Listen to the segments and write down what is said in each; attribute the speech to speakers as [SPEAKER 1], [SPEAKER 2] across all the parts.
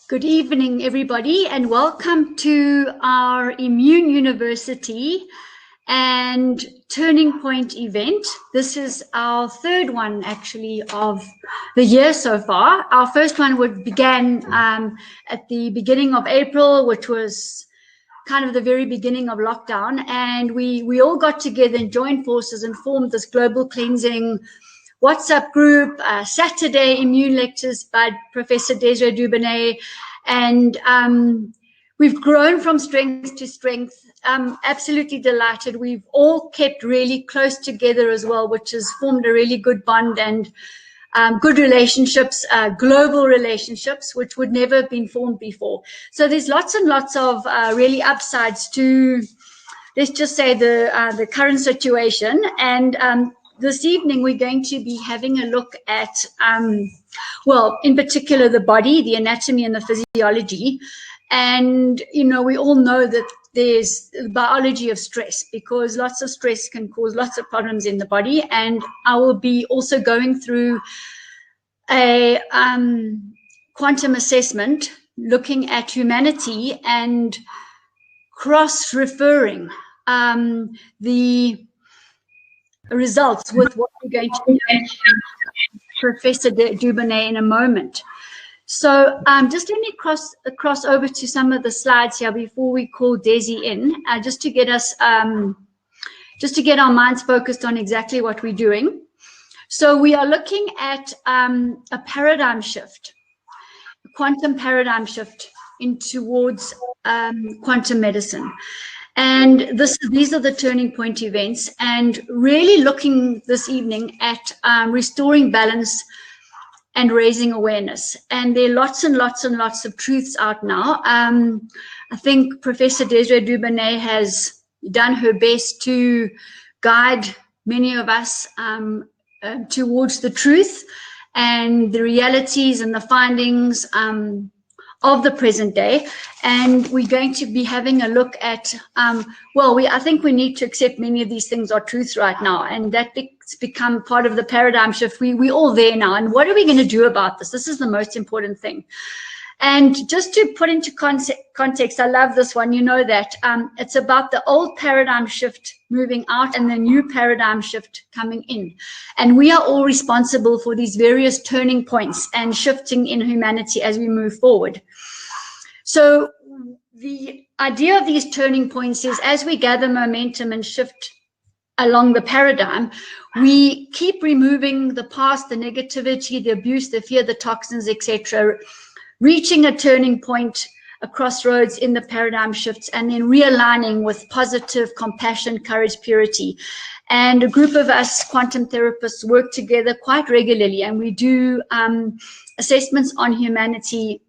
[SPEAKER 1] Good evening, everybody, and welcome to our IMUNE University and Turning Point event. This is our third one, actually, of the year so far. Our first one began at the beginning of April, which was kind of the very beginning of lockdown, and we all got together and joined forces and formed this global cleansing WhatsApp group, Saturday immune lectures by Professor Desire Dubounet, and we've grown from strength to strength. Absolutely delighted. We've all kept really close together as well, which has formed a really good bond and good relationships, global relationships, which would never have been formed before. So there's lots and lots of really upsides to, let's just say, the current situation. And this evening, we're going to be having a look at, well, in particular, the body, the anatomy and the physiology. And, you know, we all know that there's the biology of stress, because lots of stress can cause lots of problems in the body. And I will be also going through a quantum assessment looking at humanity and cross-referring the results with what we're going to do with Professor Dubounet in a moment. So just let me cross over to some of the slides here before we call Desi in, just to get us, just to get our minds focused on exactly what we're doing. So we are looking at a paradigm shift, a quantum paradigm shift towards quantum medicine. And these are the turning point events, and really looking this evening at restoring balance and raising awareness. And there are lots and lots and lots of truths out now. I think Professor Desire Dubounet has done her best to guide many of us towards the truth and the realities and the findings of the present day. And we're going to be having a look at, well, I think we need to accept many of these things are truths right now, and that it's become part of the paradigm shift. We're all there now, and what are we going to do about this? This is the most important thing. And just to put into context, I love this one, you know that it's about the old paradigm shift moving out and the new paradigm shift coming in. And we are all responsible for these various turning points and shifting in humanity as we move forward. So the idea of these turning points is, as we gather momentum and shift along the paradigm, we keep removing the past, the negativity, the abuse, the fear, the toxins, etc., reaching a turning point, a crossroads in the paradigm shifts, and then realigning with positive compassion, courage, purity. And a group of us quantum therapists work together quite regularly, and we do assessments on humanity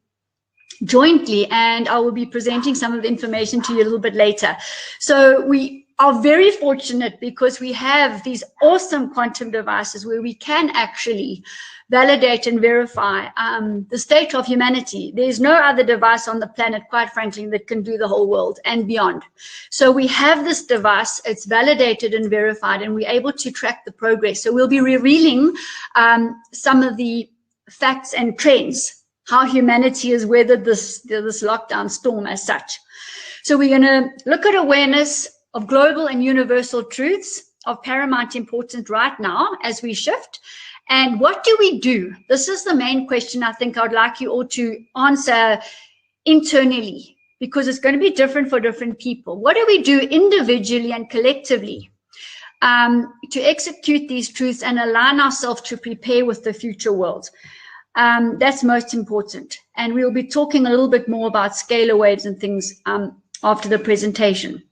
[SPEAKER 1] jointly, and I will be presenting some of the information to you a little bit later. So we are very fortunate because we have these awesome quantum devices where we can actually validate and verify the state of humanity. There's no other device on the planet, quite frankly, that can do the whole world and beyond. So we have this device, it's validated and verified, and we're able to track the progress. So we'll be revealing some of the facts and trends, how humanity has weathered this lockdown storm as such. So we're going to look at awareness of global and universal truths of paramount importance right now as we shift. And what do we do? This is the main question I think I would like you all to answer internally, because it's going to be different for different people. What do we do individually and collectively to execute these truths and align ourselves to prepare with the future world? That's most important. And we'll be talking a little bit more about scalar waves and things after the presentation.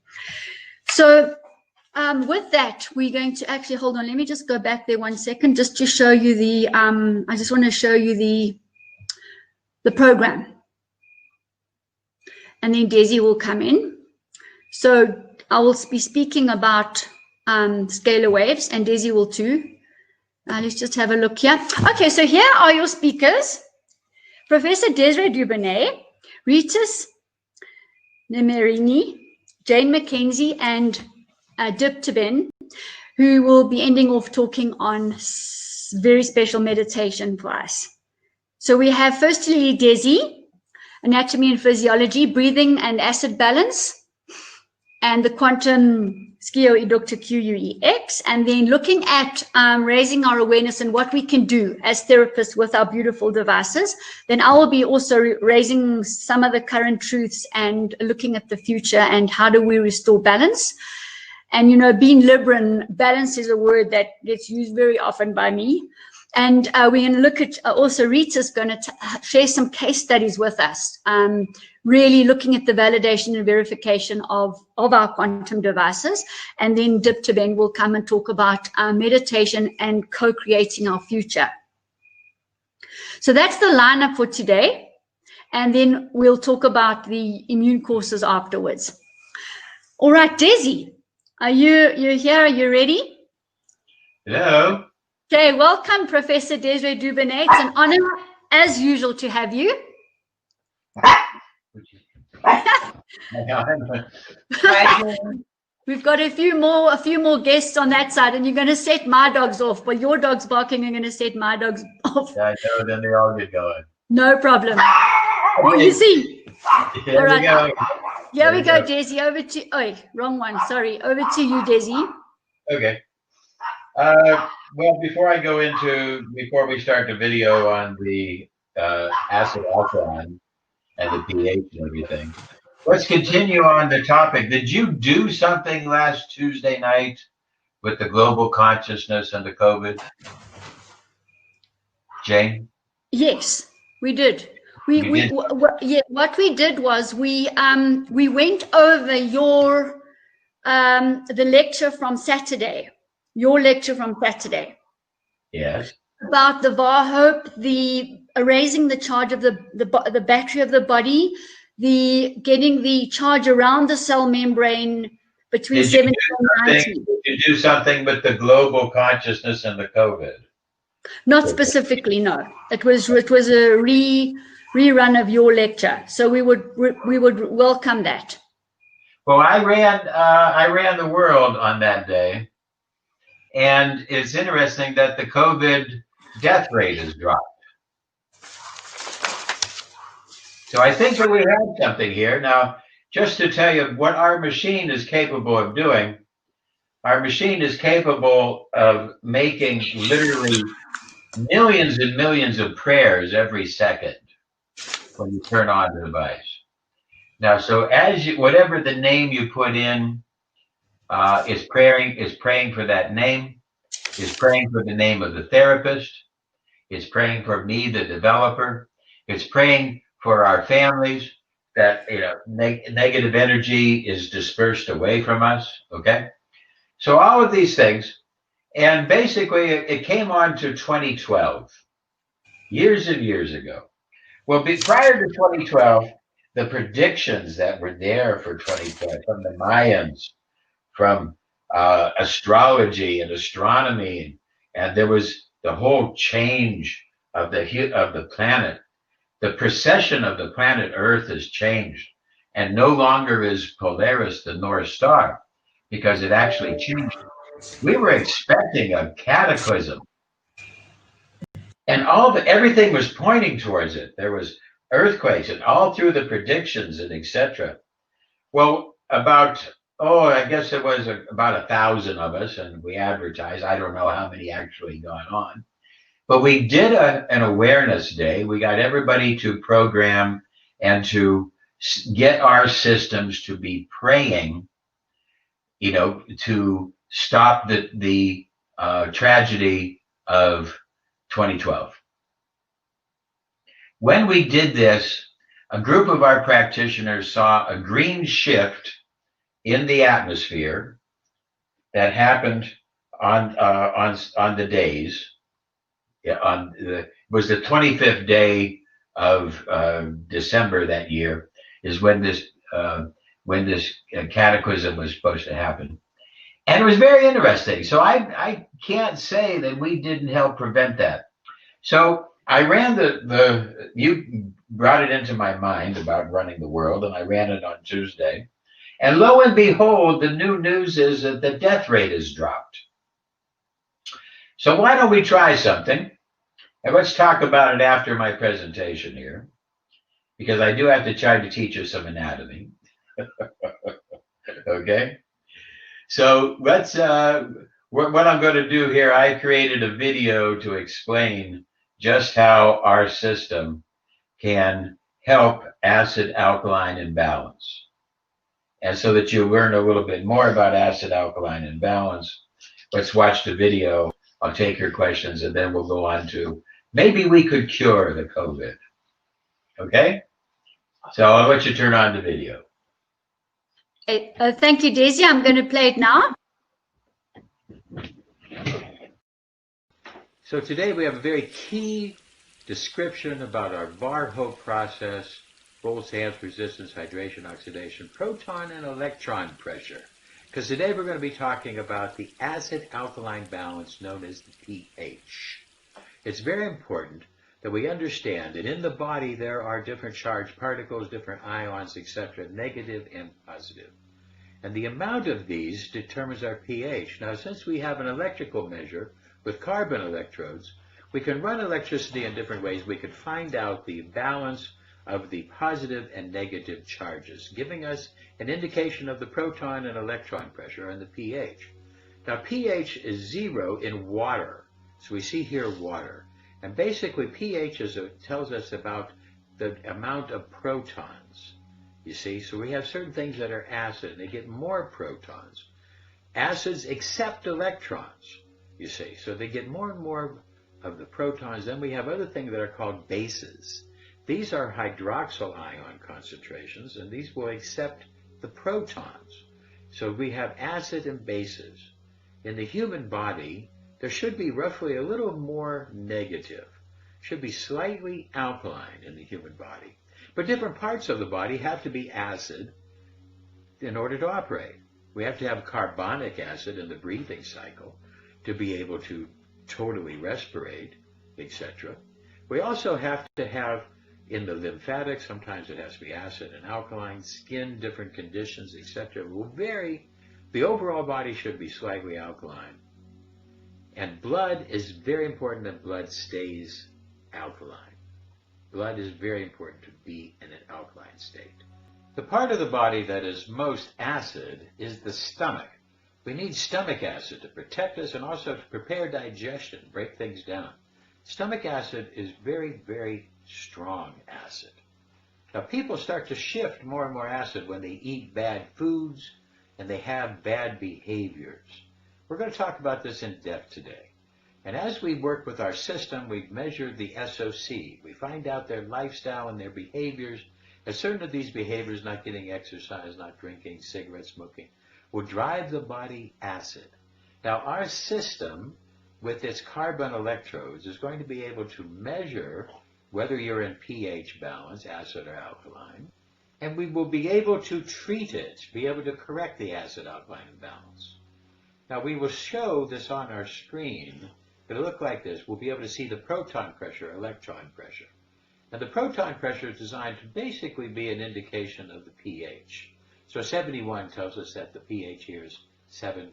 [SPEAKER 1] So with that, we're going to actually, hold on, let me just go back there 1 second just to show you the, I just want to show you the program. And then Desi will come in. So I will be speaking about scalar waves, and Desi will too. Let's just have a look here. Okay, so here are your speakers. Professor Desire Dubounet, Ritus, Nemenyi, Jane Mackenzie, and Diptiben, who will be ending off talking on very special meditation for us. So we have firstly Desi, anatomy and physiology, breathing and acid balance, and the Quantum SCIO EDUCTOR QUEX, and then looking at raising our awareness and what we can do as therapists with our beautiful devices. Then I will be also raising some of the current truths and looking at the future and how do we restore balance. And, you know, being Libran, balance is a word that gets used very often by me. And we're going to look at also Ritus going to share some case studies with us, really looking at the validation and verification of our quantum devices. And then Diptiben will come and talk about meditation and co-creating our future. So that's the lineup for today. And then we'll talk about the immune courses afterwards. All right, Desi, you're here? Are you ready?
[SPEAKER 2] Hello.
[SPEAKER 1] Okay, welcome, Professor Desire Dubounet. It's an honor, as usual, to have you. We've got a few more guests on that side, and you're going to set my dogs off. But your dog's barking, you're going to set my dogs off.
[SPEAKER 2] Yeah, I know. Then they all get going.
[SPEAKER 1] No problem. Well, you see.
[SPEAKER 2] Here
[SPEAKER 1] all right.
[SPEAKER 2] we go.
[SPEAKER 1] Here we go, Desi. Over to. Oh, wrong one. Sorry. Over to you, Desi.
[SPEAKER 2] Okay. Well, before we start the video on the acid-alkaline and the pH and everything, let's continue on the topic. Did you do something last Tuesday night with the global consciousness and the COVID? Jane?
[SPEAKER 1] Yes, we did. What we did was we went over your the lecture from Saturday. Your lecture from Saturday.
[SPEAKER 2] Yes.
[SPEAKER 1] About the VAR-HOPE, the erasing the charge of the battery of the body, the getting the charge around the cell membrane between 70 and 90.
[SPEAKER 2] Did you do something with the global consciousness and the COVID?
[SPEAKER 1] Not specifically, no. It was a rerun of your lecture, so we would welcome that.
[SPEAKER 2] Well, I ran the world on that day. And it's interesting that the COVID death rate has dropped. So I think that we have something here. Now, just to tell you what our machine is capable of doing, our machine is capable of making literally millions and millions of prayers every second when you turn on the device. Now, so whatever the name you put in, is praying for that name, is praying for the name of the therapist, is praying for me, the developer, it's praying for our families that, you know, negative energy is dispersed away from us. Okay, so all of these things, and basically it came on to 2012, years and years ago. Well, prior to 2012, the predictions that were there for 2012 from the Mayans, from astrology and astronomy, and there was the whole change of the planet. The precession of the planet Earth has changed, and no longer is Polaris the North Star, because it actually changed. We were expecting a cataclysm, and everything was pointing towards it. There was earthquakes, and all through the predictions and etc. Well, I guess it was about 1,000 of us, and we advertised. I don't know how many actually got on, but we did an awareness day. We got everybody to program and to get our systems to be praying, you know, to stop the tragedy of 2012. When we did this, a group of our practitioners saw a green shift in the atmosphere that happened on the days. Yeah, it was the 25th day of December that year is when this cataclysm was supposed to happen, and it was very interesting. So I can't say that we didn't help prevent that. So I ran you brought it into my mind about running the world, and I ran it on Tuesday. And lo and behold, the new news is that the death rate has dropped. So why don't we try something? And let's talk about it after my presentation here. because I do have to try to teach you some anatomy. Okay? So let's, what I'm going to do here, I created a video to explain just how our system can help acid-alkaline imbalance. And so that you learn a little bit more about acid-alkaline imbalance, let's watch the video. I'll take your questions, and then we'll go on to maybe we could cure the COVID. Okay? So I'll let you turn on the video.
[SPEAKER 1] Thank you, Daisy. I'm going to play it now.
[SPEAKER 3] So today we have a very key description about our Barhow process, Volta's resistance, hydration, oxidation, proton and electron pressure. Because today we're going to be talking about the acid-alkaline balance known as the pH. It's very important that we understand that in the body there are different charged particles, different ions, etc., negative and positive. And the amount of these determines our pH. Now, since we have an electrical measure with carbon electrodes, we can run electricity in different ways. We could find out the balance of the positive and negative charges, giving us an indication of the proton and electron pressure and the pH. Now, pH is 0 in water. So we see here water. And basically, pH tells us about the amount of protons. You see, so we have certain things that are acid, and they get more protons. Acids accept electrons, you see, so they get more and more of the protons. Then we have other things that are called bases. These are hydroxyl ion concentrations, and these will accept the protons. So we have acid and bases. In the human body, there should be roughly a little more negative. Should be slightly alkaline in the human body. But different parts of the body have to be acid in order to operate. We have to have carbonic acid in the breathing cycle to be able to totally respirate, etc. We also have to have in the lymphatic, sometimes it has to be acid and alkaline, skin, different conditions, etc. will vary. The overall body should be slightly alkaline. And blood is very important that blood stays alkaline. Blood is very important to be in an alkaline state. The part of the body that is most acid is the stomach. We need stomach acid to protect us and also to prepare digestion, break things down. Stomach acid is very, very strong acid. Now people start to shift more and more acid when they eat bad foods and they have bad behaviors. We're going to talk about this in depth today. And as we work with our system, we've measured the SOC. We find out their lifestyle and their behaviors. And certain of these behaviors, not getting exercise, not drinking, cigarette smoking, will drive the body acid. Now our system, with its carbon electrodes, is going to be able to measure whether you're in pH balance, acid or alkaline, and we will be able to treat it, be able to correct the acid-alkaline imbalance. Now we will show this on our screen. It'll look like this. We'll be able to see the proton pressure, electron pressure. And the proton pressure is designed to basically be an indication of the pH. So 71 tells us that the pH here is 7.1.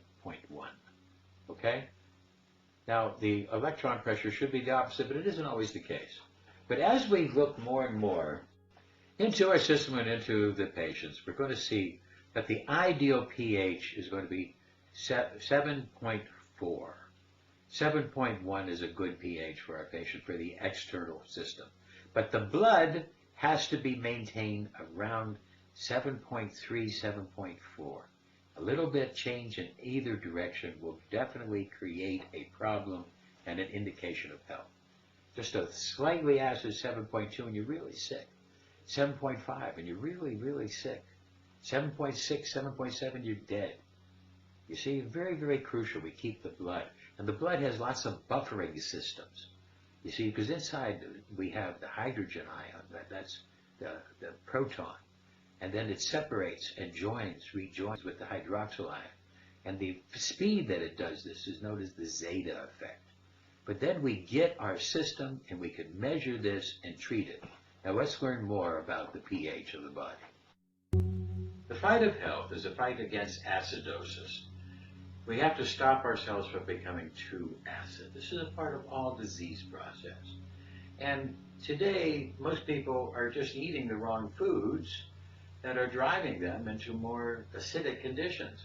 [SPEAKER 3] Okay? Now the electron pressure should be the opposite, but it isn't always the case. But as we look more and more into our system and into the patients, we're going to see that the ideal pH is going to be 7.4. 7.1 is a good pH for our patient for the external system. But the blood has to be maintained around 7.3, 7.4. A little bit change in either direction will definitely create a problem and an indication of health. Just a slightly acid 7.2 and you're really sick. 7.5 and you're really, really sick. 7.6, 7.7, you're dead. You see, very, very crucial we keep the blood. And the blood has lots of buffering systems. You see, because inside we have the hydrogen ion, that's the proton. And then it separates and rejoins with the hydroxyl ion. And the speed that it does this is known as the zeta effect. But then we get our system and we can measure this and treat it. Now let's learn more about the pH of the body. The fight of health is a fight against acidosis. We have to stop ourselves from becoming too acid. This is a part of all disease process. And today, most people are just eating the wrong foods that are driving them into more acidic conditions.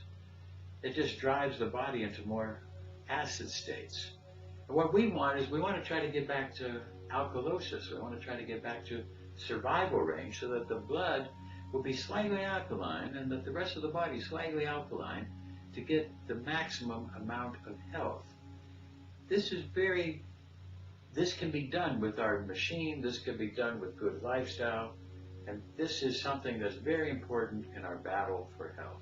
[SPEAKER 3] It just drives the body into more acid states. And what we want is we want to try to get back to alkalosis. We want to try to get back to survival range so that the blood will be slightly alkaline and that the rest of the body is slightly alkaline to get the maximum amount of health. This can be done with our machine, this can be done with good lifestyle, and this is something that's very important in our battle for health.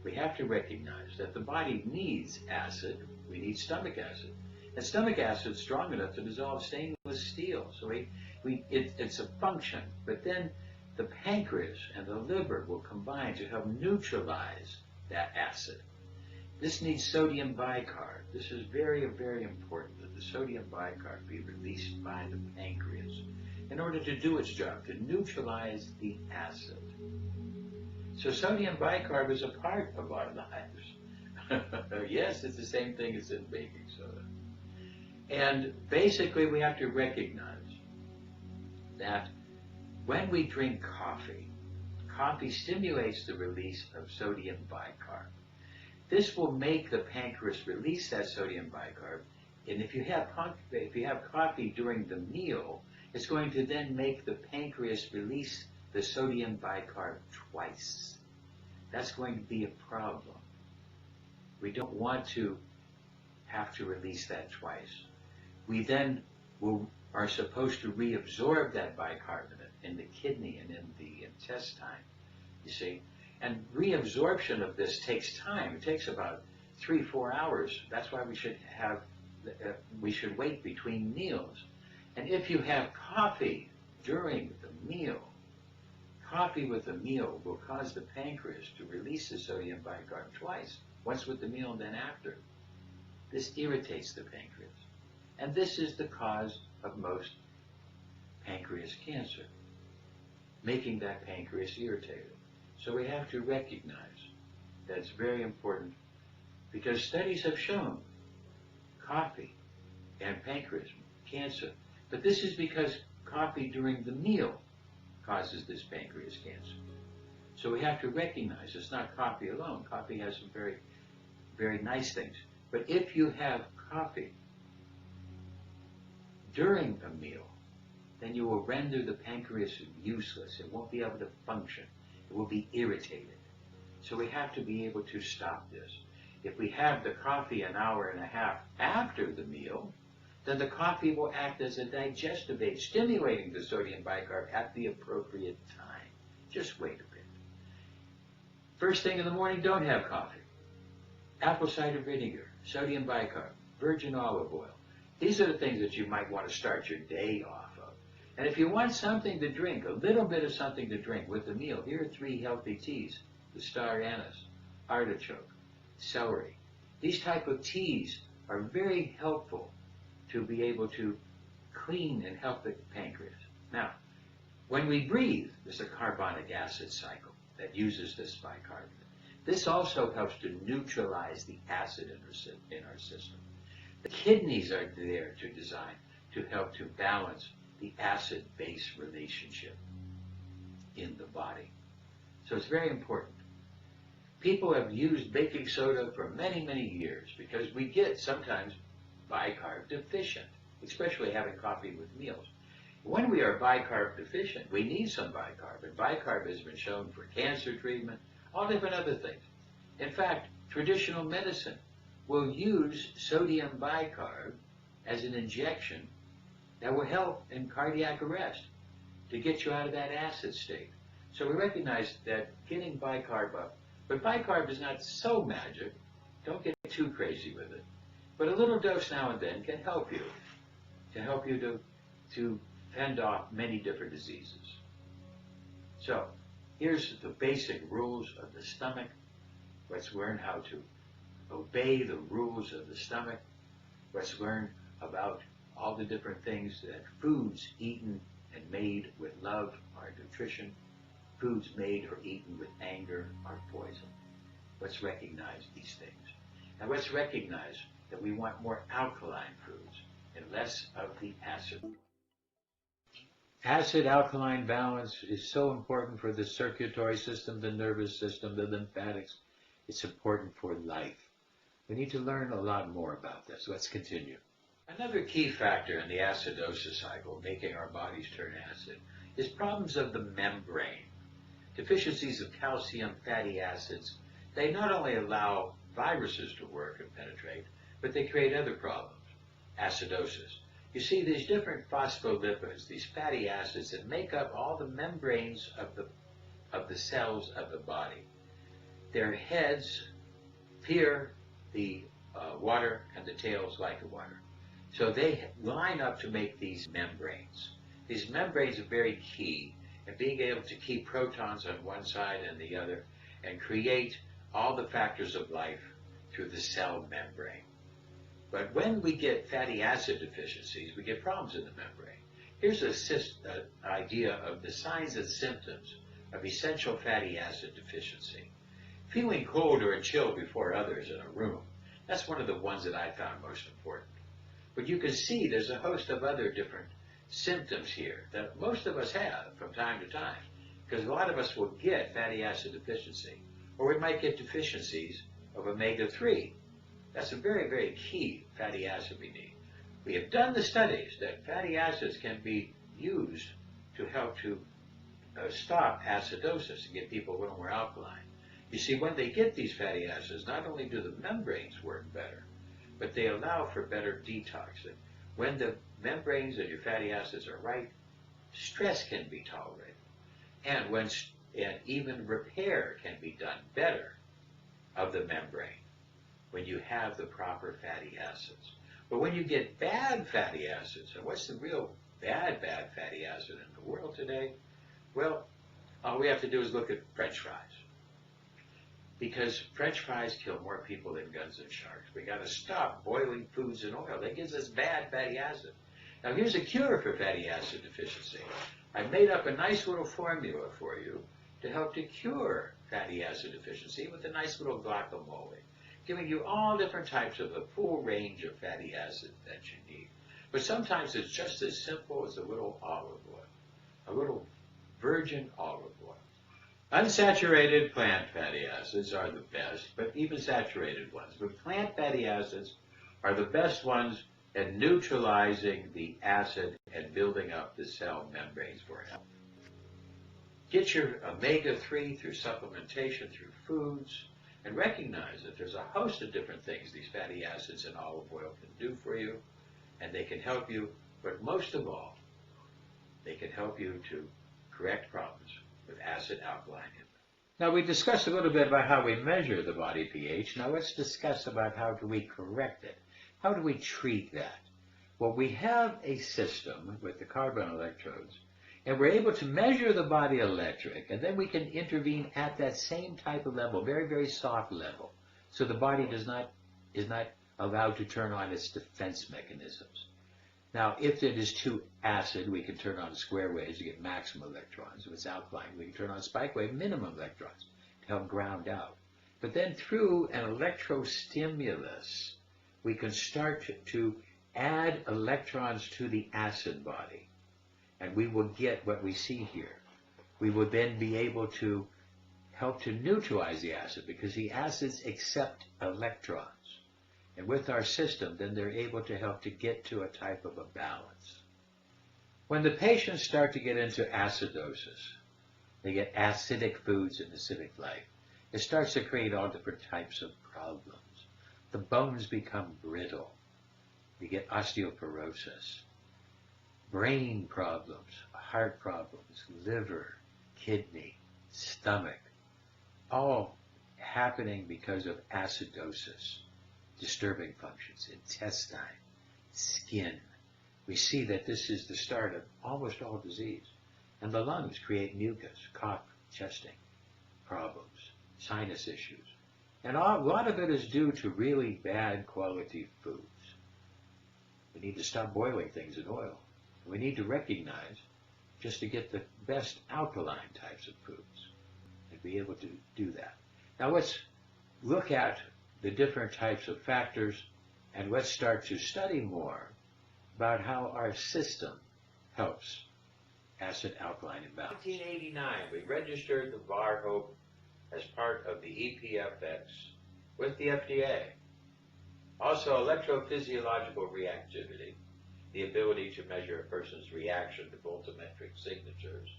[SPEAKER 3] We have to recognize that the body needs acid. We need stomach acid. And stomach acid is strong enough to dissolve stainless steel. So it's a function. But then the pancreas and the liver will combine to help neutralize that acid. This needs sodium bicarb. This is very, very important that the sodium bicarb be released by the pancreas in order to do its job, to neutralize the acid. So sodium bicarb is a part of our lives. Yes, it's the same thing as in baking soda. And basically we have to recognize that when we drink coffee, coffee stimulates the release of sodium bicarb. This will make the pancreas release that sodium bicarb, and if you have coffee during the meal, it's going to then make the pancreas release the sodium bicarb twice. That's going to be a problem. We don't want to have to release that twice. We then are supposed to reabsorb that bicarbonate in the kidney and in the intestine, you see. And reabsorption of this takes time. It takes about 3-4 hours. That's why we should wait between meals. And if you have coffee during the meal, coffee with the meal will cause the pancreas to release the sodium bicarb twice, once with the meal and then after. This irritates the pancreas. And this is the cause of most pancreas cancer, making that pancreas irritated. So we have to recognize that it's very important, because studies have shown coffee and pancreas cancer. But this is because coffee during the meal causes this pancreas cancer. So we have to recognize it's not coffee alone. Coffee has some very, very nice things. But if you have coffee during a meal, then you will render the pancreas useless. It won't be able to function. It will be irritated. So we have to be able to stop this. If we have the coffee an hour and a half after the meal, then the coffee will act as a digestive aid, stimulating the sodium bicarb at the appropriate time. Just wait a bit. First thing in the morning, don't have coffee. Apple cider vinegar, sodium bicarb, virgin olive oil. These are the things that you might want to start your day off of. And if you want something to drink, a little bit of something to drink with the meal, here are 3 healthy teas: the star anise, artichoke, celery. These type of teas are very helpful to be able to clean and help the pancreas. Now, when we breathe, there's a carbonic acid cycle that uses this bicarbonate. This also helps to neutralize the acid in our system. The kidneys are there to design to help to balance the acid-base relationship in the body. So it's very important. People have used baking soda for many, many years because we get sometimes bicarb deficient, especially having coffee with meals. When we are bicarb deficient, we need some bicarb, and bicarb has been shown for cancer treatment, all different other things. In fact, traditional medicine will use sodium bicarb as an injection that will help in cardiac arrest to get you out of that acid state. So we recognize that getting bicarb up, but bicarb is not so magic. Don't get too crazy with it. But a little dose now and then can help you, to fend off many different diseases. So here's the basic rules of the stomach. Let's learn how to obey the rules of the stomach. Let's learn about all the different things that foods eaten and made with love are nutrition. Foods made or eaten with anger are poison. Let's recognize these things. And let's recognize that we want more alkaline foods and less of the acid. Acid-alkaline balance is so important for the circulatory system, the nervous system, the lymphatics. It's important for life. We need to learn a lot more about this. Let's continue. Another key factor in the acidosis cycle, making our bodies turn acid, is problems of the membrane. Deficiencies of calcium, fatty acids, they not only allow viruses to work and penetrate, but they create other problems. Acidosis. You see, these different phospholipids, these fatty acids that make up all the membranes of the cells of the body. Their heads fear the water and the tails like the water. So they line up to make these membranes. These membranes are very key in being able to keep protons on one side and the other and create all the factors of life through the cell membrane. But when we get fatty acid deficiencies, we get problems in the membrane. Here's an idea of the signs and symptoms of essential fatty acid deficiency. Feeling cold or a chill before others in a room, that's one of the ones that I found most important. But you can see there's a host of other different symptoms here that most of us have from time to time, because a lot of us will get fatty acid deficiency, or we might get deficiencies of omega-3. That's a very, very key fatty acid we need. We have done the studies that fatty acids can be used to help to stop acidosis and get people a little more alkaline. You see, when they get these fatty acids, not only do the membranes work better, but they allow for better detox. And when the membranes and your fatty acids are right, stress can be tolerated. And even repair can be done better of the membrane when you have the proper fatty acids. But when you get bad fatty acids, and what's the real bad fatty acid in the world today? Well, all we have to do is look at French fries. Because French fries kill more people than guns and sharks. We got to stop boiling foods in oil. That gives us bad fatty acid. Now here's a cure for fatty acid deficiency. I made up a nice little formula for you to help to cure fatty acid deficiency with a nice little guacamole, giving you all different types of the full range of fatty acid that you need. But sometimes it's just as simple as a little olive oil, a little virgin olive oil. Unsaturated plant fatty acids are the best, but even saturated ones. But plant fatty acids are the best ones at neutralizing the acid and building up the cell membranes for health. Get your omega-3 through supplementation, through foods, and recognize that there's a host of different things these fatty acids in olive oil can do for you, and they can help you, but most of all, they can help you to correct problems with acid-alkaline. Now we discussed a little bit about how we measure the body pH. Now let's discuss about how do we correct it. How do we treat that? Well, we have a system with the carbon electrodes, and we're able to measure the body electric, and then we can intervene at that same type of level, very, very soft level, so the body is not allowed to turn on its defense mechanisms. Now, if it is too acid, we can turn on square waves to get maximum electrons. If it's alkaline, we can turn on spike wave, minimum electrons, to help ground out. But then through an electrostimulus, we can start to add electrons to the acid body. And we will get what we see here. We will then be able to help to neutralize the acid, because the acids accept electrons. And with our system, then they're able to help to get to a type of a balance. When the patients start to get into acidosis, they get acidic foods and acidic life. It starts to create all different types of problems. The bones become brittle. You get osteoporosis, brain problems, heart problems, liver, kidney, stomach, all happening because of acidosis. Disturbing functions, intestine, skin. We see that this is the start of almost all disease. And the lungs create mucus, cough, chesting, problems, sinus issues. And a lot of it is due to really bad quality foods. We need to stop boiling things in oil. We need to recognize just to get the best alkaline types of foods and be able to do that. Now let's look at the different types of factors, and let's start to study more about how our system helps acid-alkaline imbalance.
[SPEAKER 4] In 1989, we registered the VAR-HOPE as part of the EPFX with the FDA. Also, electrophysiological reactivity, the ability to measure a person's reaction to voltammetric signatures.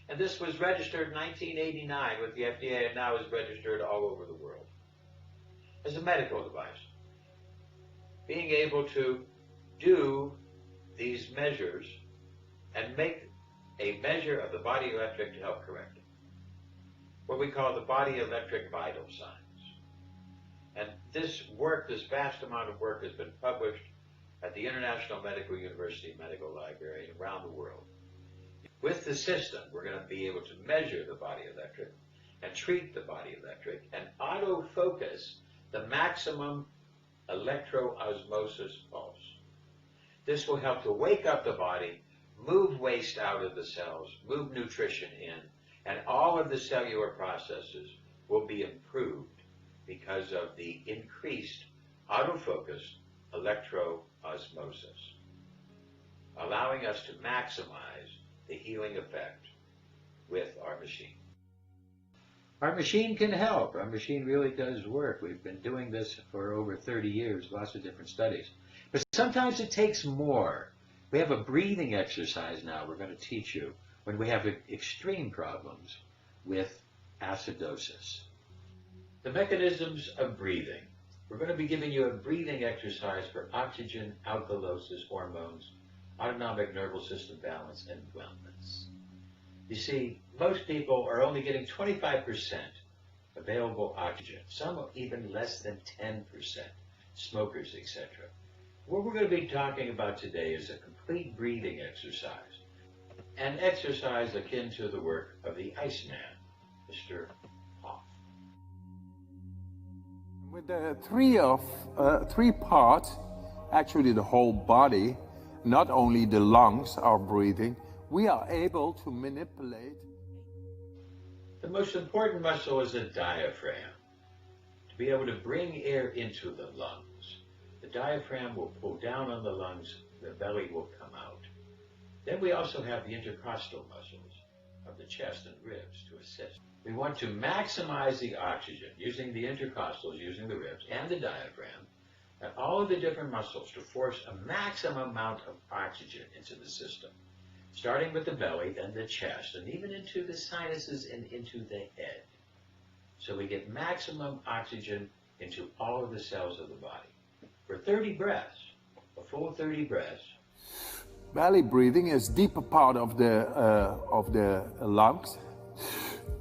[SPEAKER 4] And this was registered in 1989 with the FDA and now is registered all over the world as a medical device. Being able to do these measures and make a measure of the body electric to help correct it. What we call the body electric vital signs. And this work, this vast amount of work has been published at the International Medical University Medical Library around the world. With the system, we're going to be able to measure the body electric and treat the body electric and autofocus the maximum electroosmosis pulse. This will help to wake up the body, move waste out of the cells, move nutrition in, and all of the cellular processes will be improved because of the increased autofocused electroosmosis, allowing us to maximize the healing effect with our machine.
[SPEAKER 3] Our machine can help. Our machine really does work. We've been doing this for over 30 years, lots of different studies. But sometimes it takes more. We have a breathing exercise now we're going to teach you when we have extreme problems with acidosis.
[SPEAKER 4] The mechanisms of breathing. We're going to be giving you a breathing exercise for oxygen, alkalosis, hormones, autonomic nervous system balance, and wellness. You see, most people are only getting 25% available oxygen, some even less than 10%, smokers, etc. What we're going to be talking about today is a complete breathing exercise, an exercise akin to the work of the Iceman, Mr. Hoff.
[SPEAKER 5] With the three parts, actually the whole body, not only the lungs are breathing, we are able to manipulate.
[SPEAKER 4] The most important muscle is the diaphragm, to be able to bring air into the lungs. The diaphragm will pull down on the lungs, the belly will come out. Then we also have the intercostal muscles of the chest and ribs to assist. We want to maximize the oxygen using the intercostals, using the ribs and the diaphragm, and all of the different muscles to force a maximum amount of oxygen into the system, starting with the belly, then the chest, and even into the sinuses and into the head. So we get maximum oxygen into all of the cells of the body. For 30 breaths, a full 30 breaths.
[SPEAKER 5] Belly breathing is deeper part of the lungs.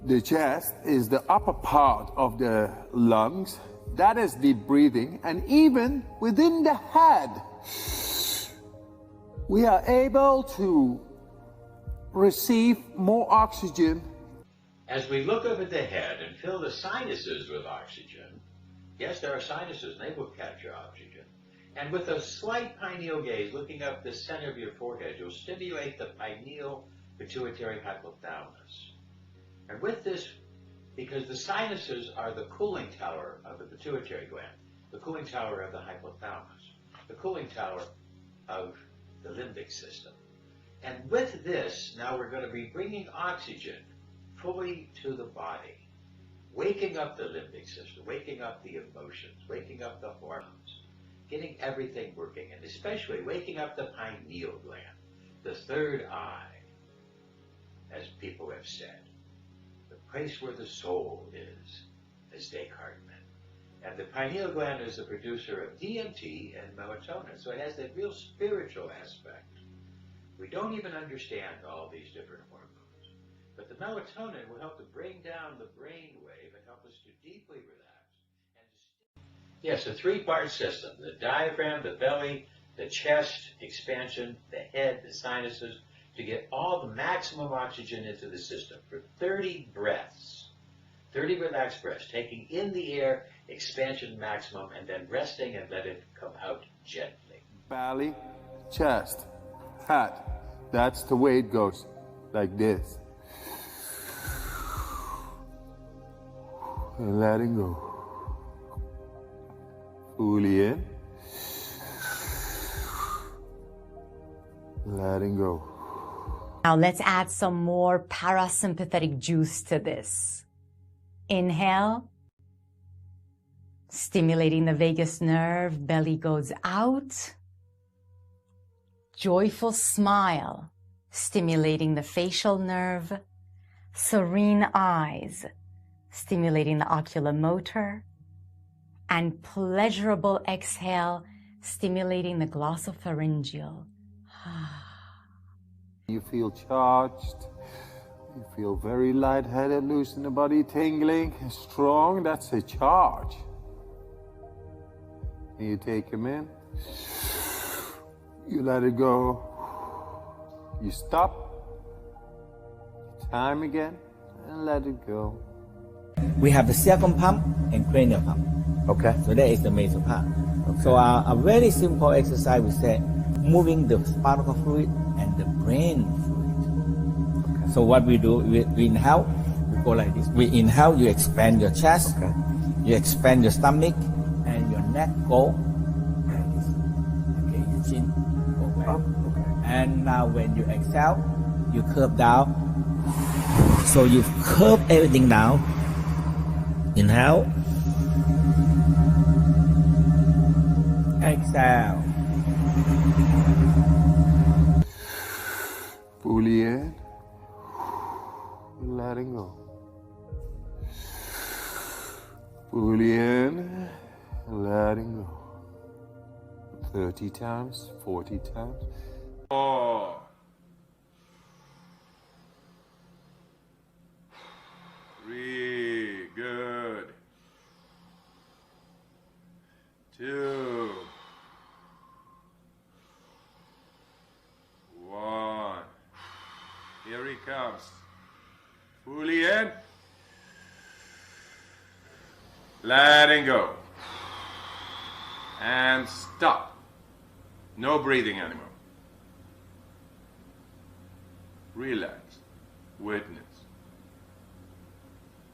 [SPEAKER 5] The chest is the upper part of the lungs. That is deep breathing. And even within the head, we are able to receive more oxygen.
[SPEAKER 4] As we look up at the head and fill the sinuses with oxygen, yes, there are sinuses and they will capture oxygen. And with a slight pineal gaze, looking up the center of your forehead, you'll stimulate the pineal pituitary hypothalamus. And with this, because the sinuses are the cooling tower of the pituitary gland, the cooling tower of the hypothalamus, the cooling tower of the limbic system. And with this, now we're going to be bringing oxygen fully to the body, waking up the limbic system, waking up the emotions, waking up the hormones, getting everything working, and especially waking up the pineal gland, the third eye, as people have said, the place where the soul is, as Descartes meant. And the pineal gland is the producer of DMT and melatonin, so it has that real spiritual aspect. We don't even understand all these different hormones, but the melatonin will help to bring down the brain wave and help us to deeply relax. Yes, a three-part system: the diaphragm, the belly, the chest expansion, the head, the sinuses, to get all the maximum oxygen into the system for 30 breaths, 30 relaxed breaths, taking in the air, expansion maximum, and then resting and let it come out gently.
[SPEAKER 5] Belly, chest, head. That's the way it goes, like this. And letting go. Fully in. Letting go.
[SPEAKER 6] Now let's add some more parasympathetic juice to this. Inhale, stimulating the vagus nerve, belly goes out. Joyful smile, stimulating the facial nerve. Serene eyes, stimulating the oculomotor. And pleasurable exhale, stimulating the glossopharyngeal.
[SPEAKER 5] You feel charged. You feel very lightheaded, loose in the body, tingling, strong. That's a charge. And you take him in. You let it go. You stop. Time again, and let it go.
[SPEAKER 7] We have the second pump and cranial pump.
[SPEAKER 5] Okay.
[SPEAKER 7] So that is the major part. Okay. So a very simple exercise we say, moving the spinal fluid and the brain fluid. Okay. So what we do, we inhale, we go like this. We inhale, you expand your chest, okay. You expand your stomach, and your neck go like this. Okay, your chin go back. Oh, okay. And now when you exhale, you curve down. So you curve everything down. Inhale. Exhale.
[SPEAKER 5] Fully in. Letting go. Fully in. Letting go. 30 times, 40 times. 4. 3, good. 2, 1. Here he comes. Fully in. Letting go. And stop. No breathing anymore. Relax. Witness.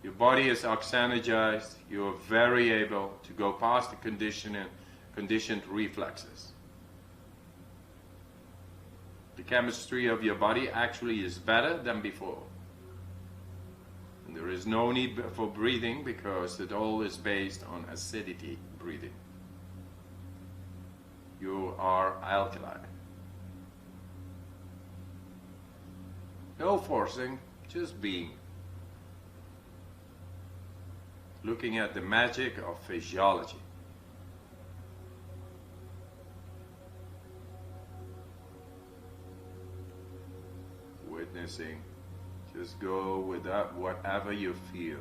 [SPEAKER 5] Your body is oxygenized. You're very able to go past the conditioned reflexes. The chemistry of your body actually is better than before. And there is no need for breathing because it all is based on acidity breathing. You are alkaline. No forcing, just being. Looking at the magic of physiology. Witnessing. Just go with that, whatever you feel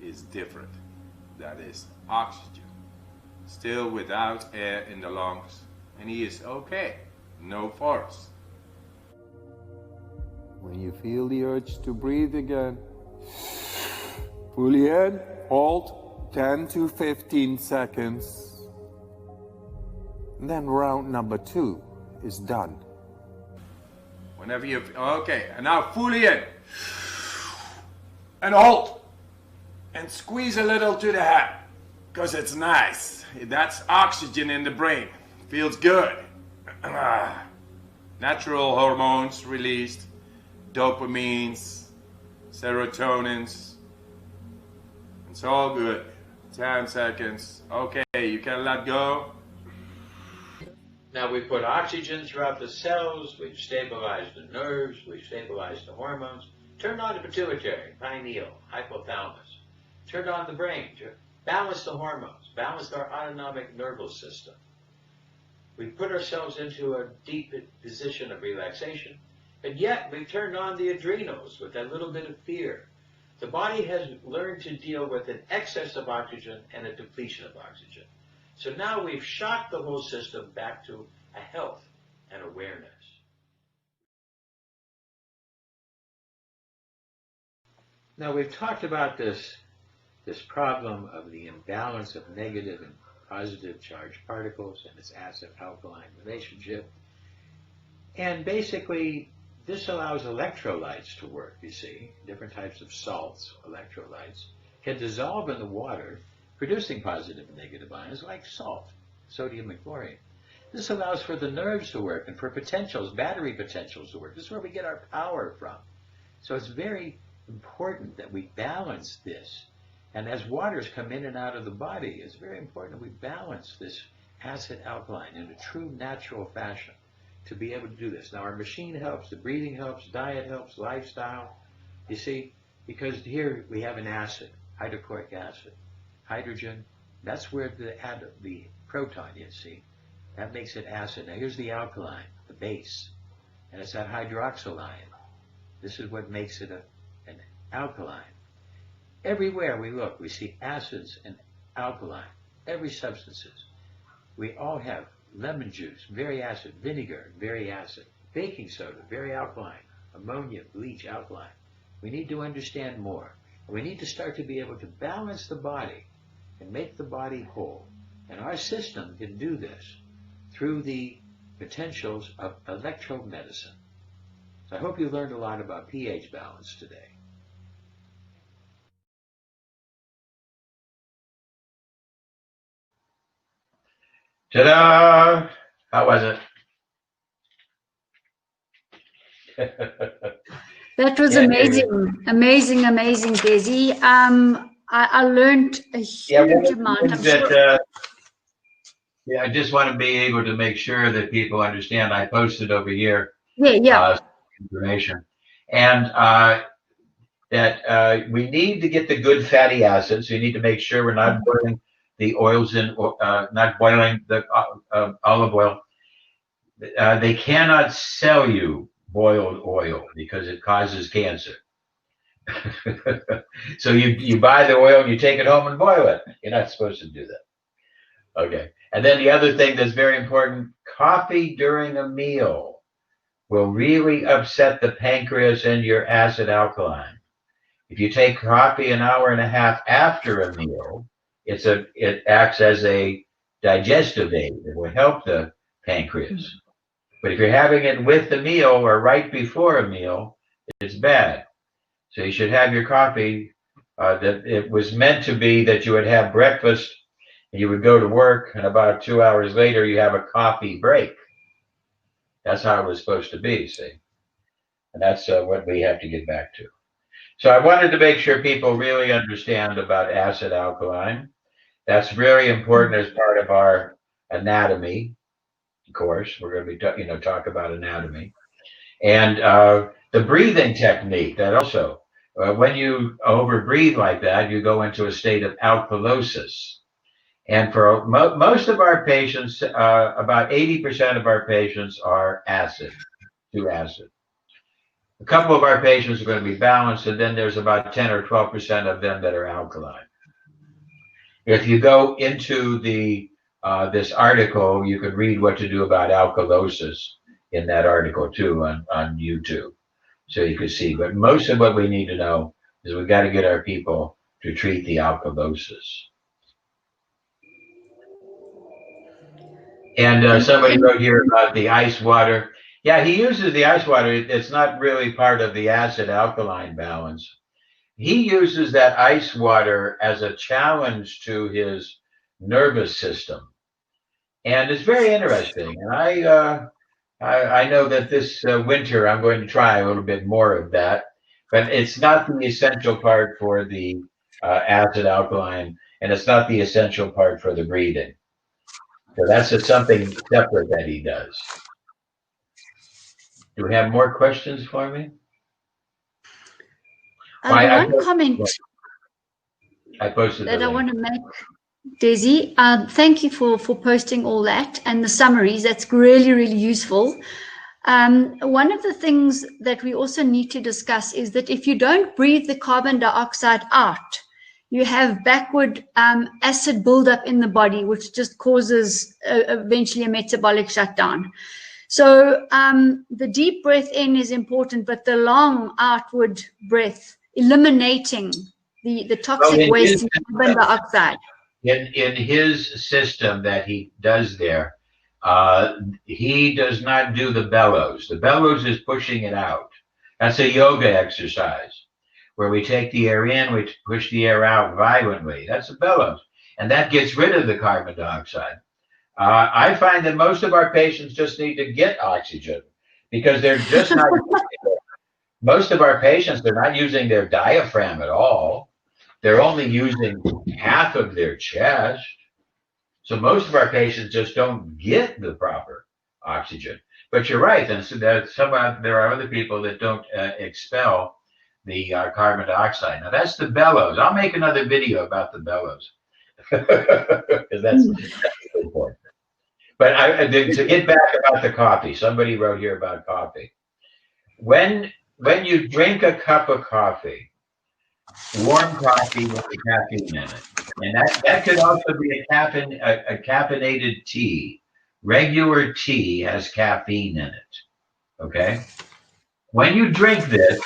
[SPEAKER 5] is different. That is oxygen. Still without air in the lungs. And he is okay. No force. When you feel the urge to breathe again, fully in, hold 10 to 15 seconds. And then round number 2 is done. Whenever you feel, okay, and now fully in. And hold. And squeeze a little to the head. Because it's nice. That's oxygen in the brain. Feels good. Natural hormones released. Dopamines, serotonins. It's all good. 10 seconds. Okay, you can let go.
[SPEAKER 4] Now we put oxygen throughout the cells, we've stabilized the nerves, we've stabilized the hormones, turned on the pituitary, pineal, hypothalamus, turned on the brain, balanced the hormones, balanced our autonomic nervous system. We put ourselves into a deep position of relaxation, and yet we turned on the adrenals with that little bit of fear. The body has learned to deal with an excess of oxygen and a depletion of oxygen. So now we've shocked the whole system back to a health and awareness. Now we've talked about this problem of the imbalance of negative and positive charged particles and its acid-alkaline relationship. And basically, this allows electrolytes to work, you see. Different types of salts, electrolytes, can dissolve in the water, producing positive and negative ions like salt, sodium and chlorine.
[SPEAKER 3] This allows for the nerves to work and for potentials, battery potentials to work. This is where we get our power from. So it's very important that we balance this. And as waters come in and out of the body, it's very important that we balance this acid-alkaline in a true natural fashion to be able to do this. Now our machine helps, the breathing helps, diet helps, lifestyle. You see, because here we have an acid, hydrochloric acid, hydrogen. That's where the proton is, see? That makes it acid. Now here's the alkaline, the base, and it's that hydroxyl ion. This is what makes it an alkaline. Everywhere we look, we see acids and alkaline, every substances. We all have lemon juice, very acid, vinegar, very acid, baking soda, very alkaline, ammonia, bleach, alkaline. We need to understand more. We need to start to be able to balance the body and make the body whole. And our system can do this through the potentials of electromedicine. So I hope you learned a lot about pH balance today.
[SPEAKER 2] Ta-da! How was it?
[SPEAKER 1] That was amazing, amazing, amazing, Desi. I learned a huge amount. I'm sure.
[SPEAKER 2] Yeah, I just want to be able to make sure that people understand. I posted over here information, and that we need to get the good fatty acids. So you need to make sure we're not boiling the oils in, not boiling the olive oil. They cannot sell you boiled oil because it causes cancer. So you buy the oil and you take it home and boil it. You're not supposed to do that. Okay. And then the other thing that's very important, coffee during a meal will really upset the pancreas and your acid alkaline. If you take coffee an hour and a half after a meal, it acts as a digestive aid. It will help the pancreas. But if you're having it with the meal or right before a meal, it's bad. So you should have your coffee, that it was meant to be that you would have breakfast and you would go to work, and about 2 hours later you have a coffee break. That's how it was supposed to be, see? And that's what we have to get back to. So I wanted to make sure people really understand about acid alkaline. That's very important as part of our anatomy. Of course, we're going to be talk about anatomy. And the breathing technique, that also, when you overbreathe like that, you go into a state of alkalosis. And for most of our patients, about 80% of our patients are too acid. A couple of our patients are going to be balanced, and then there's about 10 or 12% of them that are alkaline. If you go into this article, you can read what to do about alkalosis in that article too on YouTube. So you can see, but most of what we need to know is we've got to get our people to treat the alkalosis. And somebody wrote here about the ice water. Yeah, he uses the ice water. It's not really part of the acid alkaline balance. He uses that ice water as a challenge to his nervous system. And it's very interesting. And I know that this winter I'm going to try a little bit more of that, but it's not the essential part for the acid alkaline, and it's not the essential part for the breathing. So that's something separate that he does. Do we have more questions for me?
[SPEAKER 1] One comment
[SPEAKER 2] I posted
[SPEAKER 1] that I want to make, Desi. Thank you for posting all that and the summaries. That's really, really useful. One of the things that we also need to discuss is that if you don't breathe the carbon dioxide out, you have backward acid buildup in the body, which just causes eventually a metabolic shutdown. So the deep breath in is important, but the long outward breath, eliminating the toxic waste in carbon dioxide.
[SPEAKER 2] In his system that he does there, he does not do the bellows. The bellows is pushing it out. That's a yoga exercise where we take the air in, we push the air out violently. That's a bellows. And that gets rid of the carbon dioxide. I find that most of our patients just need to get oxygen because they're just not. Most of our patients, they're not using their diaphragm at all. They're only using half of their chest. So most of our patients just don't get the proper oxygen. But you're right. And so there are other people that don't expel the carbon dioxide. Now that's the bellows. I'll make another video about the bellows because that's important. But to get back about the coffee, somebody wrote here about coffee. When you drink a cup of coffee, warm coffee with the caffeine in it, and that could also be a caffeinated tea. Regular tea has caffeine in it, okay? When you drink this,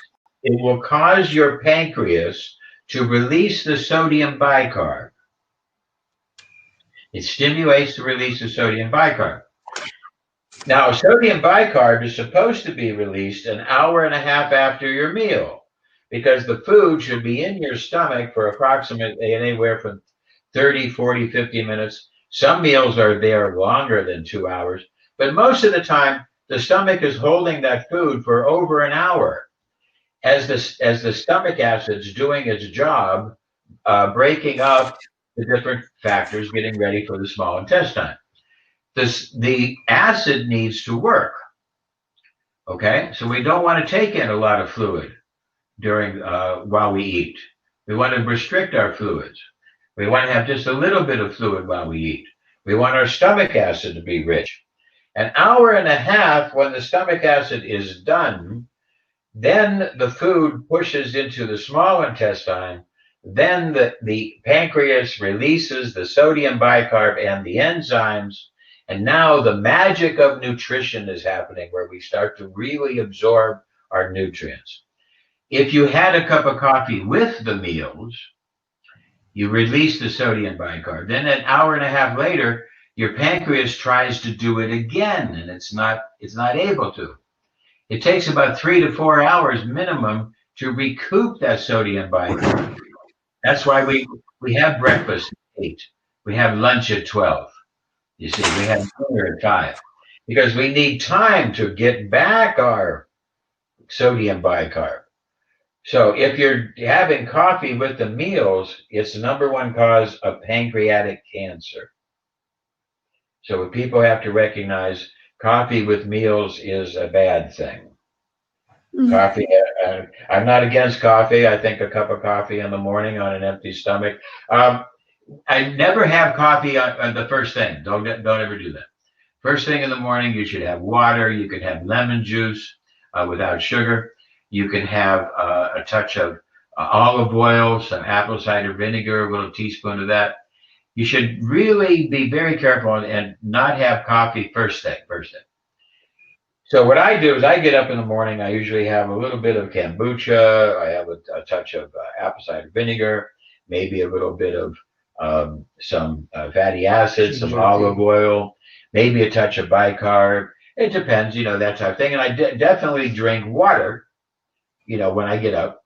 [SPEAKER 2] it will cause your pancreas to release the sodium bicarb. It stimulates the release of sodium bicarb. Now, sodium bicarb is supposed to be released an hour and a half after your meal because the food should be in your stomach for approximately anywhere from 30, 40, 50 minutes. Some meals are there longer than 2 hours, but most of the time, the stomach is holding that food for over an hour as the stomach acid's doing its job, breaking up the different factors, getting ready for the small intestine. The acid needs to work, okay? So we don't want to take in a lot of fluid during while we eat. We want to restrict our fluids. We want to have just a little bit of fluid while we eat. We want our stomach acid to be rich. An hour and a half, when the stomach acid is done, then the food pushes into the small intestine. Then the pancreas releases the sodium bicarb and the enzymes. And now the magic of nutrition is happening where we start to really absorb our nutrients. If you had a cup of coffee with the meals, you release the sodium bicarb. Then an hour and a half later, your pancreas tries to do it again, and it's not able to. It takes about 3 to 4 hours minimum to recoup that sodium bicarb. That's why we have breakfast at 8. We have lunch at 12. You see, we have dinner at 5 because we need time to get back our sodium bicarb. So if you're having coffee with the meals, it's the #1 cause of pancreatic cancer. So people have to recognize coffee with meals is a bad thing. Coffee, I'm not against coffee. I think a cup of coffee in the morning on an empty stomach. I never have coffee on the first thing. Don't ever do that. First thing in the morning, you should have water. You can have lemon juice without sugar. You can have a touch of olive oil, some apple cider vinegar, a little teaspoon of that. You should really be very careful and not have coffee first thing. So what I do is I get up in the morning. I usually have a little bit of kombucha. I have a touch of apple cider vinegar, maybe a little bit of some fatty acids, some olive oil, maybe a touch of bicarb. It depends, that type of thing. And I definitely drink water, when I get up.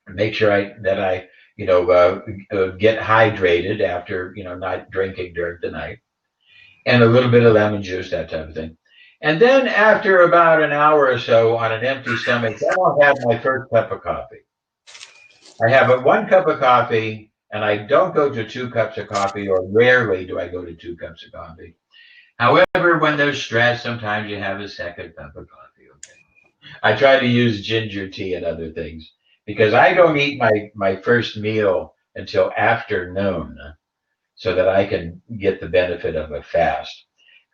[SPEAKER 2] Make sure that I get hydrated after, not drinking during the night. And a little bit of lemon juice, that type of thing. And then after about an hour or so on an empty stomach, then I'll have my first cup of coffee. I have 1 cup of coffee, and I don't go to 2 cups of coffee, or rarely do I go to 2 cups of coffee. However, when there's stress, sometimes you have a second cup of coffee, okay? I try to use ginger tea and other things because I don't eat my first meal until after noon so that I can get the benefit of a fast.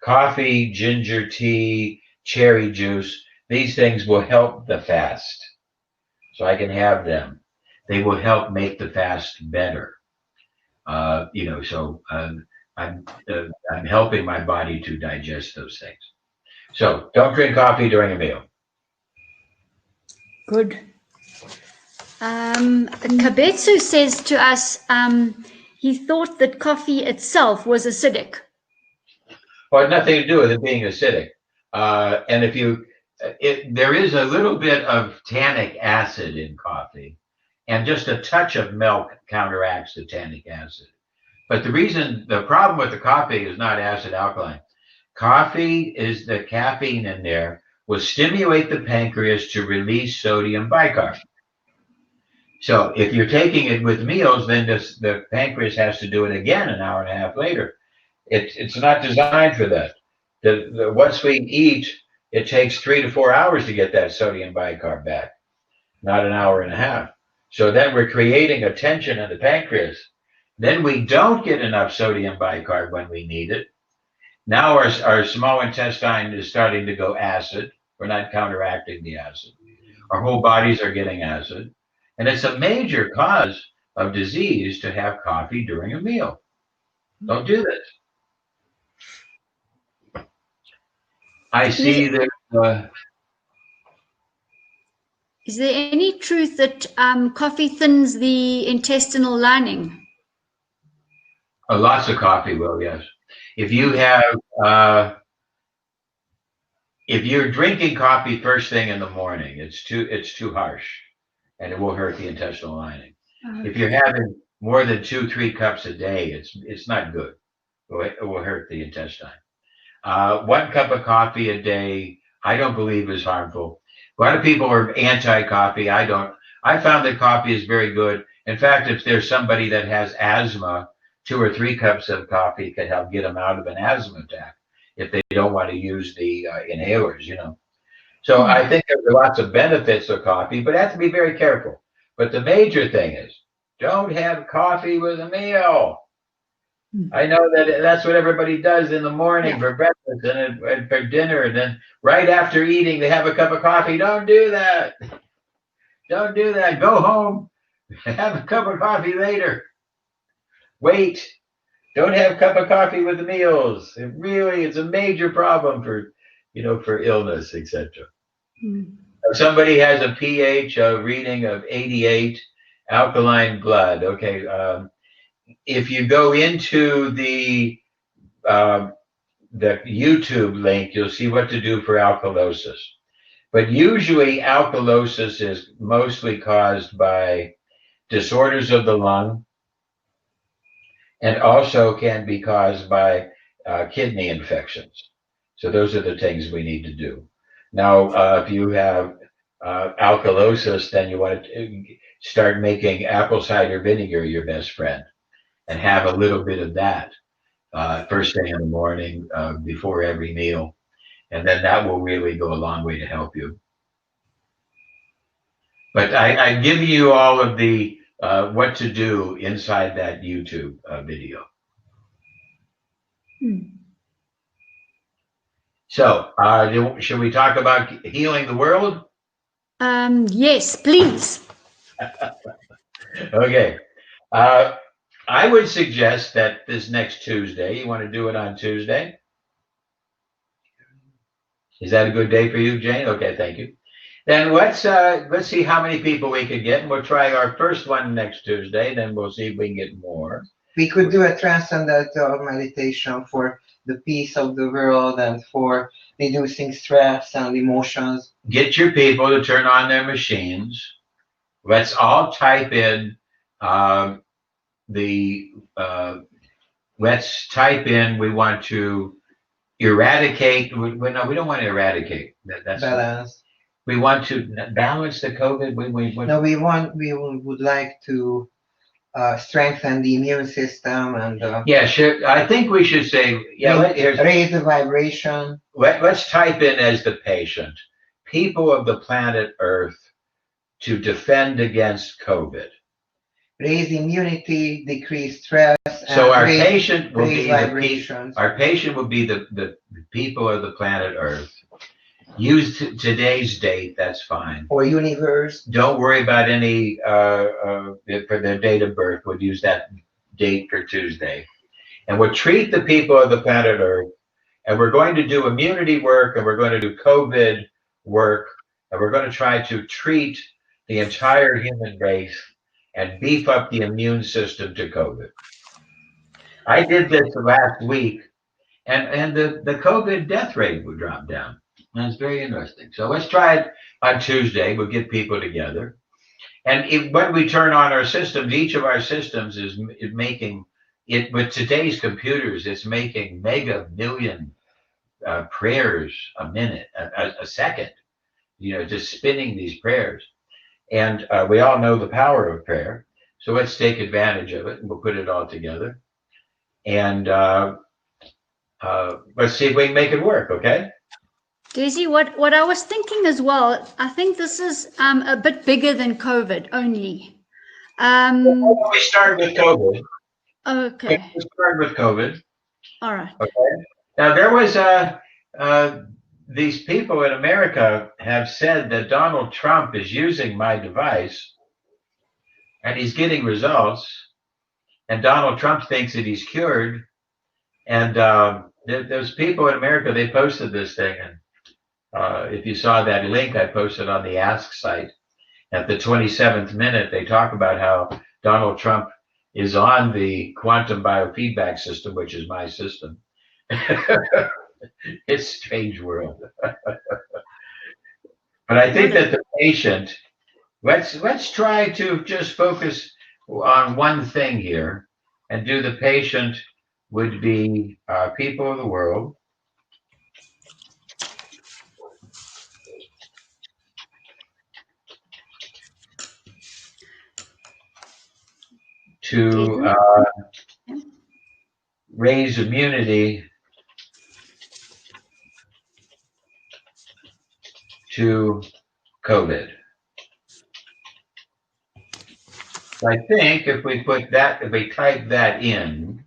[SPEAKER 2] Coffee, ginger tea, cherry juice, these things will help the fast. So I can have them. They will help make the fast better. So I'm helping my body to digest those things. So don't drink coffee during a meal.
[SPEAKER 1] Good. Kabetsu says to us, he thought that coffee itself was acidic.
[SPEAKER 2] Well, it had nothing to do with it being acidic. And there is a little bit of tannic acid in coffee, and just a touch of milk counteracts the tannic acid. But the problem with the coffee is not acid alkaline. Coffee is the caffeine in there will stimulate the pancreas to release sodium bicarb. So if you're taking it with meals, then the pancreas has to do it again an hour and a half later. It's not designed for that. Once we eat, it takes 3 to 4 hours to get that sodium bicarb back, not an hour and a half. So then we're creating a tension in the pancreas. Then we don't get enough sodium bicarb when we need it. Now our small intestine is starting to go acid. We're not counteracting the acid. Our whole bodies are getting acid. And it's a major cause of disease to have coffee during a meal. Don't do this. I see that.
[SPEAKER 1] Is there any truth that coffee thins the intestinal lining?
[SPEAKER 2] Lots of coffee will, yes. If you have, if you're drinking coffee first thing in the morning, it's too harsh, and it will hurt the intestinal lining. If you're having more than 2-3 cups a day, it's not good. It will hurt the intestine. 1 cup of coffee a day, I don't believe is harmful. A lot of people are anti-coffee. I don't. I found that coffee is very good. In fact, if there's somebody that has asthma, 2 or 3 cups of coffee could help get them out of an asthma attack if they don't want to use the inhalers, you know. So I think there's lots of benefits of coffee, but have to be very careful. But the major thing is, don't have coffee with a meal. I know that's what everybody does in the morning for breakfast and for dinner, and then right after eating, they have a cup of coffee. Don't do that. Don't do that. Go home, have a cup of coffee later. Wait. Don't have a cup of coffee with the meals. It's a major problem for illness, etc. If somebody has a pH reading of 88, alkaline blood. Okay. If you go into the YouTube link, you'll see what to do for alkalosis. But usually alkalosis is mostly caused by disorders of the lung, and also can be caused by kidney infections. So those are the things we need to do. Now, if you have alkalosis, then you want to start making apple cider vinegar your best friend, and have a little bit of that first thing in the morning before every meal. And then that will really go a long way to help you. But I give you all of the what to do inside that YouTube video. So, should we talk about healing the world?
[SPEAKER 1] Yes, please.
[SPEAKER 2] Okay. I would suggest that this next Tuesday, you want to do it on Tuesday? Is that a good day for you, Jane? Okay, thank you. Then let's see how many people we could get, and we'll try our first one next Tuesday. Then we'll see if we can get more.
[SPEAKER 8] We could do a transcendental meditation for the peace of the world and for reducing stress and emotions.
[SPEAKER 2] Get your people to turn on their machines. Let's all type in let's type in, we want to eradicate. We don't want to eradicate. That's
[SPEAKER 8] balance.
[SPEAKER 2] We want to balance the COVID.
[SPEAKER 8] We would like to strengthen the immune system and
[SPEAKER 2] yeah, sure. I think we should say
[SPEAKER 8] raise the vibration.
[SPEAKER 2] Let's type in as the patient, people of the planet Earth, to defend against COVID.
[SPEAKER 8] Raise immunity, decrease stress.
[SPEAKER 2] So our patient will be the people of the planet Earth. Use today's date, that's fine.
[SPEAKER 8] Or universe.
[SPEAKER 2] Don't worry about any for their date of birth. We'll use that date for Tuesday. And we'll treat the people of the planet Earth, and we're going to do immunity work, and we're going to do COVID work, and we're going to try to treat the entire human race and beef up the immune system to COVID. I did this last week, and the COVID death rate would drop down. That's very interesting. So let's try it on Tuesday. We'll get people together. And when we turn on our systems, each of our systems is making with today's computers, it's making mega million prayers a minute, a second, just spinning these prayers. And we all know the power of prayer. So let's take advantage of it, and we'll put it all together. And let's see if we can make it work, okay?
[SPEAKER 1] Daisy, what I was thinking as well, I think this is a bit bigger than COVID only.
[SPEAKER 2] We started with COVID.
[SPEAKER 1] Okay.
[SPEAKER 2] We started with COVID.
[SPEAKER 1] All right.
[SPEAKER 2] Okay. Now, there was these people in America have said that Donald Trump is using my device and he's getting results, and Donald Trump thinks that he's cured. And there's people in America, they posted this thing, and if you saw that link I posted on the Ask site, at the 27th minute, they talk about how Donald Trump is on the quantum biofeedback system, which is my system. It's a strange world. But I think that the patient, let's try to just focus on one thing here, and do the patient would be people of the world. To raise immunity to COVID. So I think if we put that, if we type that in,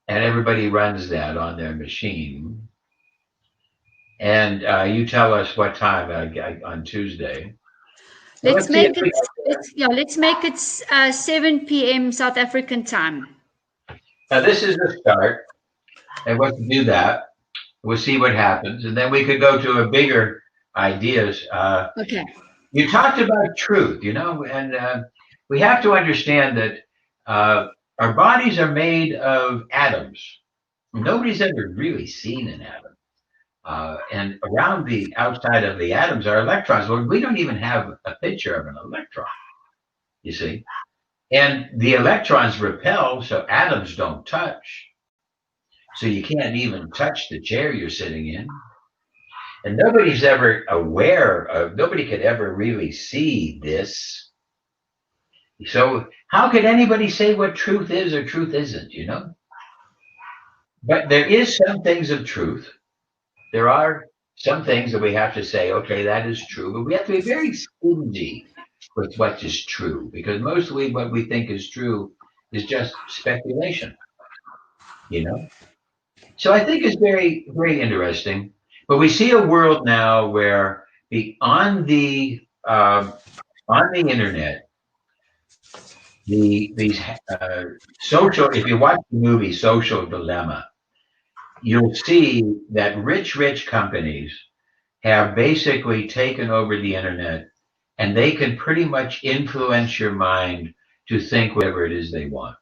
[SPEAKER 2] and everybody runs that on their machine, and you tell us what time on Tuesday.
[SPEAKER 1] Let's make it 7 p.m. South African time.
[SPEAKER 2] Now this is the start, and we'll do that. We'll see what happens, and then we could go to a bigger ideas.
[SPEAKER 1] Okay.
[SPEAKER 2] You talked about truth, and we have to understand that our bodies are made of atoms. Nobody's ever really seen an atom. And around the outside of the atoms are electrons. Well, we don't even have a picture of an electron, you see. And the electrons repel, so atoms don't touch. So you can't even touch the chair you're sitting in. And nobody's ever aware of, nobody could ever really see this. So how could anybody say what truth is or truth isn't, But there is some things of truth. There are some things that we have to say, okay, that is true, but we have to be very stingy with what is true, because mostly what we think is true is just speculation, So I think it's very, very interesting. But we see a world now where on the internet, these social, if you watch the movie Social Dilemma, you'll see that rich companies have basically taken over the internet, and they can pretty much influence your mind to think whatever it is they want.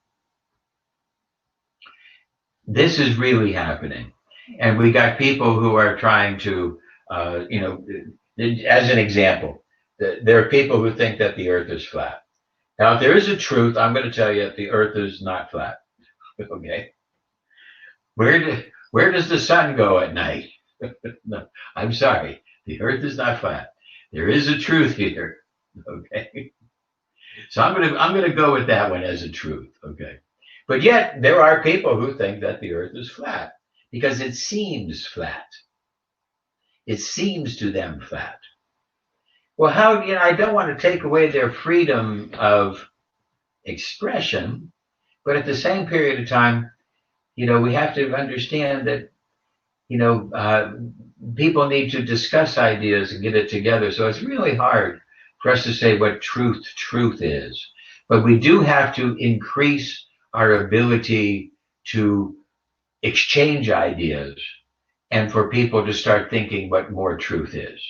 [SPEAKER 2] This is really happening. And we got people who are trying to, as an example, there are people who think that the earth is flat. Now, if there is a truth, I'm going to tell you the earth is not flat. Okay. Where does the sun go at night? No, I'm sorry. The earth is not flat. There is a truth here. Okay. So I'm going to go with that one as a truth. Okay. But yet there are people who think that the earth is flat because it seems flat. It seems to them flat. Well, how, I don't want to take away their freedom of expression, but at the same period of time, we have to understand that, people need to discuss ideas and get it together. So it's really hard for us to say what truth is. But we do have to increase our ability to exchange ideas and for people to start thinking what more truth is.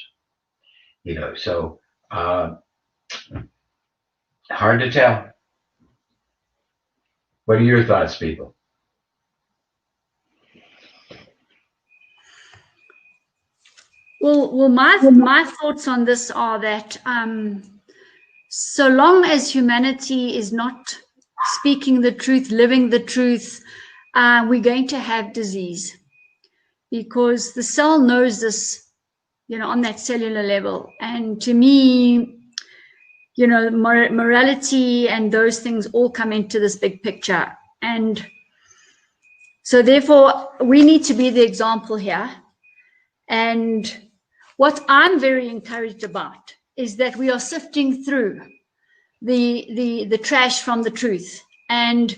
[SPEAKER 2] So hard to tell. What are your thoughts, people?
[SPEAKER 1] Well, my thoughts on this are that so long as humanity is not speaking the truth, living the truth, we're going to have disease, because the cell knows this, you know, on that cellular level. And to me, you know, morality and those things all come into this big picture. And so therefore, we need to be the example here. And what I'm very encouraged about is that we are sifting through the trash from the truth, and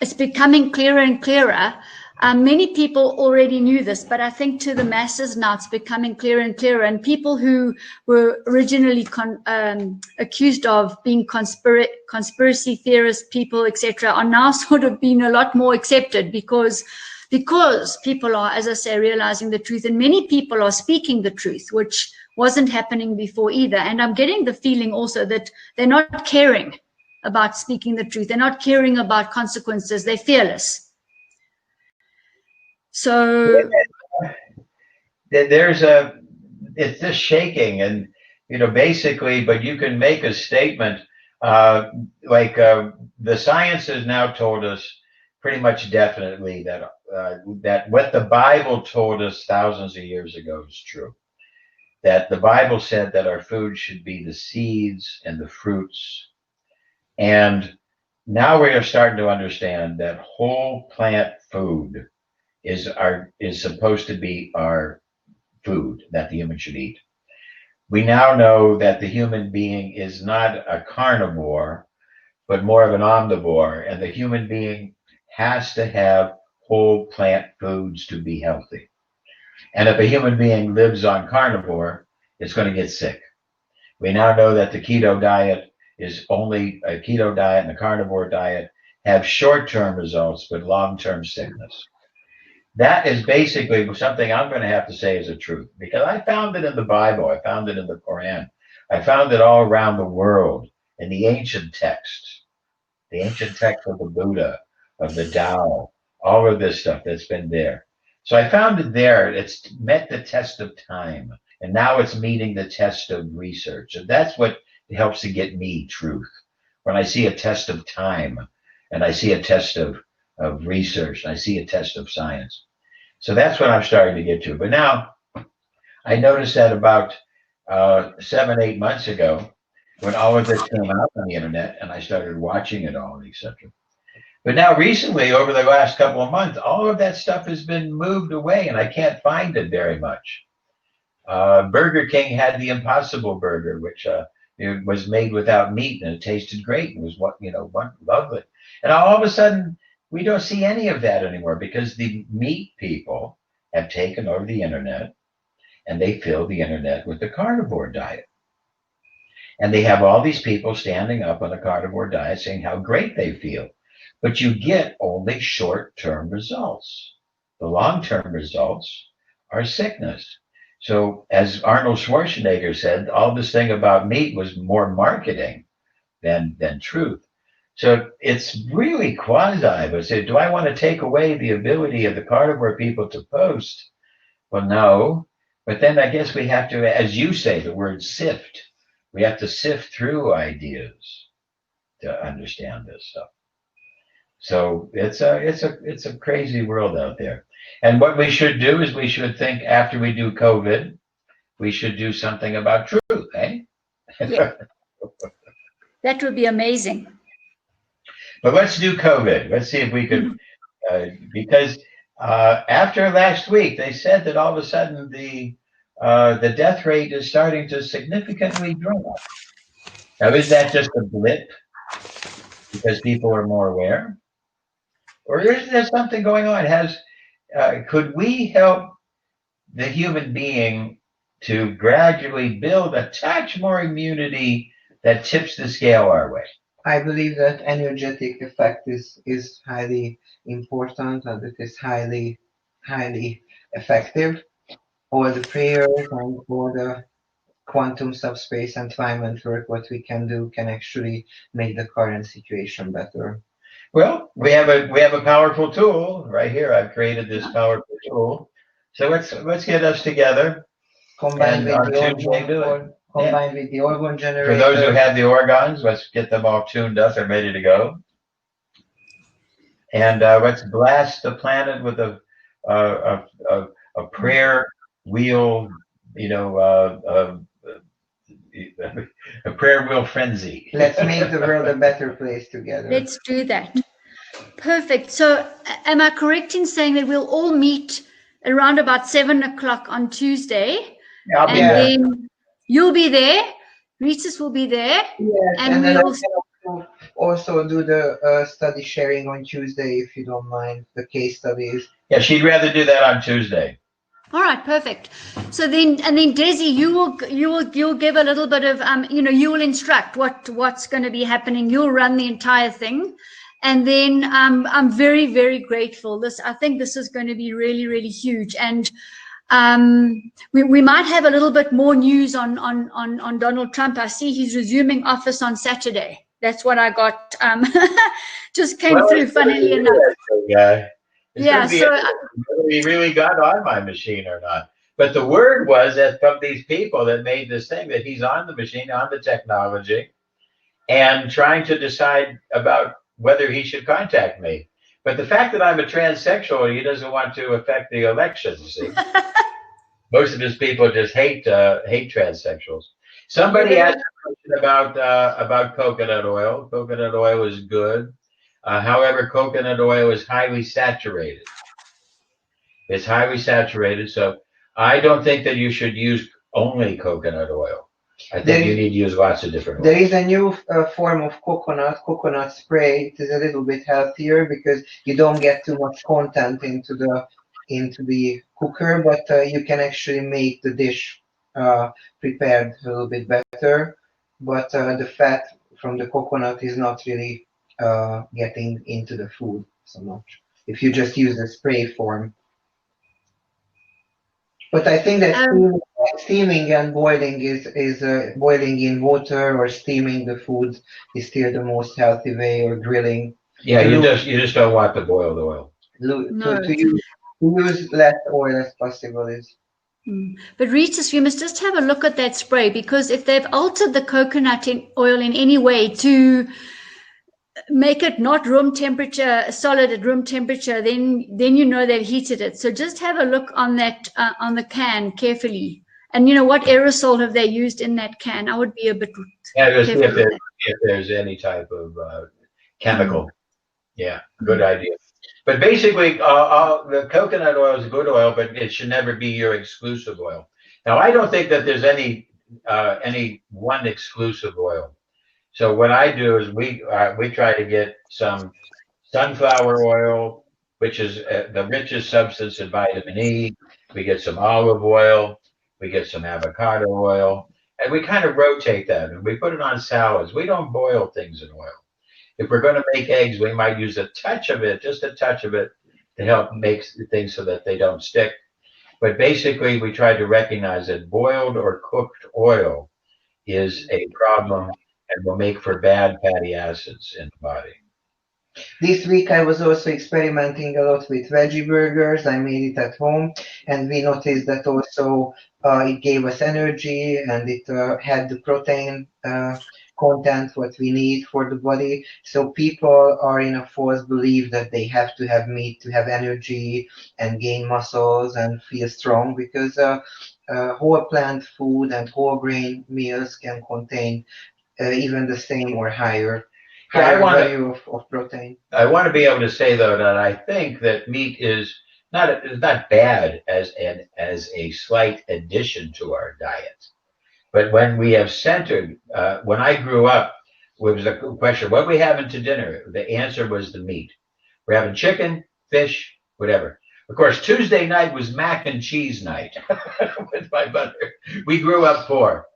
[SPEAKER 1] it's becoming clearer and clearer. Many people already knew this, but I think to the masses now it's becoming clearer and clearer. And people who were originally accused of being conspiracy theorist people, etc., are now sort of being a lot more accepted, because people are, as I say, realizing the truth, and many people are speaking the truth, which wasn't happening before either. And I'm getting the feeling also that they're not caring about speaking the truth. They're not caring about consequences. They're fearless. So
[SPEAKER 2] it's just shaking, and you know, basically, but you can make a statement like the science has now told us pretty much definitely that that what the Bible told us thousands of years ago is true. That the Bible said that our food should be the seeds and the fruits, and now we are starting to understand that whole plant food is supposed to be our food that the human should eat. We now know that the human being is not a carnivore, but more of an omnivore, and the human being has to have whole plant foods to be healthy. And if a human being lives on carnivore, it's going to get sick. We now know that the keto diet is only a keto diet, and the carnivore diet have short-term results, but long-term sickness. That is basically something I'm going to have to say is a truth, because I found it in the Bible. I found it in the Quran. I found it all around the world in the ancient texts of the Buddha, of the Tao, all of this stuff that's been there. So I found it there. It's met the test of time, and now it's meeting the test of research. And that's what helps to get me truth. When I see a test of time, and I see a test of research, and I see a test of science. So that's what I'm starting to get to. But now I noticed that about 7-8 months ago, when all of this came out on the internet, and I started watching it all, etc. But now recently, over the last couple of months, all of that stuff has been moved away, and I can't find it very much. Burger King had the Impossible Burger, which it was made without meat, and it tasted great. It was lovely. And all of a sudden, we don't see any of that anymore, because the meat people have taken over the internet, and they fill the internet with the carnivore diet. And they have all these people standing up on the carnivore diet saying how great they feel. But you get only short-term results. The long-term results are sickness. So as Arnold Schwarzenegger said, all this thing about meat was more marketing than truth. So it's really quasi. But say, do I want to take away the ability of the carnivore people to post? Well, no. But then I guess we have to, as you say, the word sift. We have to sift through ideas to understand this stuff. So it's a crazy world out there. And what we should do is we should think, after we do COVID, we should do something about truth, eh?
[SPEAKER 1] Yeah. That would be amazing.
[SPEAKER 2] But let's do COVID. Let's see if we could, because after last week, they said that all of a sudden the death rate is starting to significantly drop. Now, is that just a blip because people are more aware? Or is there something going on? Could we help the human being to gradually build a touch more immunity that tips the scale our way?
[SPEAKER 8] I believe that energetic effect is highly important, and it is highly effective. All the prayers and all the quantum subspace and alignment work, what we can do, can actually make the current situation better.
[SPEAKER 2] Well, we have a powerful tool right here. I've created this powerful tool. So let's get us together.
[SPEAKER 8] Combined with the organ generator.
[SPEAKER 2] For those who have the organs, let's get them all tuned up and ready to go. And let's blast the planet with a prayer wheel, you know, a prayer wheel frenzy.
[SPEAKER 8] Let's make the world a better place together.
[SPEAKER 1] Let's do that. Perfect. So am I correct in saying that we'll all meet around about 7 o'clock on Tuesday?
[SPEAKER 2] Yeah, I'll be
[SPEAKER 1] and
[SPEAKER 2] there.
[SPEAKER 1] then you'll be there. Ritus will be there.
[SPEAKER 8] Yes,
[SPEAKER 1] and
[SPEAKER 8] then
[SPEAKER 1] we'll
[SPEAKER 8] I'll also do the study sharing on Tuesday, if you don't mind, the case studies.
[SPEAKER 2] Yeah, she'd rather do that on Tuesday.
[SPEAKER 1] All right, perfect. So then, and then Desi, you'll give a little bit of you know, you will instruct what's going to be happening. You'll run the entire thing, and then I'm very, very grateful. I think this is going to be really, really huge, and we might have a little bit more news on Donald Trump. I see he's resuming office on Saturday. That's what I got. Just came through, funnily enough.
[SPEAKER 2] Yeah, so whether he really got on my machine or not. But the word was that from these people that made this thing that he's on the machine, on the technology, and trying to decide about whether he should contact me. But the fact that I'm a transsexual, he doesn't want to affect the elections. See? Most of his people just hate transsexuals. Somebody asked a question about coconut oil. Coconut oil is good. However, coconut oil is highly saturated. It's highly saturated, so I don't think that you should use only coconut oil. I think you need to use lots of different oils.
[SPEAKER 8] There is a new form of coconut spray. It is a little bit healthier because you don't get too much content into the cooker, but you can actually make the dish prepared a little bit better. But the fat from the coconut is not really getting into the food so much if you just use the spray form. But I think that steaming and boiling is boiling in water or steaming the food is still the most healthy way, or grilling.
[SPEAKER 2] Yeah, you just don't want to boil the oil.
[SPEAKER 8] To use less oil as possible is.
[SPEAKER 1] But Ritus, we must just have a look at that spray, because if they've altered the coconut oil in any way to make it not room temperature, solid at room temperature, then you know they've heated it. So just have a look on that on the can carefully, and you know what aerosol have they used in that can. I would be a bit
[SPEAKER 2] careful if there's any type of chemical. Yeah, good idea. But basically, the coconut oil is a good oil, but it should never be your exclusive oil. Now, I don't think that there's any one exclusive oil. So what I do is we try to get some sunflower oil, which is the richest substance in vitamin E. We get some olive oil, we get some avocado oil, and we kind of rotate that, and we put it on salads. We don't boil things in oil. If we're going to make eggs, we might use a touch of it, just a touch of it, to help make things so that they don't stick. But basically, we try to recognize that boiled or cooked oil is a problem and will make for bad fatty acids in the body.
[SPEAKER 8] This week I was also experimenting a lot with veggie burgers. I made it at home, and we noticed that also it gave us energy, and it had the protein content what we need for the body. So people are in a false belief that they have to have meat to have energy and gain muscles and feel strong, because whole plant food and whole grain meals can contain even the same or higher value of protein.
[SPEAKER 2] I want to be able to say, though, that I think that meat is not bad as a slight addition to our diet. But when we have centered, when I grew up, it was a question, what are we having to dinner? The answer was the meat. We're having chicken, fish, whatever. Of course, Tuesday night was mac and cheese night with my mother. We grew up poor.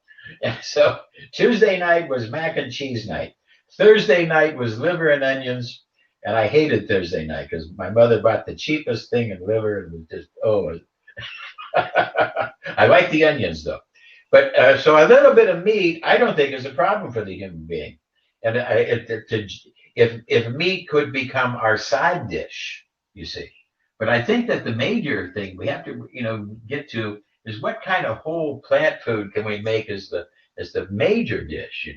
[SPEAKER 2] And so Tuesday night was mac and cheese night. Thursday night was liver and onions. And I hated Thursday night because my mother bought the cheapest thing in liver, and it was just, I like the onions though. But so a little bit of meat, I don't think is a problem for the human being. And if meat could become our side dish, you see. But I think that the major thing we have to, get to is what kind of whole plant food can we make as the major dish,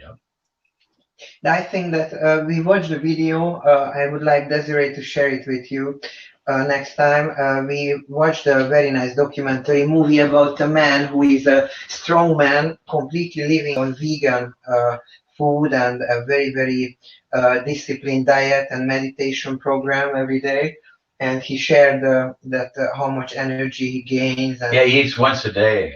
[SPEAKER 8] I think that we watched the video. I would like Desiree to share it with you next time. We watched a very nice documentary movie about a man who is a strong man, completely living on vegan food and a very, very disciplined diet and meditation program every day. And he shared how much energy he gains. And
[SPEAKER 2] yeah, he eats once a day.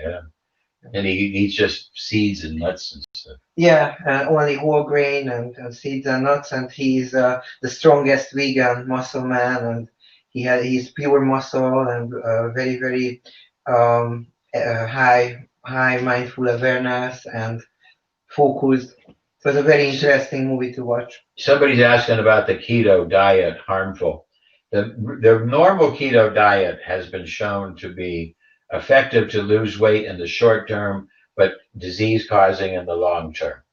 [SPEAKER 2] And he eats just seeds and nuts and stuff.
[SPEAKER 8] Yeah, only whole grain and seeds and nuts, and he's the strongest vegan muscle man, and he's pure muscle and very, very high mindful awareness and focused. It was a very interesting movie to watch.
[SPEAKER 2] Somebody's asking about the keto diet harmful. The normal keto diet has been shown to be effective to lose weight in the short term, but disease causing in the long term.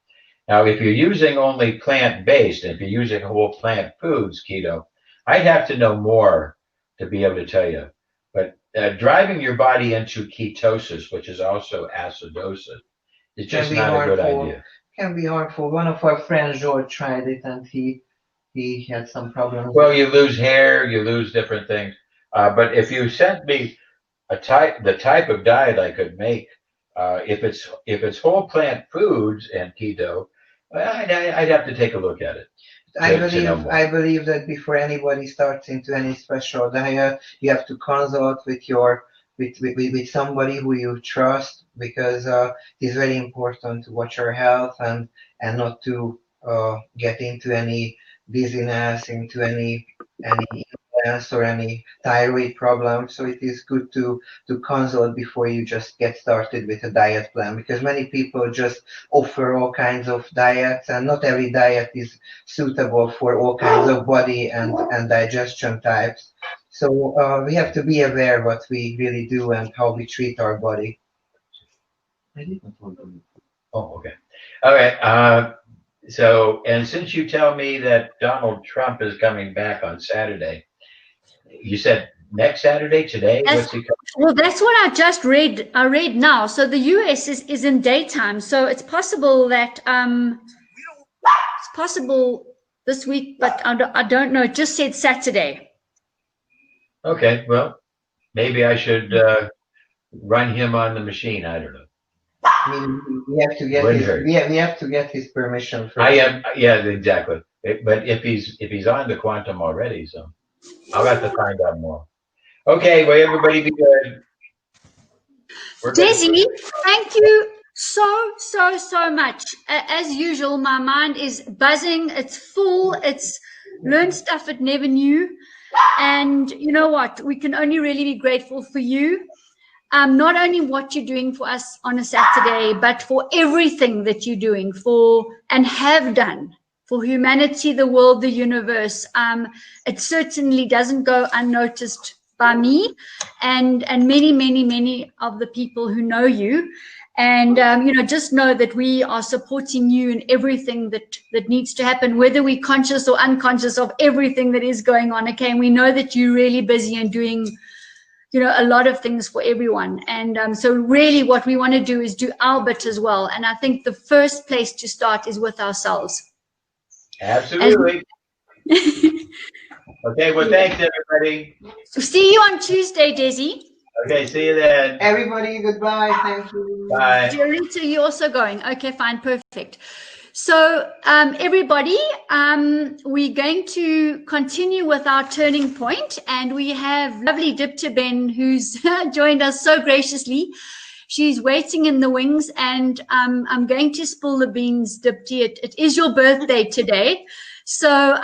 [SPEAKER 2] Now, if you're using only plant-based, and if you're using whole plant foods, keto, I'd have to know more to be able to tell you. But driving your body into ketosis, which is also acidosis, is just not a good idea.
[SPEAKER 8] Can be harmful. One of our friends, George, tried it, and he had some problems.
[SPEAKER 2] Well, you lose hair, you lose different things. But if you sent me the type of diet I could make, if it's whole plant foods and keto, I'd have to take a look at it.
[SPEAKER 8] I believe that before anybody starts into any special diet, you have to consult with somebody who you trust, because it's very important to watch your health and not to get into any dizziness, into any illness or any thyroid problem. So it is good to consult before you just get started with a diet plan, because many people just offer all kinds of diets, and not every diet is suitable for all kinds of body and digestion types. So we have to be aware what we really do and how we treat our body.
[SPEAKER 2] Oh, okay. All right. So, and since you tell me that Donald Trump is coming back on Saturday, you said next Saturday, today? What's he coming?
[SPEAKER 1] Well, that's what I just read. I read now. So the US is in daytime. So it's possible that it's possible this week, but I don't know. It just said Saturday.
[SPEAKER 2] Okay, well, maybe I should run him on the machine. I don't know.
[SPEAKER 8] I mean, we have to get his permission first.
[SPEAKER 2] Yeah, exactly. But if he's on the quantum already, so I'll have to find out more. Okay, well, everybody be good.
[SPEAKER 1] Desi, thank you so much. As usual, my mind is buzzing. It's full. It's learned stuff it never knew. And you know what? We can only really be grateful for you. Not only what you're doing for us on a Saturday, but for everything that you're doing for and have done for humanity, the world, the universe. It certainly doesn't go unnoticed by me and many of the people who know you. And, just know that we are supporting you in everything that needs to happen, whether we're conscious or unconscious of everything that is going on. Okay. And we know that you're really busy and doing, a lot of things for everyone. And so really what we want to do is do our bit as well. And I think the first place to start is with ourselves.
[SPEAKER 2] Absolutely. Okay, well, thanks, everybody.
[SPEAKER 1] So see you on Tuesday, Desi.
[SPEAKER 2] Okay, see you then.
[SPEAKER 8] Everybody, goodbye. Thank you.
[SPEAKER 2] Bye.
[SPEAKER 1] Rita, you're also going. Okay, fine, perfect. So everybody, we're going to continue with our turning point, and we have lovely Diptiben who's joined us so graciously. She's waiting in the wings, and I'm going to spill the beans, Dipti. It is your birthday today. So,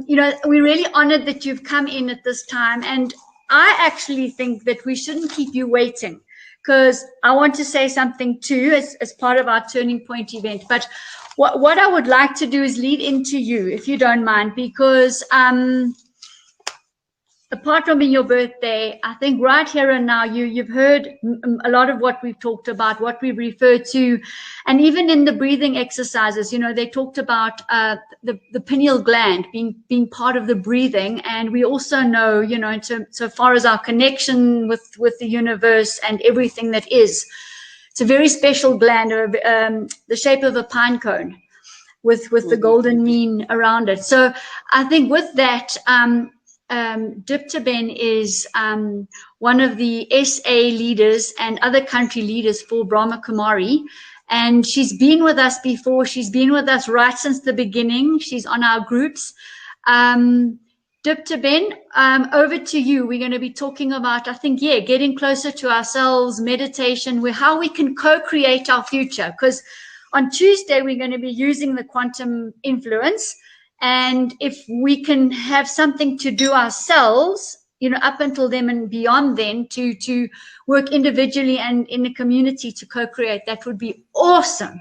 [SPEAKER 1] we're really honored that you've come in at this time, and I actually think that we shouldn't keep you waiting, because I want to say something too as part of our turning point event. But what I would like to do is lead into you, if you don't mind, because apart from being your birthday, I think right here and now you've heard a lot of what we've talked about, what we refer to, and even in the breathing exercises, they talked about the pineal gland being part of the breathing, and we also know, so far as our connection with the universe and everything that is, it's a very special gland, the shape of a pine cone. with the golden mean around it. So I think with that, Diptiben is one of the SA leaders and other country leaders for Brahma Kumari. And she's been with us before. She's been with us right since the beginning. She's on our groups. Diptiben, over to you. We're going to be talking about, I think, getting closer to ourselves, meditation, how we can co-create our future. Because on Tuesday, we're going to be using the quantum influence. And if we can have something to do ourselves, up until then and beyond then, to work individually and in the community to co-create, that would be awesome.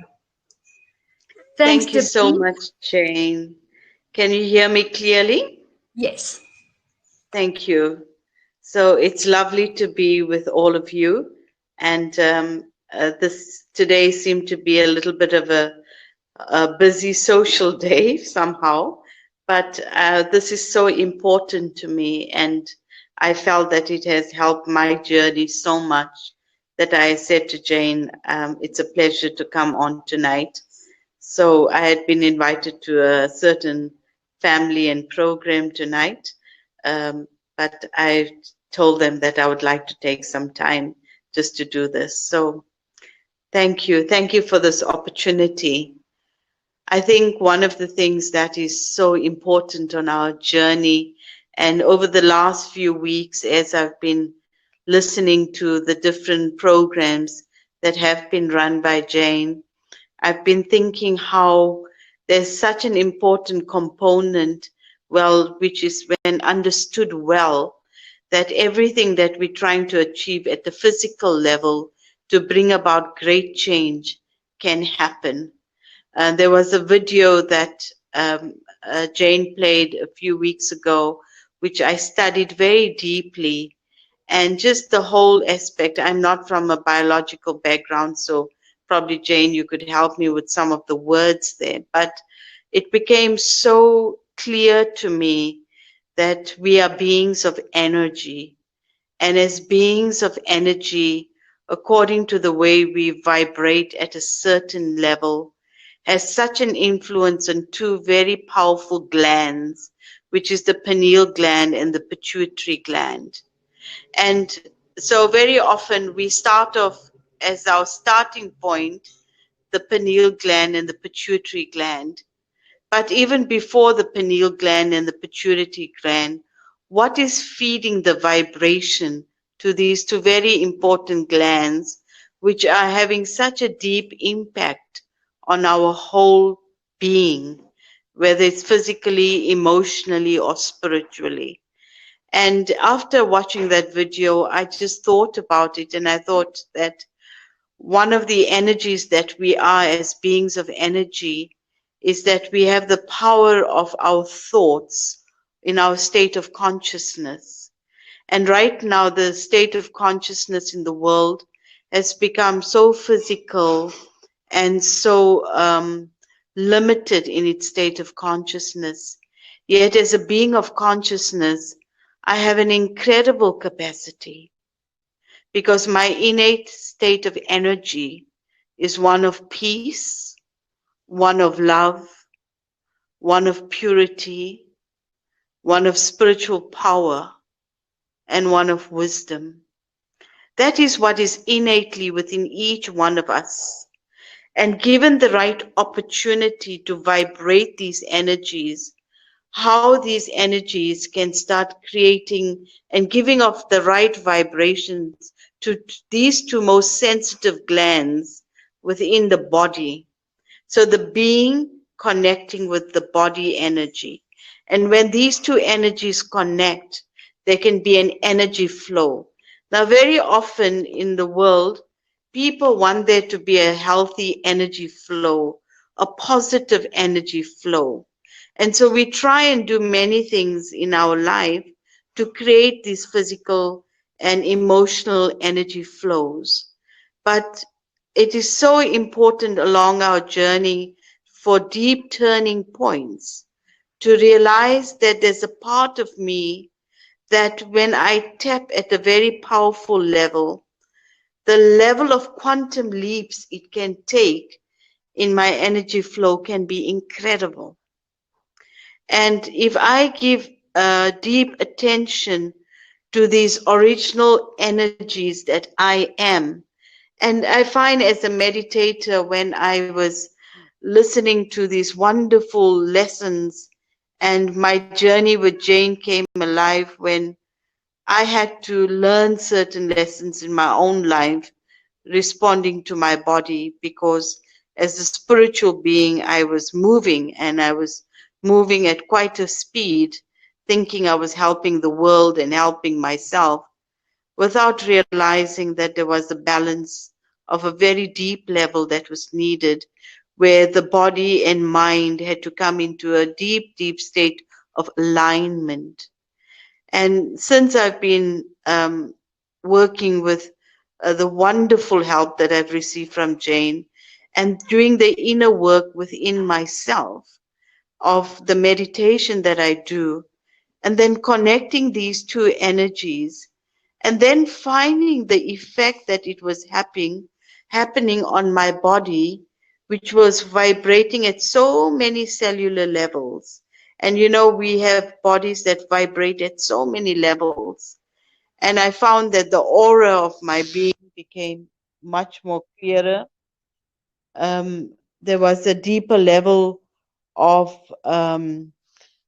[SPEAKER 1] Thanks,
[SPEAKER 9] Thank you so much, Jane. Can you hear me clearly?
[SPEAKER 1] Yes.
[SPEAKER 9] Thank you. So it's lovely to be with all of you. And this today seemed to be a little bit of a busy social day somehow. But this is so important to me. And I felt that it has helped my journey so much that I said to Jane, it's a pleasure to come on tonight. So I had been invited to a certain family and program tonight, but I told them that I would like to take some time just to do this. So thank you for this opportunity. I think one of the things that is so important on our journey, and over the last few weeks as I've been listening to the different programs that have been run by Jane, I've been thinking how there's such an important component, which is when understood well, that everything that we're trying to achieve at the physical level to bring about great change can happen. There was a video that Jane played a few weeks ago, which I studied very deeply, and just the whole aspect. I'm not from a biological background, so probably, Jane, you could help me with some of the words there, but it became so clear to me that we are beings of energy. And as beings of energy, according to the way we vibrate at a certain level, has such an influence on two very powerful glands, which is the pineal gland and the pituitary gland. And so very often we start off as our starting point, the pineal gland and the pituitary gland. But even before the pineal gland and the pituitary gland, what is feeding the vibration to these two very important glands, which are having such a deep impact on our whole being, whether it's physically, emotionally, or spiritually? And after watching that video, I just thought about it, and I thought that one of the energies that we are as beings of energy is that we have the power of our thoughts in our state of consciousness. And right now, the state of consciousness in the world has become so physical and so limited in its state of consciousness. Yet as a being of consciousness, I have an incredible capacity, because my innate state of energy is one of peace, one of love, one of purity, one of spiritual power, and one of wisdom. That is what is innately within each one of us. And given the right opportunity to vibrate these energies, how these energies can start creating and giving off the right vibrations to these two most sensitive glands within the body. So the being connecting with the body energy. And when these two energies connect, there can be an energy flow. Now, very often in the world, people want there to be a healthy energy flow, a positive energy flow. And so we try and do many things in our life to create these physical and emotional energy flows. But it is so important along our journey for deep turning points to realize that there's a part of me that when I tap at a very powerful level, the level of quantum leaps it can take in my energy flow can be incredible. And if I give deep attention to these original energies that I am, and I find as a meditator, when I was listening to these wonderful lessons, and my journey with Jane came alive when I had to learn certain lessons in my own life, responding to my body, because as a spiritual being, I was moving, and I was moving at quite a speed, thinking I was helping the world and helping myself, without realizing that there was a balance of a very deep level that was needed, where the body and mind had to come into a deep, deep state of alignment. And since I've been working with the wonderful help that I've received from Jane, and doing the inner work within myself of the meditation that I do, and then connecting these two energies, and then finding the effect that it was happening on my body, which was vibrating at so many cellular levels. And you know, we have bodies that vibrate at so many levels. And I found that the aura of my being became much more clearer. There was a deeper level of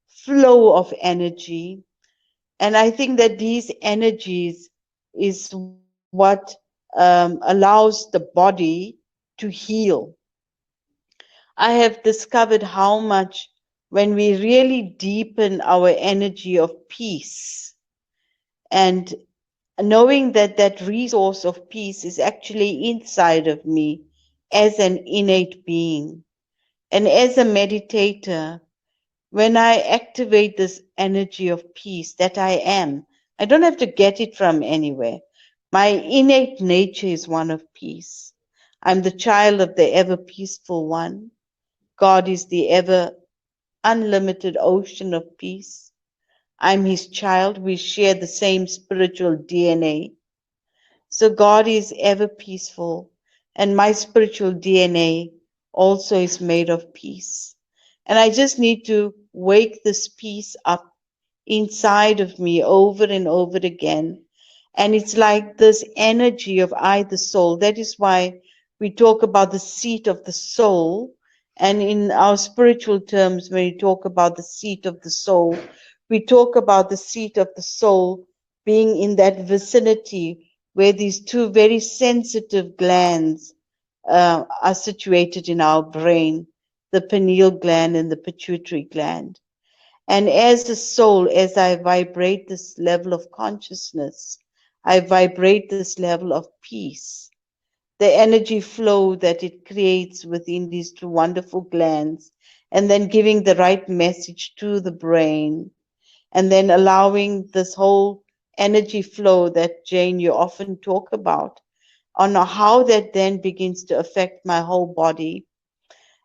[SPEAKER 9] flow of energy. And I think that these energies is what allows the body to heal. I have discovered how much when we really deepen our energy of peace, and knowing that that resource of peace is actually inside of me as an innate being. And as a meditator, when I activate this energy of peace that I am, I don't have to get it from anywhere. My innate nature is one of peace. I'm the child of the ever peaceful one. God is the ever unlimited ocean of peace. I'm his child. We share the same spiritual DNA. So God is ever peaceful, and my spiritual DNA also is made of peace. And I just need to wake this peace up inside of me over and over again. And it's like this energy of I, the soul. That is why we talk about the seat of the soul. And in our spiritual terms, when we talk about the seat of the soul, we talk about the seat of the soul being in that vicinity where these two very sensitive glands are situated in our brain, the pineal gland and the pituitary gland. And as a soul, as I vibrate this level of consciousness, I vibrate this level of peace. The energy flow that it creates within these two wonderful glands, and then giving the right message to the brain, and then allowing this whole energy flow that, Jane, you often talk about, on how that then begins to affect my whole body.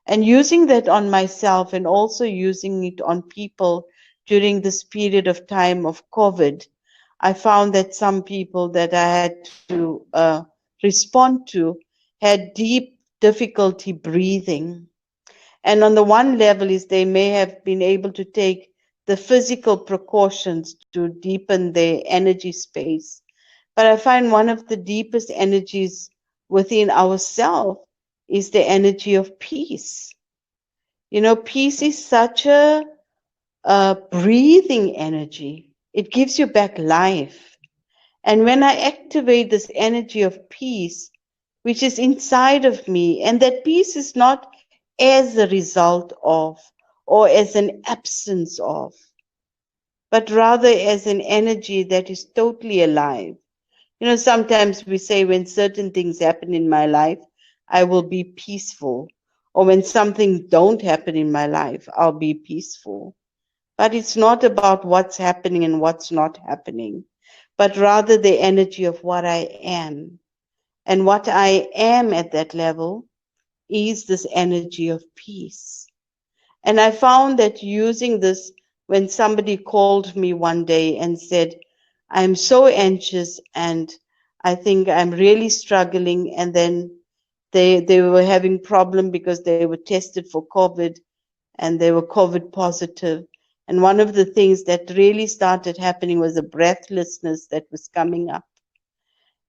[SPEAKER 9] And using that on myself, and also using it on people during this period of time of COVID, I found that some people that I had to respond to had deep difficulty breathing. And on the one level is they may have been able to take the physical precautions to deepen their energy space. But I find one of the deepest energies within ourselves is the energy of peace. You know, peace is such a breathing energy. It gives you back life. And when I activate this energy of peace, which is inside of me, and that peace is not as a result of or as an absence of, but rather as an energy that is totally alive. You know, sometimes we say when certain things happen in my life, I will be peaceful. Or when something don't happen in my life, I'll be peaceful. But it's not about what's happening and what's not happening, but rather the energy of what I am. And what I am at that level is this energy of peace. And I found that using this, when somebody called me one day and said, I'm so anxious and I think I'm really struggling, and then They were having problem because they were tested for COVID and they were COVID positive. And one of the things that really started happening was a breathlessness that was coming up.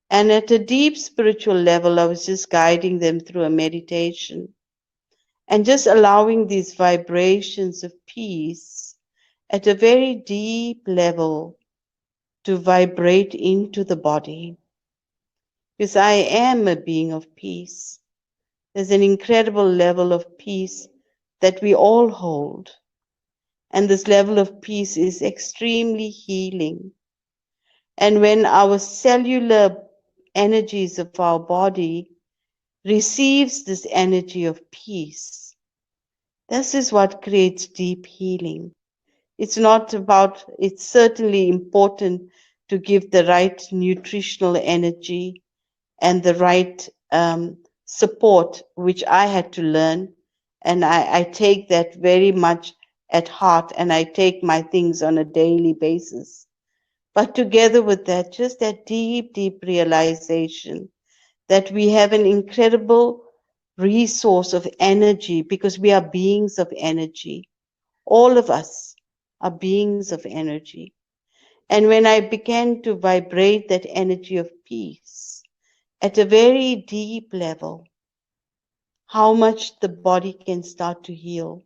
[SPEAKER 9] And at a deep spiritual level, I was just guiding them through a meditation and just allowing these vibrations of peace at a very deep level to vibrate into the body. Because I am a being of peace. There's an incredible level of peace that we all hold. And this level of peace is extremely healing. And when our cellular energies of our body receives this energy of peace, this is what creates deep healing. It's certainly important to give the right nutritional energy and the right support, which I had to learn. And I take that very much at heart, and I take my things on a daily basis. But together with that, just that deep, deep realization that we have an incredible resource of energy, because we are beings of energy. All of us are beings of energy. And when I began to vibrate that energy of peace at a very deep level, how much the body can start to heal.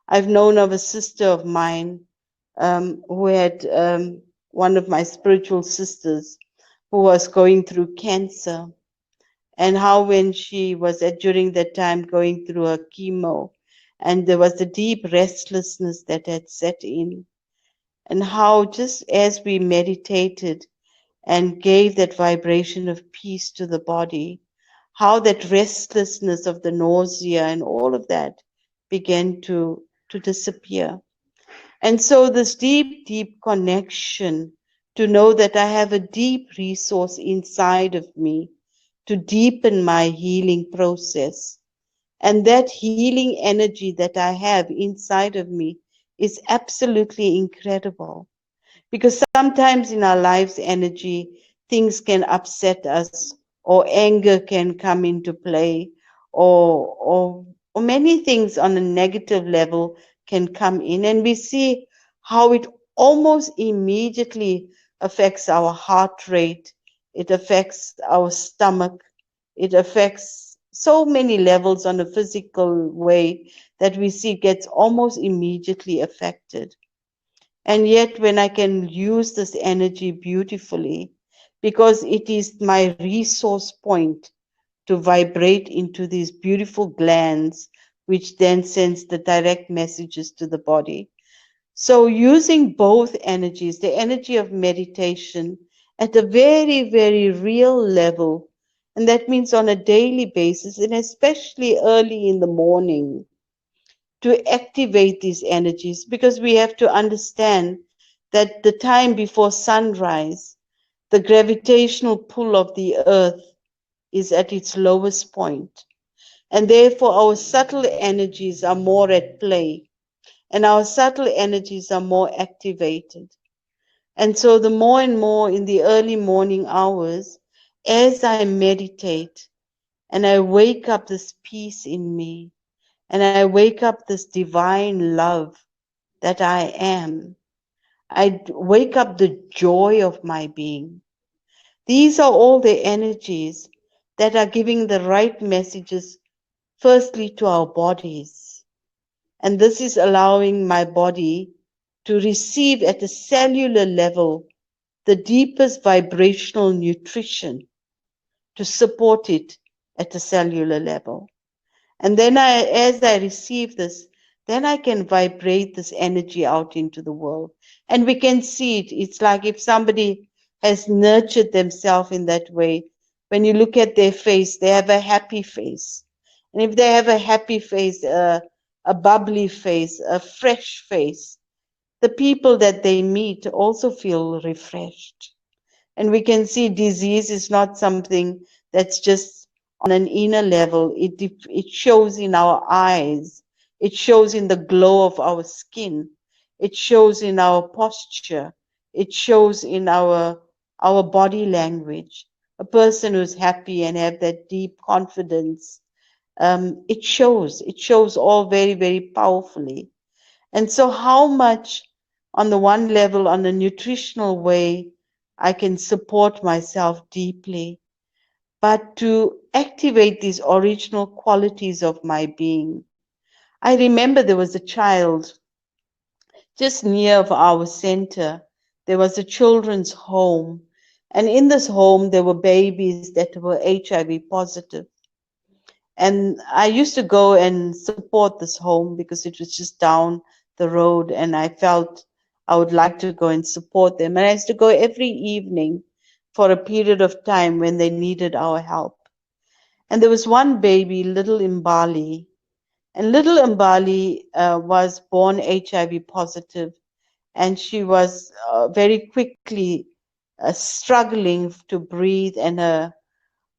[SPEAKER 9] I've known of a sister of mine who had one of my spiritual sisters who was going through cancer, and how when she was during that time going through her chemo, and there was a deep restlessness that had set in, and how just as we meditated and gave that vibration of peace to the body, how that restlessness of the nausea and all of that began to disappear. And so this deep, deep connection to know that I have a deep resource inside of me to deepen my healing process. And that healing energy that I have inside of me is absolutely incredible. Because sometimes in our lives, things can upset us, or anger can come into play, or many things on a negative level can come in, and we see how it almost immediately affects our heart rate, it affects our stomach, it affects so many levels on a physical way that we see gets almost immediately affected. And yet when I can use this energy beautifully, because it is my resource point to vibrate into these beautiful glands, which then sends the direct messages to the body. So using both energies, the energy of meditation at a very, very real level, and that means on a daily basis, and especially early in the morning, to activate these energies, because we have to understand that the time before sunrise, the gravitational pull of the earth is at its lowest point. And therefore our subtle energies are more at play, and our subtle energies are more activated. And so the more and more in the early morning hours, as I meditate and I wake up this peace in me, and I wake up this divine love that I am, I wake up the joy of my being. These are all the energies that are giving the right messages, firstly to our bodies. And this is allowing my body to receive at a cellular level the deepest vibrational nutrition to support it at a cellular level. And then as I receive this, then I can vibrate this energy out into the world. And we can see it. It's like if somebody has nurtured themselves in that way, when you look at their face, they have a happy face. And if they have a happy face, a bubbly face, a fresh face, the people that they meet also feel refreshed. And we can see disease is not something that's just on an inner level. It shows in our eyes. It shows in the glow of our skin. It shows in our posture. It shows in our body language. a person who's happy and have that deep confidence, it shows all very, very powerfully. And so how much on the one level, on a nutritional way, I can support myself deeply, but to activate these original qualities of my being. I remember there was a child just near of our center. There was a children's home, and in this home there were babies that were HIV positive. And I used to go and support this home because it was just down the road, and I felt I would like to go and support them. And I used to go every evening for a period of time when they needed our help. And there was one baby, little Imbali, and little Imbali was born HIV positive, and she was very quickly struggling to breathe, and her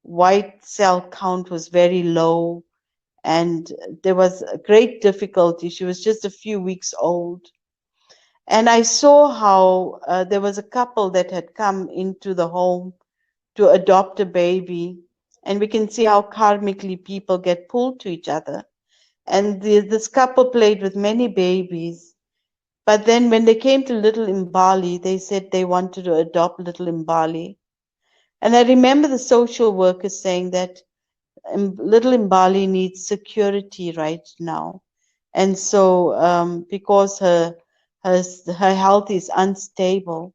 [SPEAKER 9] white cell count was very low, and there was a great difficulty. She was just a few weeks old. And I saw how there was a couple that had come into the home to adopt a baby, and we can see how karmically people get pulled to each other. And this couple played with many babies, but then when they came to little Imbali, they said they wanted to adopt little Imbali. And I remember the social workers saying that little Imbali needs security right now. And so because her health is unstable,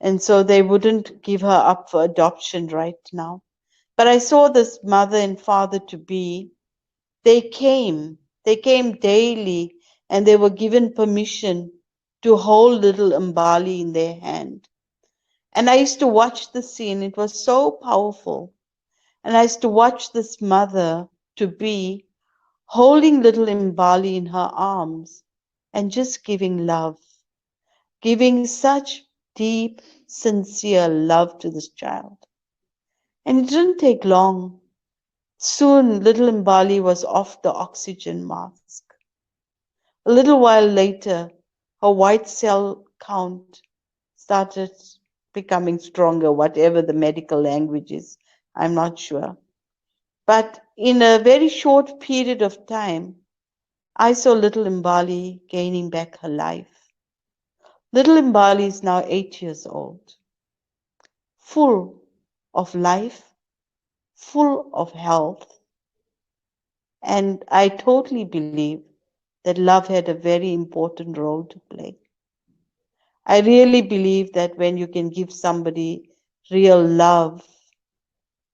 [SPEAKER 9] and so they wouldn't give her up for adoption right now. But I saw this mother and father to be, they came daily, and they were given permission to hold little Imbali in their hand. And I used to watch the scene. It was so powerful. And I used to watch this mother to be holding little Imbali in her arms and just giving love, giving such deep, sincere love to this child. And it didn't take long. Soon, little Imbali was off the oxygen mask. A little while later, her white cell count started becoming stronger, whatever the medical language is, I'm not sure. But in a very short period of time, I saw little Imbali gaining back her life. Little Imbali is now 8 years old, full of life, full of health. And I totally believe that love had a very important role to play. I really believe that when you can give somebody real love,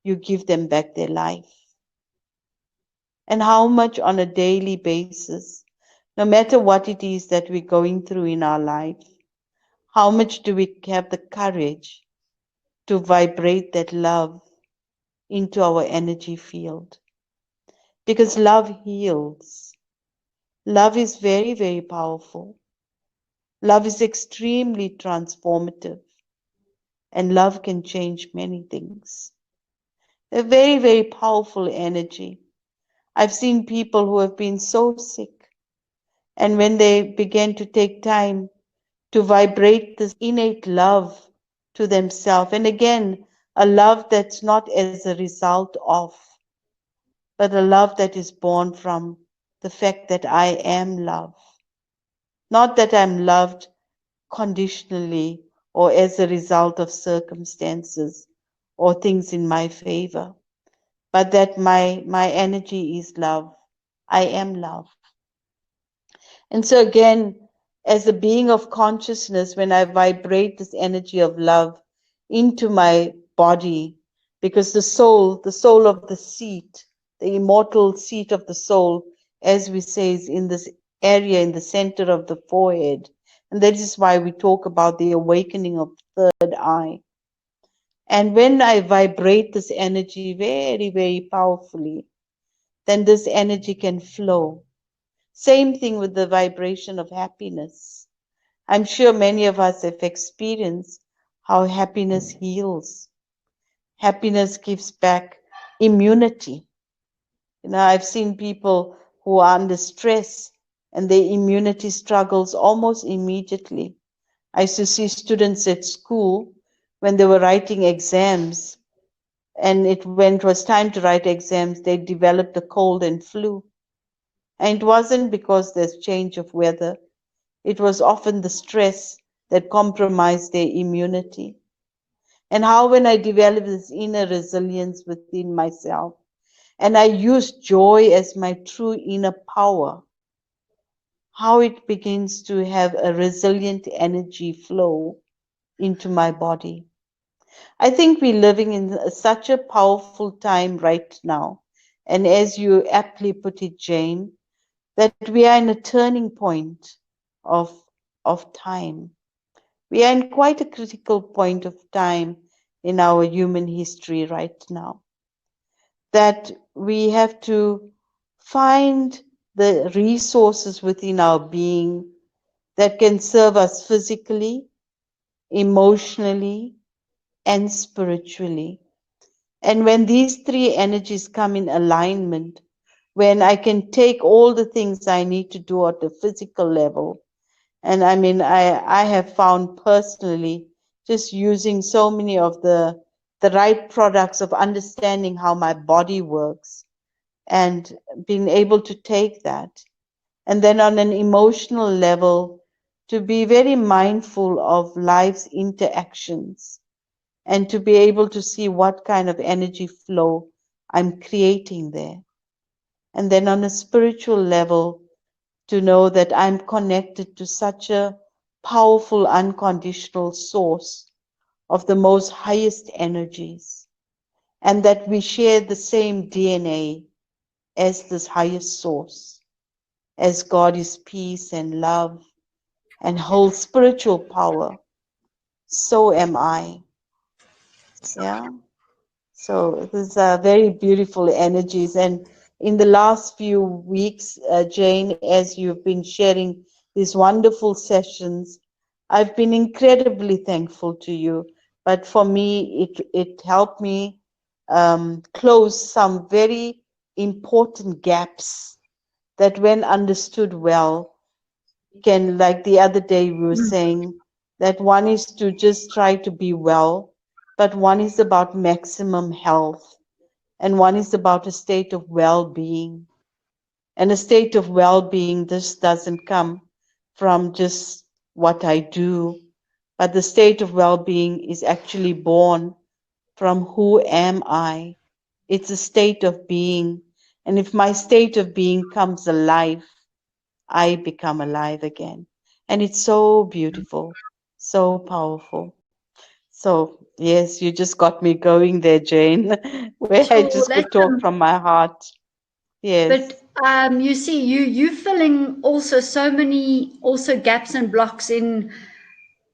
[SPEAKER 9] you give them back their life. And how much on a daily basis, no matter what it is that we're going through in our life, how much do we have the courage to vibrate that love into our energy field? Because love heals. Love is very, very powerful. Love is extremely transformative. And love can change many things. A very, very powerful energy. I've seen people who have been so sick, and when they begin to take time to vibrate this innate love to themselves, and again, a love that's not as a result of, but a love that is born from the fact that I am love. Not that I'm loved conditionally or as a result of circumstances or things in my favor, but that my energy is love. I am love. And so again, as a being of consciousness, when I vibrate this energy of love into my body, because the soul of the seat, the immortal seat of the soul, as we say, is in this area in the center of the forehead. And that is why we talk about the awakening of the third eye. And when I vibrate this energy very, very powerfully, then this energy can flow. Same thing with the vibration of happiness. I'm sure many of us have experienced how happiness heals. Happiness gives back immunity. You know, I've seen people who are under stress and their immunity struggles almost immediately. I used to see students at school when they were writing exams, And when it was time to write exams, they developed a cold and flu. And it wasn't because there's change of weather. It was often the stress that compromised their immunity. And how when I developed this inner resilience within myself, and I used joy as my true inner power, how it begins to have a resilient energy flow into my body. I think we're living in such a powerful time right now. And as you aptly put it, Jane, that we are in a turning point of time. We are in quite a critical point of time in our human history right now. That we have to find the resources within our being that can serve us physically, emotionally, and spiritually. And when these three energies come in alignment, when I can take all the things I need to do at the physical level, and I mean, I have found personally, just using so many of the right products of understanding how my body works and being able to take that. And then on an emotional level, to be very mindful of life's interactions and to be able to see what kind of energy flow I'm creating there. And then on a spiritual level, to know that I'm connected to such a powerful unconditional source of the most highest energies, and that we share the same DNA as this highest source, as God is peace and love and whole spiritual power, so am I. Yeah. So these are very beautiful energies. And in the last few weeks, Jane, as you've been sharing these wonderful sessions, I've been incredibly thankful to you. But for me, it helped me close some very important gaps that, when understood well, can, like the other day we were saying, that one is to just try to be well, but one is about maximum health, and one is about a state of well-being. And a state of well-being, this doesn't come from just what I do, but the state of well-being is actually born from who am I. It's a state of being. And if my state of being comes alive, I become alive again. And it's so beautiful, so powerful. So, yes, you just got me going there, Jane, where I
[SPEAKER 1] Sure,
[SPEAKER 9] just could
[SPEAKER 1] that's
[SPEAKER 9] talk from my heart. Yes.
[SPEAKER 1] But you see, you filling also so many also gaps and blocks in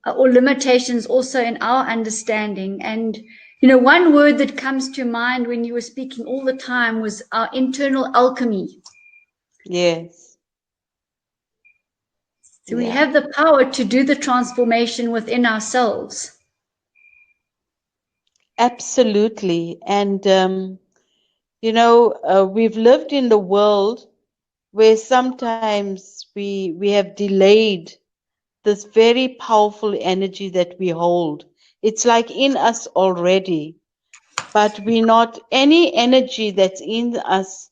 [SPEAKER 1] or limitations also in our understanding. And you know, one word that comes to mind when you were speaking all the time was our internal alchemy.
[SPEAKER 9] Yes.
[SPEAKER 1] So we have the power to do the transformation within ourselves.
[SPEAKER 9] Absolutely. And you know, we've lived in the world where sometimes we have delayed this very powerful energy that we hold. It's like in us already, but we're not, any energy that's in us,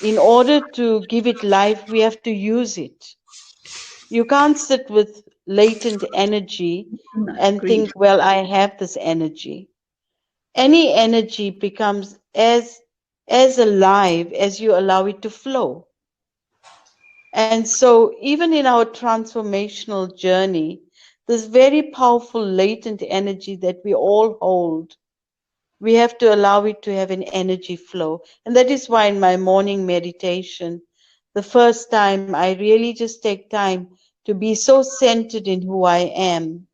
[SPEAKER 9] in order to give it life, we have to use it. You can't sit with latent energy and think, well, I have this energy. Any energy becomes as alive as you allow it to flow. And so even in our transformational journey, this very powerful latent energy that we all hold, we have to allow it to have an energy flow. And that is why in my morning meditation, the first time I really just take time to be so centered in who I am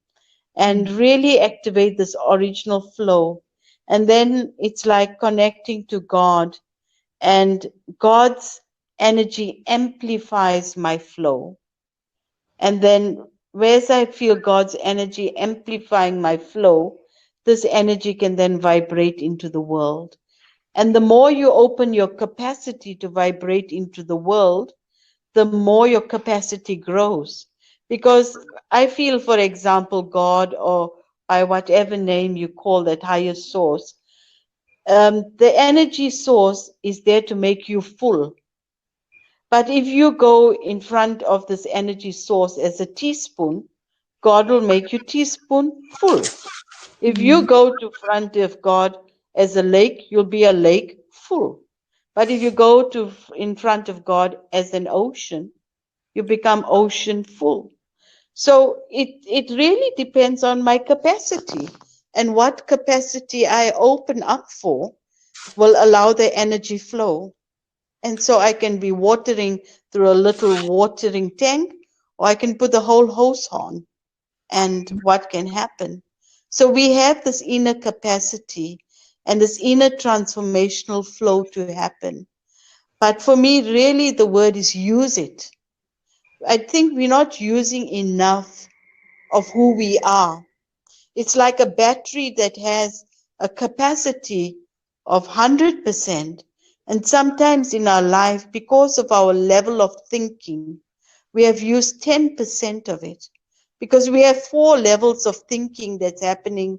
[SPEAKER 9] and really activate this original flow. And then it's like connecting to God, and God's energy amplifies my flow. And then whereas I feel God's energy amplifying my flow, this energy can then vibrate into the world. And the more you open your capacity to vibrate into the world, the more your capacity grows. Because I feel, for example, God, or by whatever name you call that higher source, the energy source is there to make you full. But if you go in front of this energy source as a teaspoon, God will make you teaspoon full. If you go to front of God as a lake, you'll be a lake full. But if you go to in front of God as an ocean, you become ocean full. So it really depends on my capacity, and what capacity I open up for will allow the energy flow. And so I can be watering through a little watering tank, or I can put the whole hose on, and what can happen? So we have this inner capacity and this inner transformational flow to happen. But for me, really, the word is use it. I think we're not using enough of who we are. It's like a battery that has a capacity of 100%. And sometimes in our life, because of our level of thinking, we have used 10% of it. Because we have 4 levels of thinking that's happening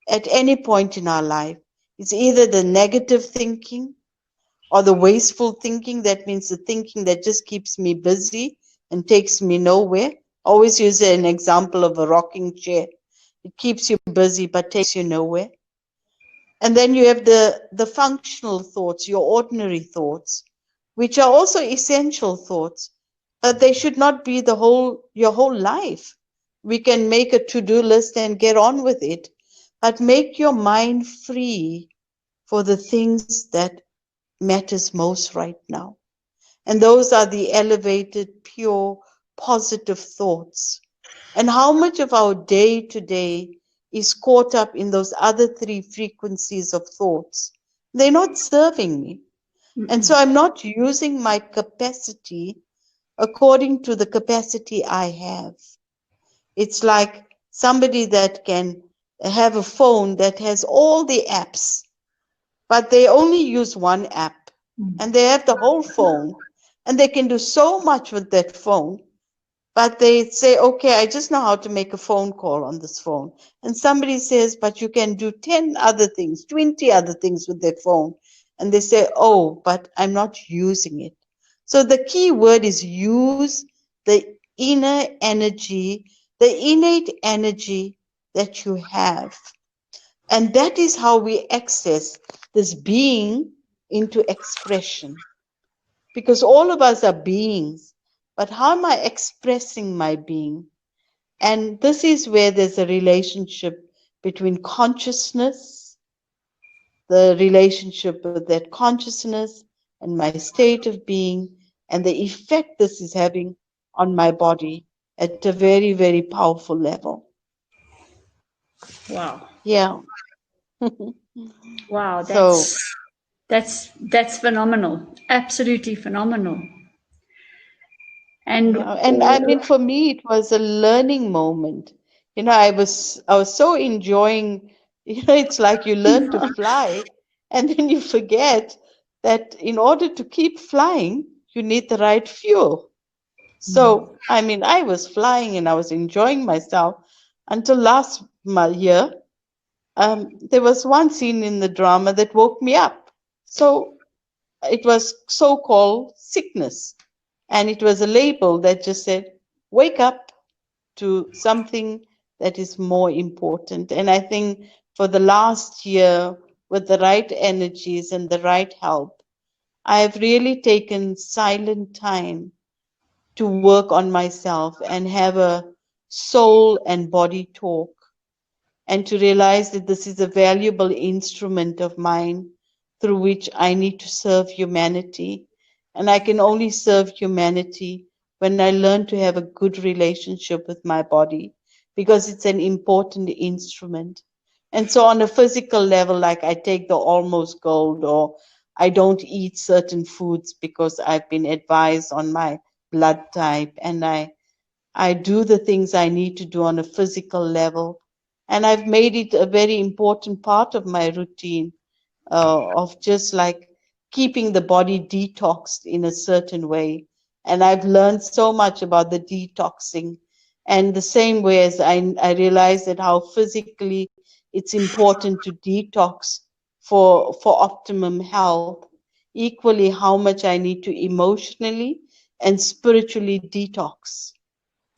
[SPEAKER 9] at any point in our life. It's either the negative thinking or the wasteful thinking. That means the thinking that just keeps me busy and takes me nowhere. Always use an example of a rocking chair. It keeps you busy but takes you nowhere. And then you have the functional thoughts, your ordinary thoughts, which are also essential thoughts, but they should not be your whole life. We can make a to-do list and get on with it, but make your mind free for the things that matters most right now. And those are the elevated, pure, positive thoughts. And how much of our day to day is caught up in those other 3 frequencies of thoughts? They're not serving me. And so I'm not using my capacity according to the capacity I have. It's like somebody that can have a phone that has all the apps, but they only use one app, and they have the whole phone, and they can do so much with that phone, but they say, okay, I just know how to make a phone call on this phone. And somebody says, but you can do 10 other things, 20 other things with their phone. And they say, oh, but I'm not using it. So the key word is use the inner energy, the innate energy that you have. And that is how we access this being into expression. Because all of us are beings, but how am I expressing my being? And this is where there's a relationship between consciousness, the relationship with that consciousness and my state of being, and the effect this is having on my body at a very, very powerful level.
[SPEAKER 1] Wow.
[SPEAKER 9] Yeah.
[SPEAKER 1] Wow,
[SPEAKER 9] So
[SPEAKER 1] that's phenomenal. Absolutely phenomenal. And
[SPEAKER 9] yeah, and I mean, for me, it was a learning moment. You know, I was so enjoying, you know, it's like you learn to fly and then you forget that in order to keep flying, you need the right fuel. So, I mean, I was flying and I was enjoying myself until last year. There was one scene in the drama that woke me up. So it was so-called sickness. And it was a label that just said, wake up to something that is more important. And I think for the last year, with the right energies and the right help, I have really taken silent time to work on myself and have a soul and body talk, and to realize that this is a valuable instrument of mine through which I need to serve humanity. And I can only serve humanity when I learn to have a good relationship with my body, because it's an important instrument. And so on a physical level, like I take the almost gold, or I don't eat certain foods because I've been advised on my blood type, and I do the things I need to do on a physical level. And I've made it a very important part of my routine of just like keeping the body detoxed in a certain way. And I've learned so much about the detoxing. And the same way as I realized that how physically it's important to detox for optimum health, equally how much I need to emotionally and spiritually detox.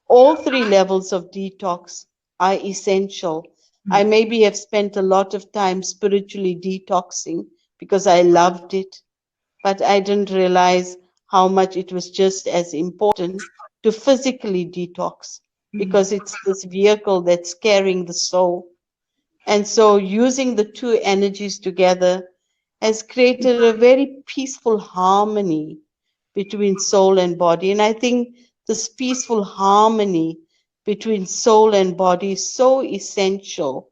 [SPEAKER 9] All three levels of detox are essential. I maybe have spent a lot of time spiritually detoxing because I loved it, but I didn't realize how much it was just as important to physically detox, because it's this vehicle that's carrying the soul. And so using the two energies together has created a very peaceful harmony between soul and body. And I think this peaceful harmony between soul and body is so essential,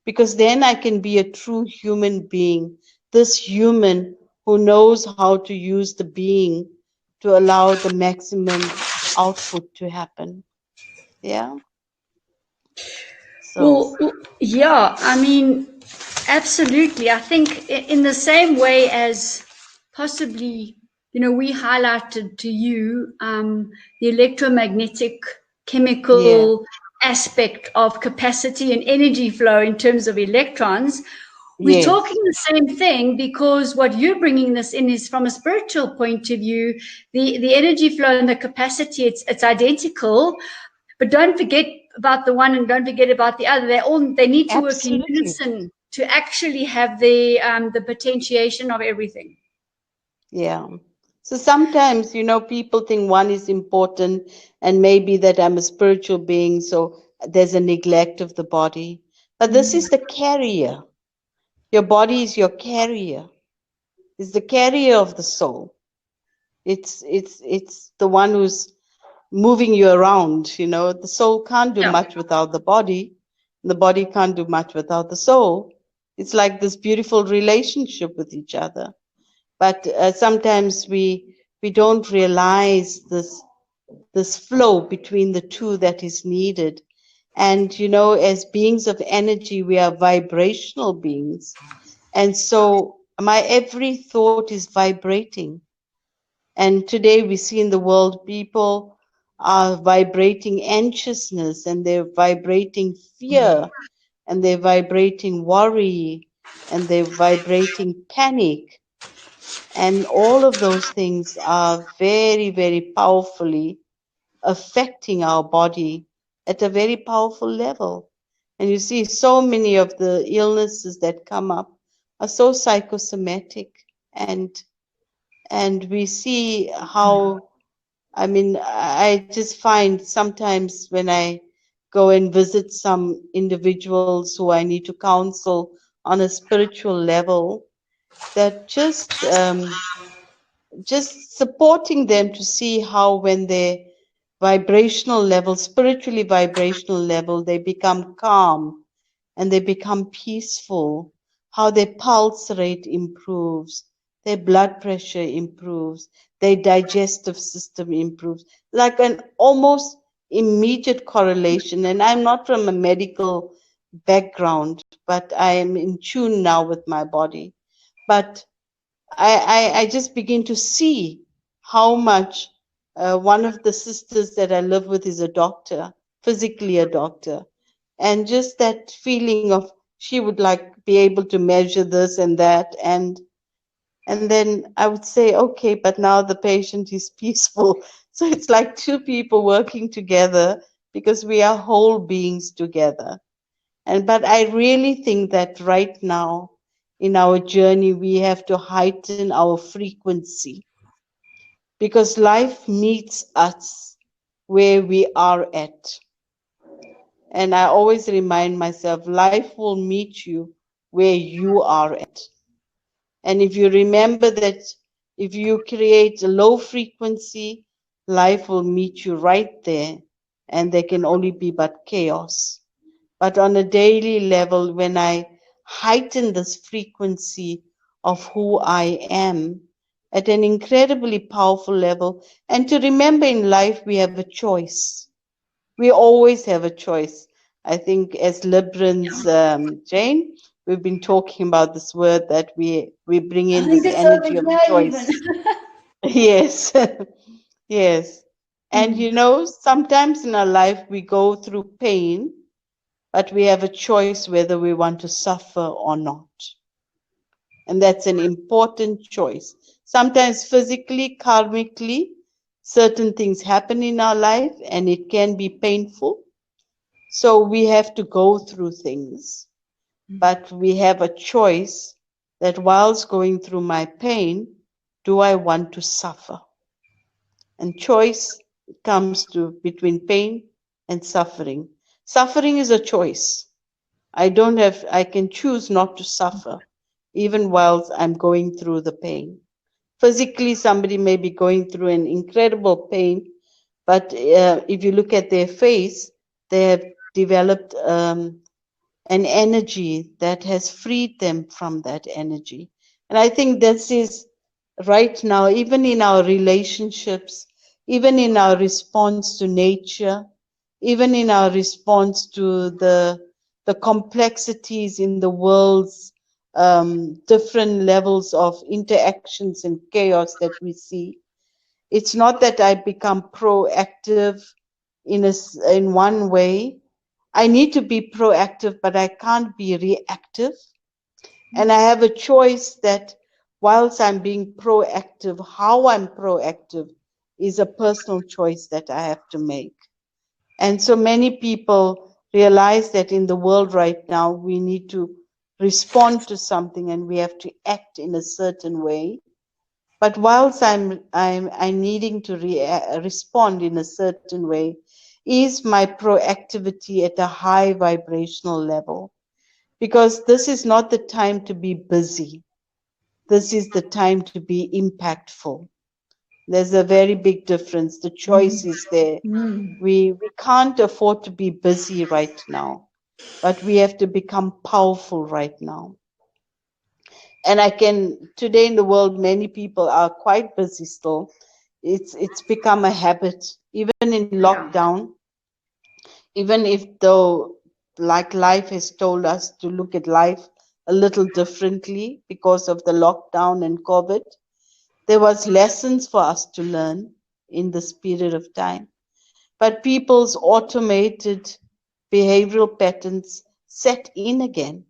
[SPEAKER 9] because then I can be a true human being, this human who knows how to use the being to allow the maximum output to happen. Yeah. So.
[SPEAKER 1] Well, yeah, I mean, absolutely. I think in the same way as possibly, we highlighted to you the electromagnetic chemical aspect of capacity and energy flow in terms of electrons. We're talking the same thing, because what you're bringing this in is from a spiritual point of view, the energy flow and the capacity, it's identical, but don't forget about the one and don't forget about the other. They need to work in unison to actually have the potentiation of everything.
[SPEAKER 9] Yeah. So sometimes, people think one is important, and maybe that I'm a spiritual being, so there's a neglect of the body. But this is the carrier. Your body is your carrier. It's the carrier of the soul. It's the one who's moving you around. The soul can't do much without the body. The body can't do much without the soul. It's like this beautiful relationship with each other. But sometimes we don't realize this flow between the two that is needed. And, as beings of energy, we are vibrational beings. And so my every thought is vibrating. And today we see in the world, people are vibrating anxiousness, and they're vibrating fear, and they're vibrating worry, and they're vibrating panic. And all of those things are very, very powerfully affecting our body at a very powerful level. And you see, so many of the illnesses that come up are so psychosomatic. And we see how, I just find sometimes when I go and visit some individuals who I need to counsel on a spiritual level, that just supporting them to see how, when their vibrational level, spiritually vibrational level, they become calm and they become peaceful, how their pulse rate improves, their blood pressure improves, their digestive system improves, like an almost immediate correlation. And I'm not from a medical background, but I am in tune now with my body. But I just begin to see how much one of the sisters that I live with is a doctor, physically a doctor. And just that feeling of she would be able to measure this and that. And then I would say, okay, but now the patient is peaceful. So it's like two people working together, because we are whole beings together. But I really think that right now, in our journey, we have to heighten our frequency, because life meets us where we are at. And I always remind myself, life will meet you where you are at. And if you remember that, if you create a low frequency, life will meet you right there, and there can only be but chaos. But on a daily level, when I heighten this frequency of who I am at an incredibly powerful level, and to remember in life we have a choice. We always have a choice. I think as Librans, Jane, we've been talking about this word that we bring in this energy of choice. Yes, yes. And sometimes in our life we go through pain, but we have a choice whether we want to suffer or not. And that's an important choice. Sometimes physically, karmically, certain things happen in our life and it can be painful. So we have to go through things, but we have a choice that whilst going through my pain, do I want to suffer? And choice comes to between pain and suffering. Suffering is a choice. I can choose not to suffer, even whilst I'm going through the pain. Physically, somebody may be going through an incredible pain, but if you look at their face, they have developed an energy that has freed them from that energy. And I think this is right now, even in our relationships, even in our response to nature, even in our response to the complexities in the world's different levels of interactions and chaos that we see. It's not that I become proactive in one way. I need to be proactive, but I can't be reactive. And I have a choice that whilst I'm being proactive, how I'm proactive is a personal choice that I have to make. And so many people realize that in the world right now, we need to respond to something and we have to act in a certain way. But whilst I'm needing to respond in a certain way, is my proactivity at a high vibrational level? Because this is not the time to be busy. This is the time to be impactful. There's a very big difference. The choice is there. We can't afford to be busy right now, but we have to become powerful right now. And today in the world, many people are quite busy still. It's become a habit, even in lockdown, even if though like life has told us to look at life a little differently because of the lockdown and COVID, there was lessons for us to learn in this period of time. But people's automated behavioral patterns set in again.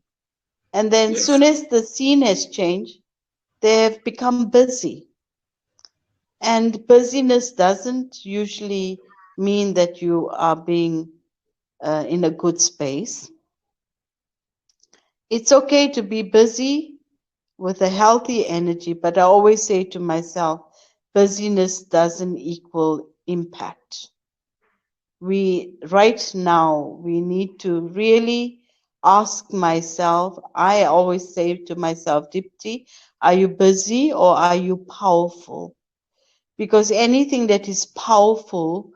[SPEAKER 9] And then as soon as the scene has changed, they have become busy. And busyness doesn't usually mean that you are being in a good space. It's okay to be busy with a healthy energy, but I always say to myself, busyness doesn't equal impact. Right now, we need to really ask myself, I always say to myself, Dipti, are you busy or are you powerful? Because anything that is powerful,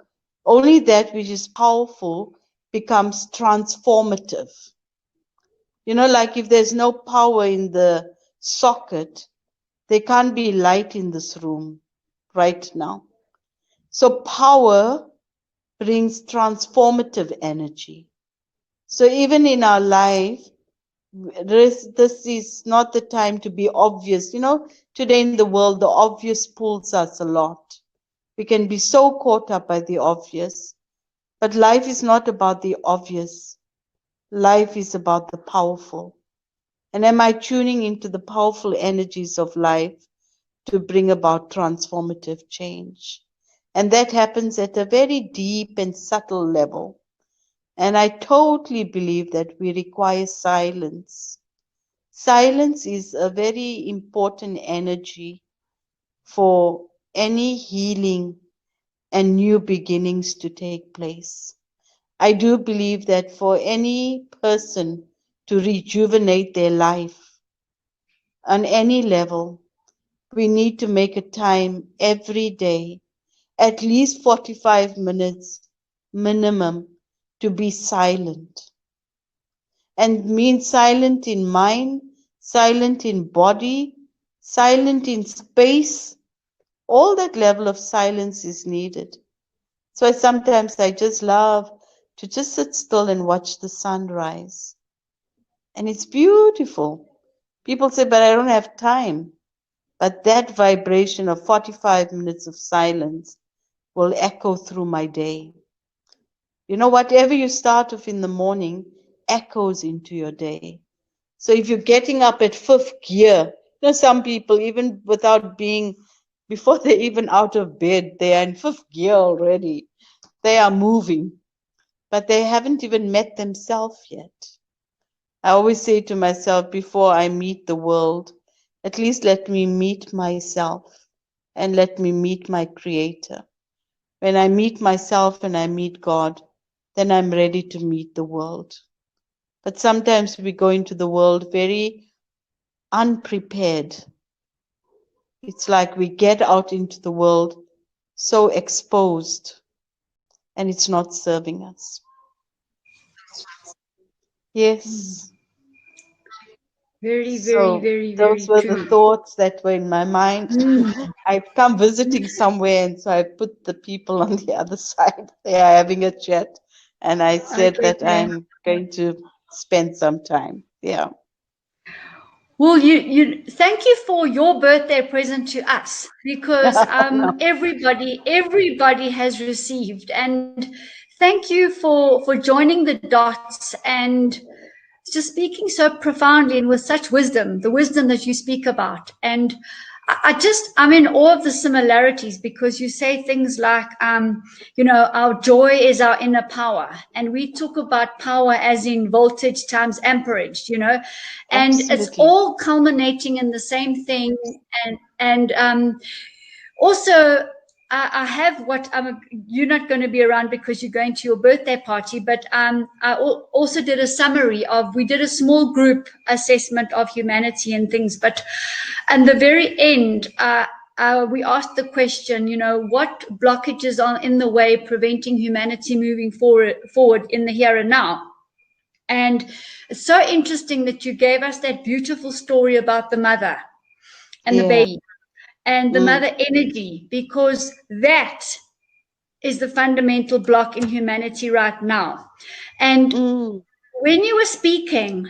[SPEAKER 9] only that which is powerful becomes transformative. You know, like if there's no power in the socket, there can't be light in this room right now. So power brings transformative energy. So even in our life, this is not the time to be obvious. You know, today in the world, the obvious pulls us a lot. We can be so caught up by the obvious, but life is not about the obvious. Life is about the powerful. And am I tuning into the powerful energies of life to bring about transformative change? And that happens at a very deep and subtle level. And I totally believe that we require silence. Silence is a very important energy for any healing and new beginnings to take place. I do believe that for any person to rejuvenate their life on any level, we need to make a time every day, at least 45 minutes minimum, to be silent. And mean silent in mind, silent in body, silent in space. All that level of silence is needed. So sometimes I just love to just sit still and watch the sun rise. And it's beautiful. People say, but I don't have time. But that vibration of 45 minutes of silence will echo through my day. You know, whatever you start off in the morning echoes into your day. So if you're getting up at 5th gear know, some people, even before they're even out of bed, they are in 5th gear already. They are moving, but they haven't even met themselves yet. I always say to myself, before I meet the world, at least let me meet myself and let me meet my Creator. When I meet myself and I meet God, then I'm ready to meet the world. But sometimes we go into the world very unprepared. It's like we get out into the world so exposed, and it's not serving us. Yes.
[SPEAKER 1] Very,
[SPEAKER 9] So
[SPEAKER 1] very
[SPEAKER 9] those were
[SPEAKER 1] true.
[SPEAKER 9] the thoughts that were in my mind. I've come visiting somewhere, and so I put the people on the other side. They are having a chat, and I said that I'm going to spend some time. Yeah.
[SPEAKER 1] Well, you thank you for your birthday present to us, because everybody has received, and thank you for joining the dots and just speaking so profoundly and with such wisdom, the wisdom that you speak about. And I'm in awe of the similarities, because you say things like, our joy is our inner power. And we talk about power as in voltage times amperage, and
[SPEAKER 9] Absolutely.
[SPEAKER 1] it's all culminating in the same thing. And also, I have you're not going to be around because you're going to your birthday party, but I also did a summary we did a small group assessment of humanity and things, but at the very end, we asked the question, what blockages are in the way preventing humanity moving forward in the here and now? And it's so interesting that you gave us that beautiful story about the mother and the baby. And the mother energy, because that is the fundamental block in humanity right now. And when you were speaking,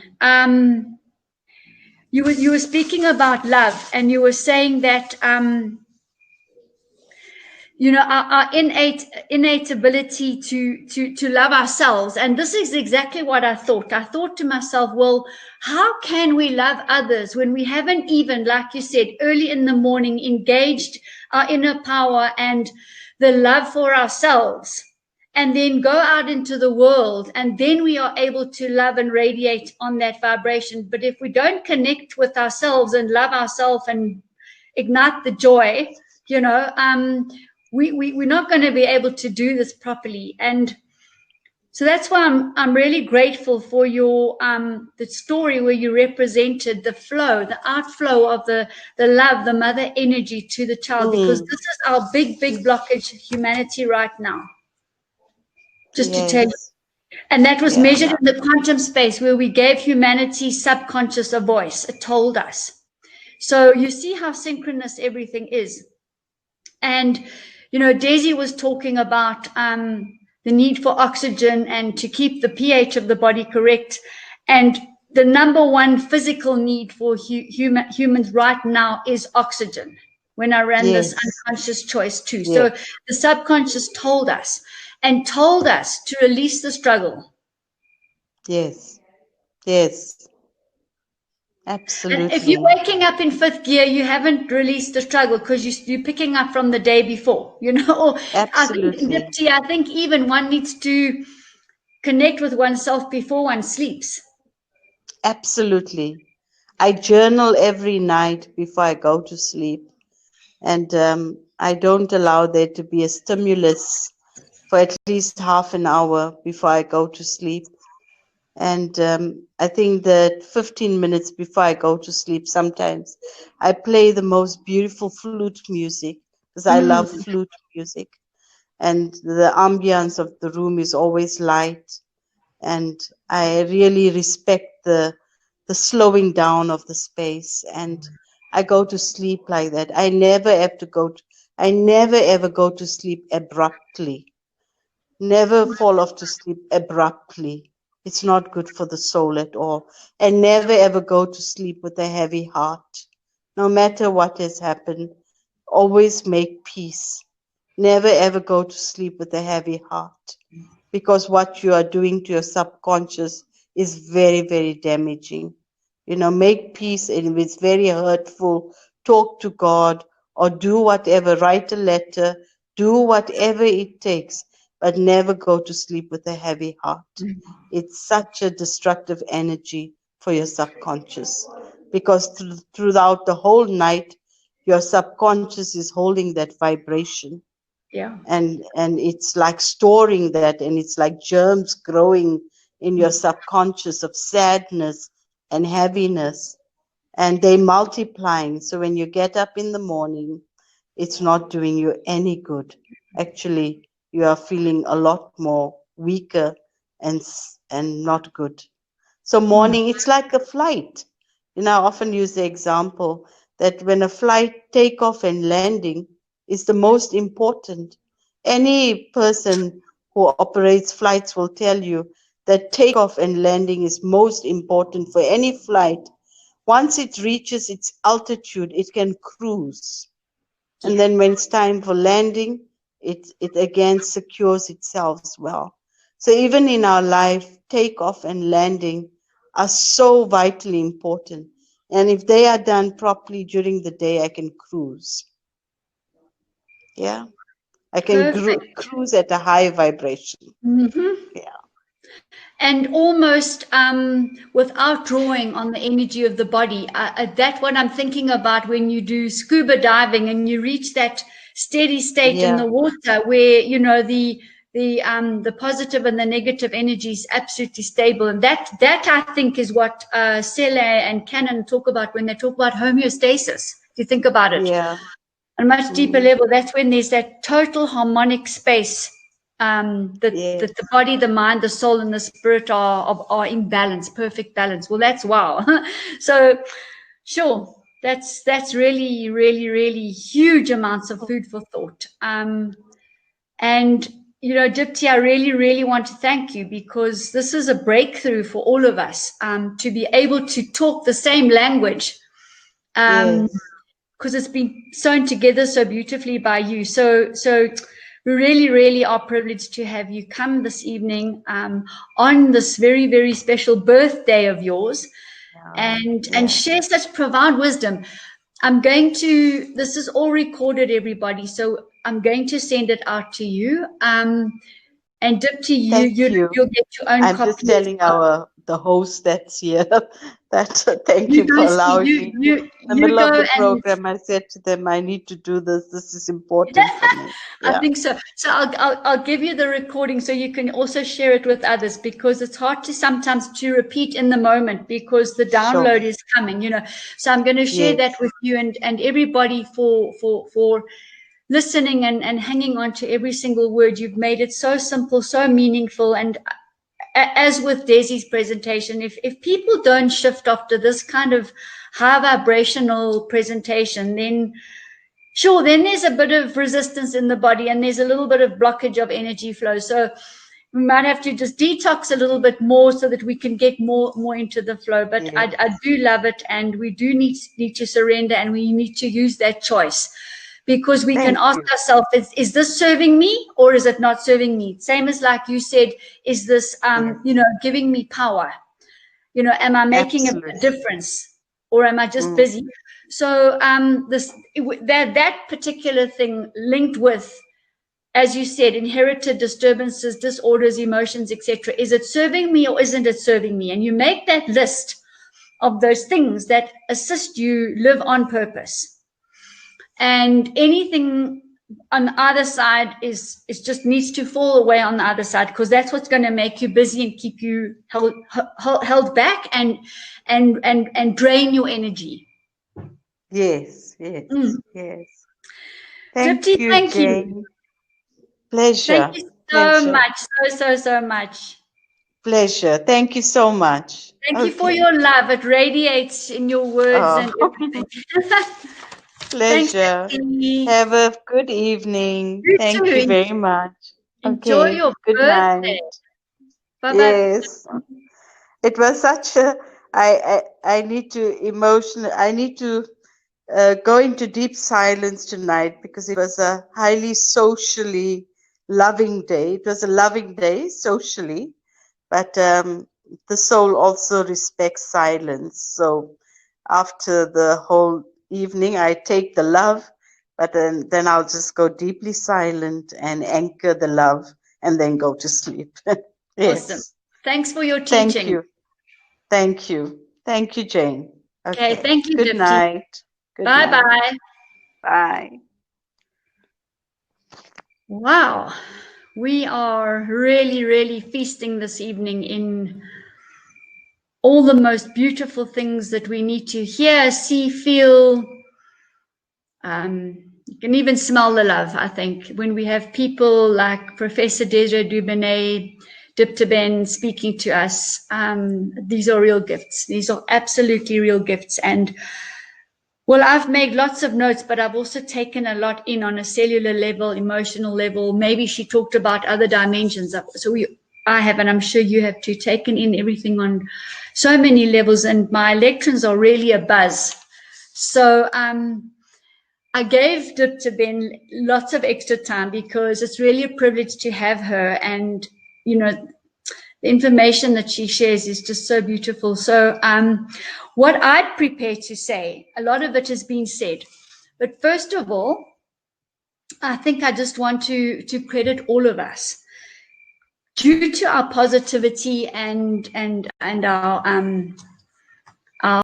[SPEAKER 1] you were speaking about love, and you were saying that our innate ability to love ourselves. And this is exactly what I thought. I thought to myself, well, how can we love others when we haven't even, like you said, early in the morning, engaged our inner power and the love for ourselves, and then go out into the world, and then we are able to love and radiate on that vibration. But if we don't connect with ourselves and love ourselves and ignite the joy, we're not going to be able to do this properly. And so that's why I'm really grateful for your the story where you represented the flow, the outflow of the love, the mother energy to the child, because this is our big blockage, humanity, right now. Just to tell you. And that was measured in the quantum space, where we gave humanity subconscious a voice. It told us. So you see how synchronous everything is. And Daisy was talking about the need for oxygen and to keep the pH of the body correct. And the number one physical need for humans right now is oxygen. When I ran this unconscious choice too. So the subconscious told us to release the struggle.
[SPEAKER 9] Yes. Absolutely.
[SPEAKER 1] And if you're waking up in 5th gear, you haven't released the struggle, because you're picking up from the day before, Or
[SPEAKER 9] Absolutely.
[SPEAKER 1] I think even one needs to connect with oneself before one sleeps.
[SPEAKER 9] Absolutely. I journal every night before I go to sleep, and I don't allow there to be a stimulus for at least half an hour before I go to sleep. And I think that 15 minutes before I go to sleep, sometimes I play the most beautiful flute music, because I love flute music. And the ambience of the room is always light. And I really respect the slowing down of the space. And I go to sleep like that. I never ever go to sleep abruptly. Never fall off to sleep abruptly. It's not good for the soul at all. And never ever go to sleep with a heavy heart. No matter what has happened, always make peace. Never ever go to sleep with a heavy heart, because what you are doing to your subconscious is very, very damaging. make peace, and if it's very hurtful, talk to God or do whatever, write a letter, do whatever it takes, but never go to sleep with a heavy heart. It's such a destructive energy for your subconscious, because throughout the whole night, your subconscious is holding that vibration.
[SPEAKER 1] Yeah.
[SPEAKER 9] And it's like storing that, and it's like germs growing in your subconscious of sadness and heaviness, and they multiplying. So when you get up in the morning, it's not doing you any good. Actually, you are feeling a lot more weaker and not good. So morning, it's like a flight. I often use the example that when a flight takeoff and landing is the most important. Any person who operates flights will tell you that takeoff and landing is most important for any flight. Once it reaches its altitude, it can cruise. And then when it's time for landing, it again secures itself as well. So even in our life, takeoff and landing are so vitally important. And if they are done properly during the day, I can cruise. Yeah. I can cruise at a high vibration. Yeah.
[SPEAKER 1] And almost without drawing on the energy of the body. That's what I'm thinking about when you do scuba diving and you reach that steady state in the water where, the positive and the negative energy is absolutely stable. And that I think is what Selle and Cannon talk about when they talk about homeostasis. If you think about it.
[SPEAKER 9] Yeah.
[SPEAKER 1] On a much deeper level, that's when there's that total harmonic space. The body, the mind, the soul, and the spirit are in balance, perfect balance. Well, that's wow. So, sure, that's really, really, really huge amounts of food for thought. And Dipti, I really, really want to thank you, because this is a breakthrough for all of us to be able to talk the same language. Because it's been sewn together so beautifully by you. So we really, really are privileged to have you come this evening on this very, very special birthday of yours and share such profound wisdom. This is all recorded, everybody, so I'm going to send it out to you. And Dipti, you'll get your own copy.
[SPEAKER 9] I'm just telling the host that's here that thank you for allowing me. In the middle of the program, I said to them, I need to do this. This is important for me. Yeah.
[SPEAKER 1] I think so. So I'll give you the recording so you can also share it with others, because it's hard to sometimes to repeat in the moment because the download is coming, So I'm going to share that with you and everybody for listening and hanging on to every single word. You've made it so simple, so meaningful. And as with Desi's presentation, if people don't shift after this kind of high vibrational presentation, then there's a bit of resistance in the body and there's a little bit of blockage of energy flow. So we might have to just detox a little bit more so that we can get more into the flow. But I do love it, and we do need to surrender, and we need to use that choice. Because we can ask ourselves, is this serving me or is it not serving me? Same as like you said, is this, giving me power? Am I making a difference or am I just busy? So that particular thing linked with, as you said, inherited disturbances, disorders, emotions, etc. Is it serving me or isn't it serving me? And you make that list of those things that assist you live on purpose. And anything on either side is just needs to fall away on the other side, because that's what's going to make you busy and keep you held back and drain your energy.
[SPEAKER 9] Yes. Thank you.
[SPEAKER 1] Thank you.
[SPEAKER 9] Pleasure.
[SPEAKER 1] Thank you so much. So much.
[SPEAKER 9] Pleasure. Thank you so much.
[SPEAKER 1] Thank you for your love. It radiates in your words and everything.
[SPEAKER 9] Pleasure.
[SPEAKER 1] Thanks,
[SPEAKER 9] have a good evening. Thank you very much.
[SPEAKER 1] Enjoy your
[SPEAKER 9] good
[SPEAKER 1] birthday.
[SPEAKER 9] Night.
[SPEAKER 1] Bye-bye.
[SPEAKER 9] Yes. It was such a I need to go into deep silence tonight, because it was a highly socially loving day. It was a loving day socially, but the soul also respects silence. So after the whole evening, I take the love, but then I'll just go deeply silent and anchor the love and then go to sleep. Yes.
[SPEAKER 1] Awesome. Thanks for your teaching.
[SPEAKER 9] Thank you. Thank you. Thank you, Jane.
[SPEAKER 1] Okay, thank you,
[SPEAKER 9] Good
[SPEAKER 1] Dipti.
[SPEAKER 9] night. Good night.
[SPEAKER 1] Bye-bye.
[SPEAKER 9] Bye.
[SPEAKER 1] Wow. We are really, really feasting this evening in all the most beautiful things that we need to hear, see, feel. You can even smell the love, I think, when we have people like Professor Desire Dubounet, Diptiben speaking to us. These are real gifts. These are absolutely real gifts. And well, I've made lots of notes, but I've also taken a lot in on a cellular level, emotional level. Maybe she talked about other dimensions. So I have, and I'm sure you have too, taken in everything on so many levels, and my electrons are really a buzz. So I gave Diptiben lots of extra time because it's really a privilege to have her, and you know, the information that she shares is just so beautiful. So what I'd prepare to say, a lot of it has been said, but first of all, I think I just want to credit all of us. Due to our positivity and our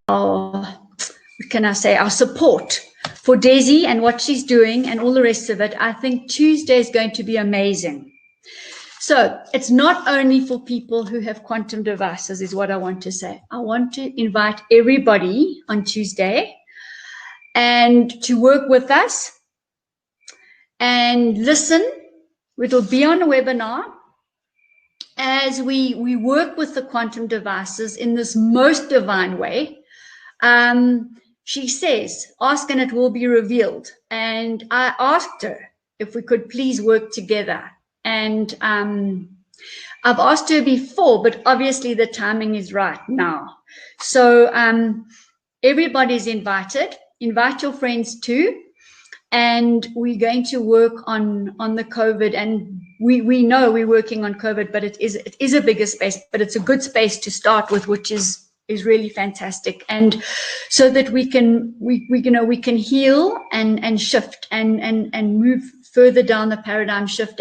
[SPEAKER 1] what can I say, our support for Desi and what she's doing and all the rest of it, I think Tuesday is going to be amazing. So it's not only for people who have quantum devices, is what I want to say. I want to invite everybody on Tuesday and to work with us and listen. It'll be on a webinar as we work with the quantum devices in this most divine way. She says, ask and it will be revealed. And I asked her if we could please work together. And I've asked her before, but obviously the timing is right now. So everybody's invited. Invite your friends too. And we're going to work on the COVID. And we know we're working on COVID, but it is a bigger space, but it's a good space to start with, which is really fantastic. And so that we can heal and shift and move further down the paradigm shift.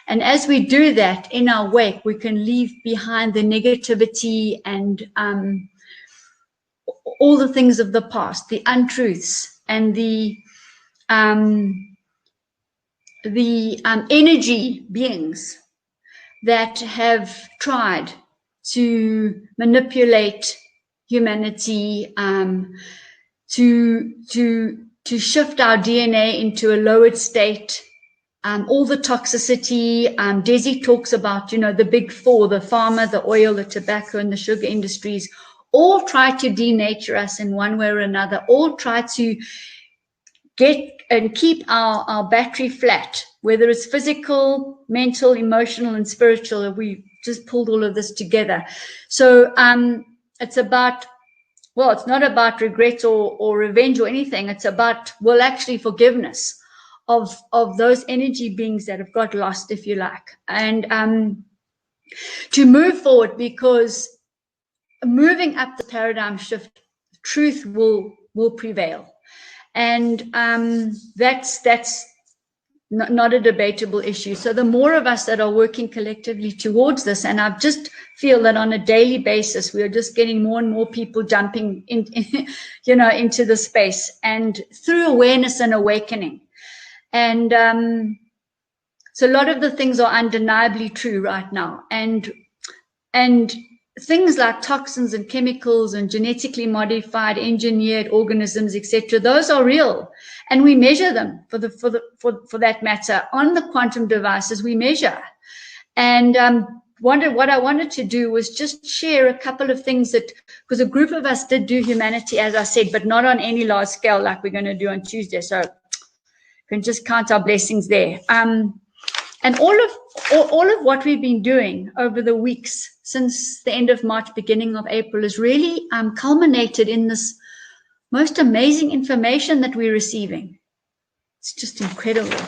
[SPEAKER 1] And as we do that in our wake, we can leave behind the negativity and all the things of the past, the untruths and the energy beings that have tried to manipulate humanity, to shift our DNA into a lowered state, all the toxicity. Desi talks about, the big four, the pharma, the oil, the tobacco, and the sugar industries, all try to denature us in one way or another, all try to get and keep our battery flat, whether it's physical, mental, emotional, and spiritual. We just pulled all of this together. So it's about, well, it's not about regret or revenge or anything. It's about, well, actually forgiveness of those energy beings that have got lost, if you like, and to move forward, because moving up the paradigm shift, truth will prevail. And that's not a debatable issue. So the more of us that are working collectively towards this, and I just feel that on a daily basis, we are just getting more and more people jumping into the space, and through awareness and awakening. And so a lot of the things are undeniably true right now. And things like toxins and chemicals and genetically modified, engineered organisms, etc., those are real, and we measure them for that matter on the quantum devices. We measure, and what I wanted to do was just share a couple of things that, because a group of us did do humanity, as I said, but not on any large scale like we're going to do on Tuesday. So you can just count our blessings there. And all of what we've been doing over the weeks since the end of March, beginning of April, is really culminated in this most amazing information that we're receiving. It's just incredible.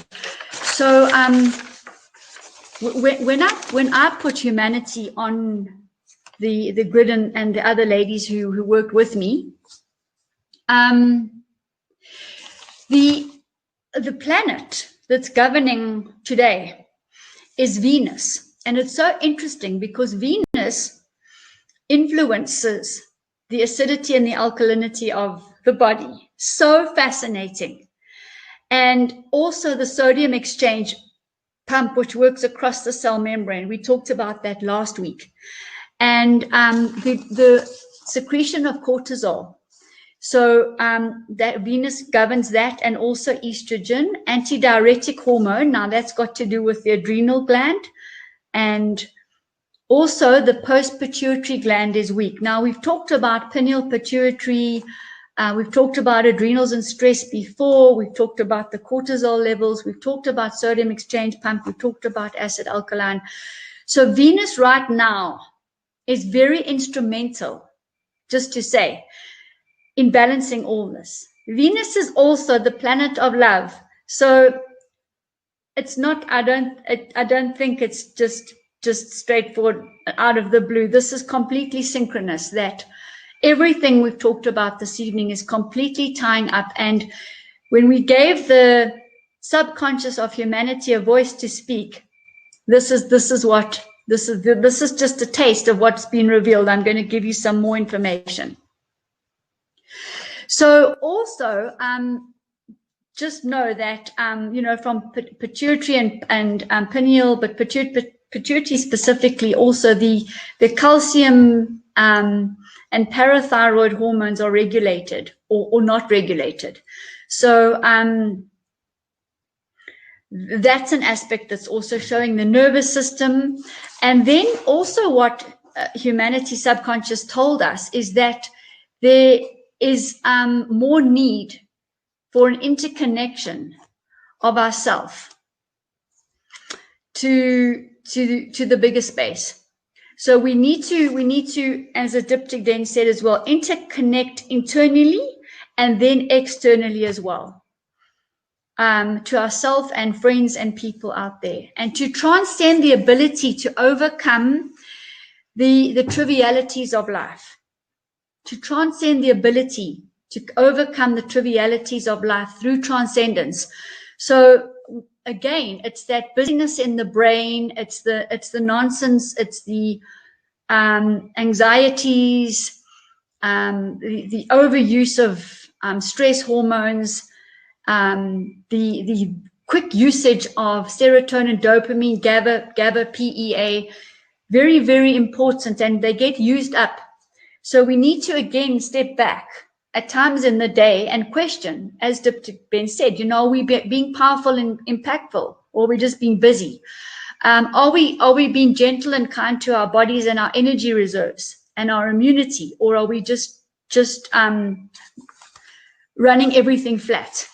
[SPEAKER 1] So when I put humanity on the grid and the other ladies who worked with me. The planet that's governing today is Venus. And it's so interesting because Venus influences the acidity and the alkalinity of the body. So fascinating. And also the sodium exchange pump, which works across the cell membrane. We talked about that last week. And the secretion of cortisol. So that Venus governs that, and also estrogen, antidiuretic hormone. Now that's got to do with the adrenal gland, and also the post-pituitary gland is weak. Now we've talked about pineal pituitary, we've talked about adrenals and stress before, we've talked about the cortisol levels, we've talked about sodium exchange pump, we've talked about acid-alkaline. So Venus right now is very instrumental, just to say, in balancing all this. Venus is also the planet of love. So it's not, I don't think it's just straightforward out of the blue. This is completely synchronous, that everything we've talked about this evening is completely tying up. And when we gave the subconscious of humanity a voice to speak, this is just a taste of what's been revealed. I'm going to give you some more information. So also, just know that, you know, from pituitary and pineal, but pituitary specifically, also the calcium and parathyroid hormones are regulated or not regulated. So that's an aspect that's also showing the nervous system. And then also what humanity subconscious told us is that there is more need for an interconnection of ourself to the bigger space. So we need to, as Diptiben said as well, interconnect internally and then externally as well, to ourselves and friends and people out there, and to transcend the ability to overcome the trivialities of life. To transcend the ability to overcome the trivialities of life through transcendence. So again, it's that busyness in the brain, it's the nonsense, it's the anxieties, the overuse of stress hormones, the quick usage of serotonin, dopamine, GABA, PEA, very, very important, and they get used up. So we need to, again, step back at times in the day and question, as Diptiben said, you know, are we being powerful and impactful, or are we just being busy? Are we being gentle and kind to our bodies and our energy reserves and our immunity, or are we just running everything flat?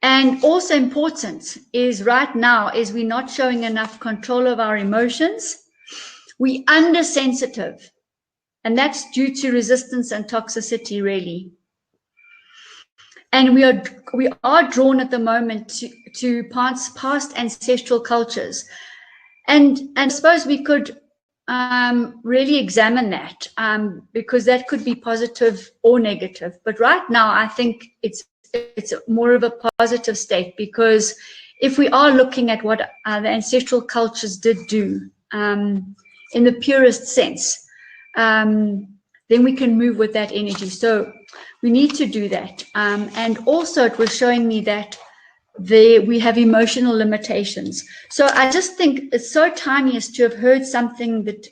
[SPEAKER 1] And also important is right now is we're not showing enough control of our emotions. We undersensitive, and that's due to resistance and toxicity, really. And we are drawn at the moment to past ancestral cultures, and I suppose we could really examine that, because that could be positive or negative. But right now, I think it's more of a positive state, because if we are looking at what the ancestral cultures did do, in the purest sense, then we can move with that energy. So we need to do that. And also it was showing me that we have emotional limitations. So I just think it's so tiniest to have heard something that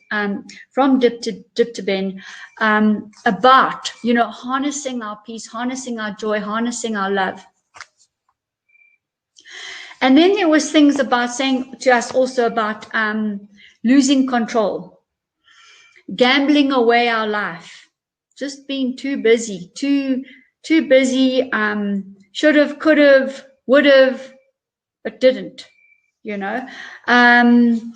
[SPEAKER 1] from Diptiben about, you know, harnessing our peace, harnessing our joy, harnessing our love. And then there was things about saying to us also about losing control, gambling away our life, just being too busy, too busy, should have, could have, would have, but didn't, you know. And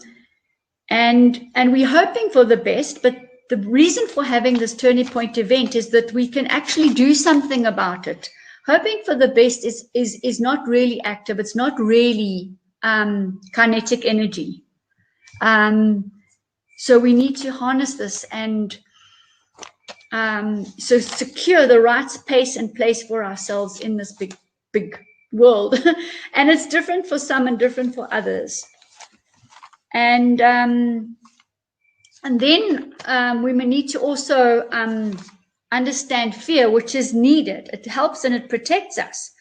[SPEAKER 1] we're hoping for the best, but the reason for having this turning point event is that we can actually do something about it. Hoping for the best is not really active. It's not really kinetic energy. So we need to harness this and so secure the right space and place for ourselves in this big world. And it's different for some and different for others. And then we may need to also understand fear, which is needed. It helps and it protects us.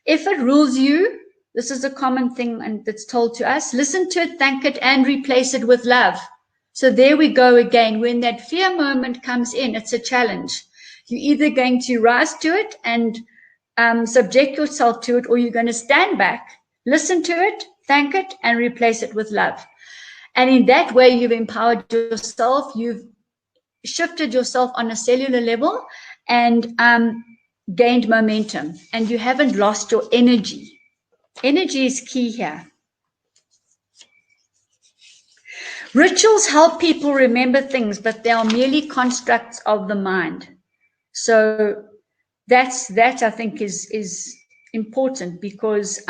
[SPEAKER 1] If it rules you, this is a common thing and that's told to us, listen to it, thank it, and replace it with love. So there we go again. When that fear moment comes in, it's a challenge. You're either going to rise to it and subject yourself to it, or you're going to stand back, listen to it, thank it, and replace it with love. And in that way, you've empowered yourself, you've shifted yourself on a cellular level and gained momentum, and you haven't lost your energy. Energy is key here. Rituals help people remember things, but they are merely constructs of the mind. So that I think is important, because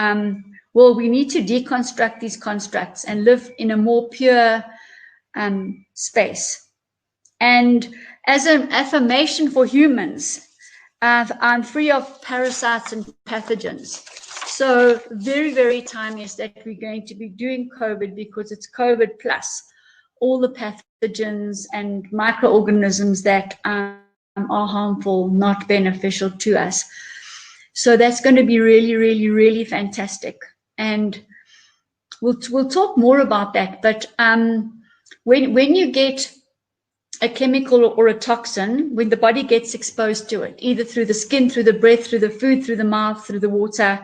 [SPEAKER 1] well, we need to deconstruct these constructs and live in a more pure space. And as an affirmation for humans, I'm free of parasites and pathogens. So very, very timeless that we're going to be doing COVID, because it's COVID plus all the pathogens and microorganisms that are harmful, not beneficial to us. So that's going to be really, really, really fantastic. And we'll talk more about that. But when you get a chemical or a toxin, when the body gets exposed to it, either through the skin, through the breath, through the food, through the mouth, through the water,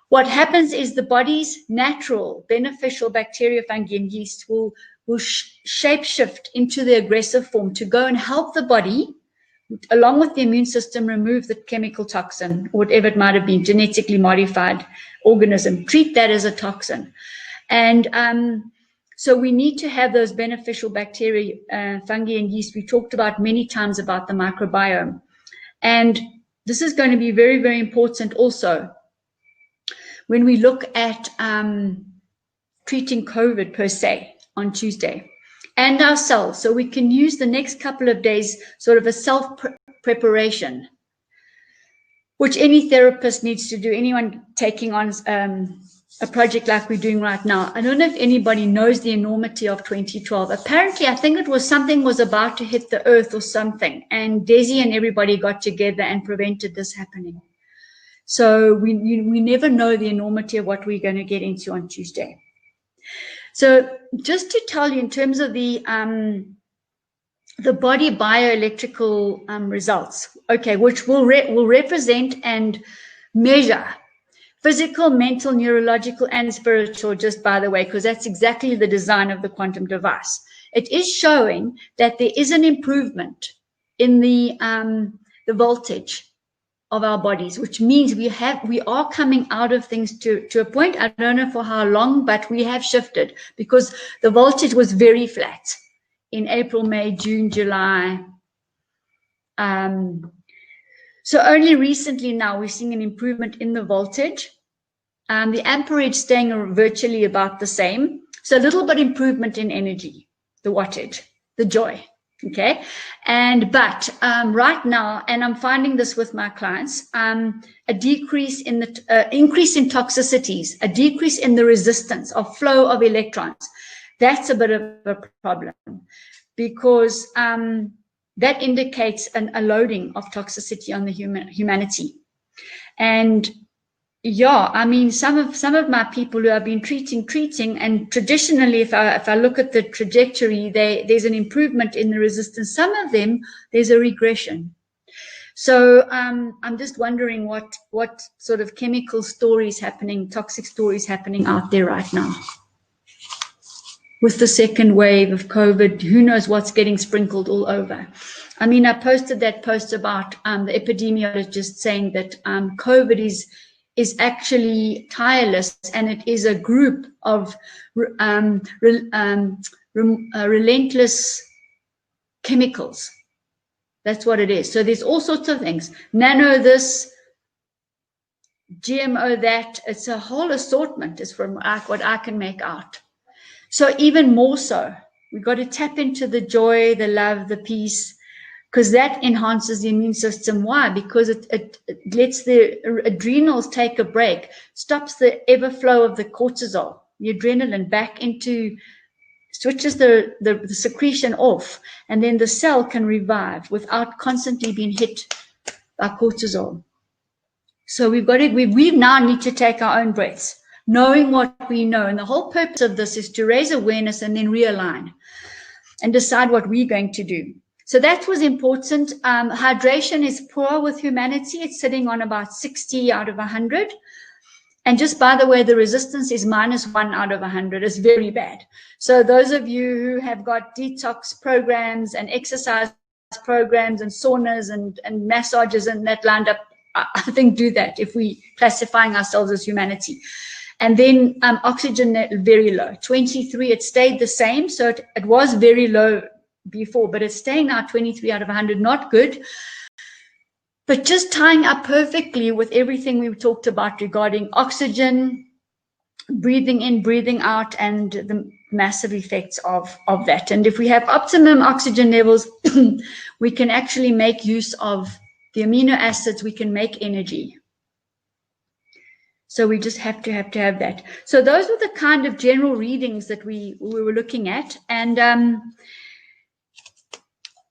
[SPEAKER 1] what happens is the body's natural beneficial bacteria, fungi, and yeast will shape-shift into the aggressive form to go and help the body, along with the immune system, remove the chemical toxin, or whatever it might have been, genetically modified organism, treat that as a toxin. And so we need to have those beneficial bacteria, fungi, and yeast. We talked about many times about the microbiome. And this is going to be very, very important also when we look at treating COVID per se on Tuesday, and ourselves. So we can use the next couple of days sort of a self-preparation, which any therapist needs to do, anyone taking on a project like we're doing right now. I don't know if anybody knows the enormity of 2012. Apparently, I think it was something was about to hit the earth or something, and Desi and everybody got together and prevented this happening. So we never know the enormity of what we're going to get into on Tuesday. So just to tell you in terms of the body bioelectrical results, okay, which will represent and measure physical, mental, neurological, and spiritual, just by the way, because that's exactly the design of the quantum device. It is showing that there is an improvement in the voltage of our bodies, which means we are coming out of things to a point. I don't know for how long, but we have shifted, because the voltage was very flat in April, May, June, July. So only recently now we're seeing an improvement in the voltage. The amperage staying virtually about the same. So a little bit improvement in energy, the wattage, the joy. Okay, but right now, and I'm finding this with my clients, a decrease in the increase in toxicities, a decrease in the resistance of flow of electrons. That's a bit of a problem, because that indicates a loading of toxicity on the humanity. And yeah, I mean, some of my people who have been treating, and traditionally, if I look at the trajectory, there's an improvement in the resistance. Some of them, there's a regression. So I'm just wondering what sort of chemical stories happening, toxic stories happening out there right now. With the second wave of COVID, who knows what's getting sprinkled all over. I mean, I posted that post about the epidemiologist saying that COVID is actually tireless, and it is a group of relentless chemicals. That's what it is. So there's all sorts of things. Nano this, GMO that. It's a whole assortment, is from what I can make out. So even more so, We've got to tap into the joy, the love, the peace, because that enhances the immune system. Why? Because it lets the adrenals take a break, stops the everflow of the cortisol, the adrenaline back into, switches the secretion off, and then the cell can revive without constantly being hit by cortisol. So we now need to take our own breaths, knowing what we know. And the whole purpose of this is to raise awareness and then realign and decide what we're going to do. So that was important. Hydration is poor with humanity. It's sitting on about 60 out of 100. And just by the way, the resistance is -1 out of 100. It's very bad. So those of you who have got detox programs and exercise programs and saunas and massages and that lined up, I think do that if we classifying ourselves as humanity. And then oxygen very low, 23. It stayed the same. So it was very low before, but it's staying now 23 out of 100. Not good. But just tying up perfectly with everything we've talked about regarding oxygen, breathing in, breathing out, and the massive effects of that. And if we have optimum oxygen levels, we can actually make use of the amino acids, we can make energy. So we just have to have that. So those were the kind of general readings that we were looking at. And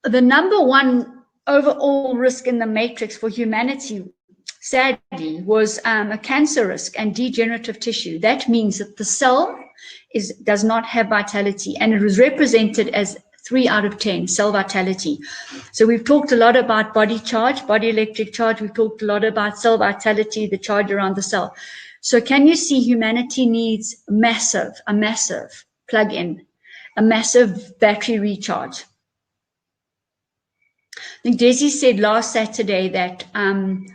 [SPEAKER 1] the number one overall risk in the matrix for humanity, sadly, was a cancer risk and degenerative tissue. That means that the cell does not have vitality, and it was represented as 3 out of 10, cell vitality. So we've talked a lot about body charge, body electric charge. We've talked a lot about cell vitality, the charge around the cell. So can you see humanity needs a massive plug-in, a massive battery recharge. I think Desi said last Saturday that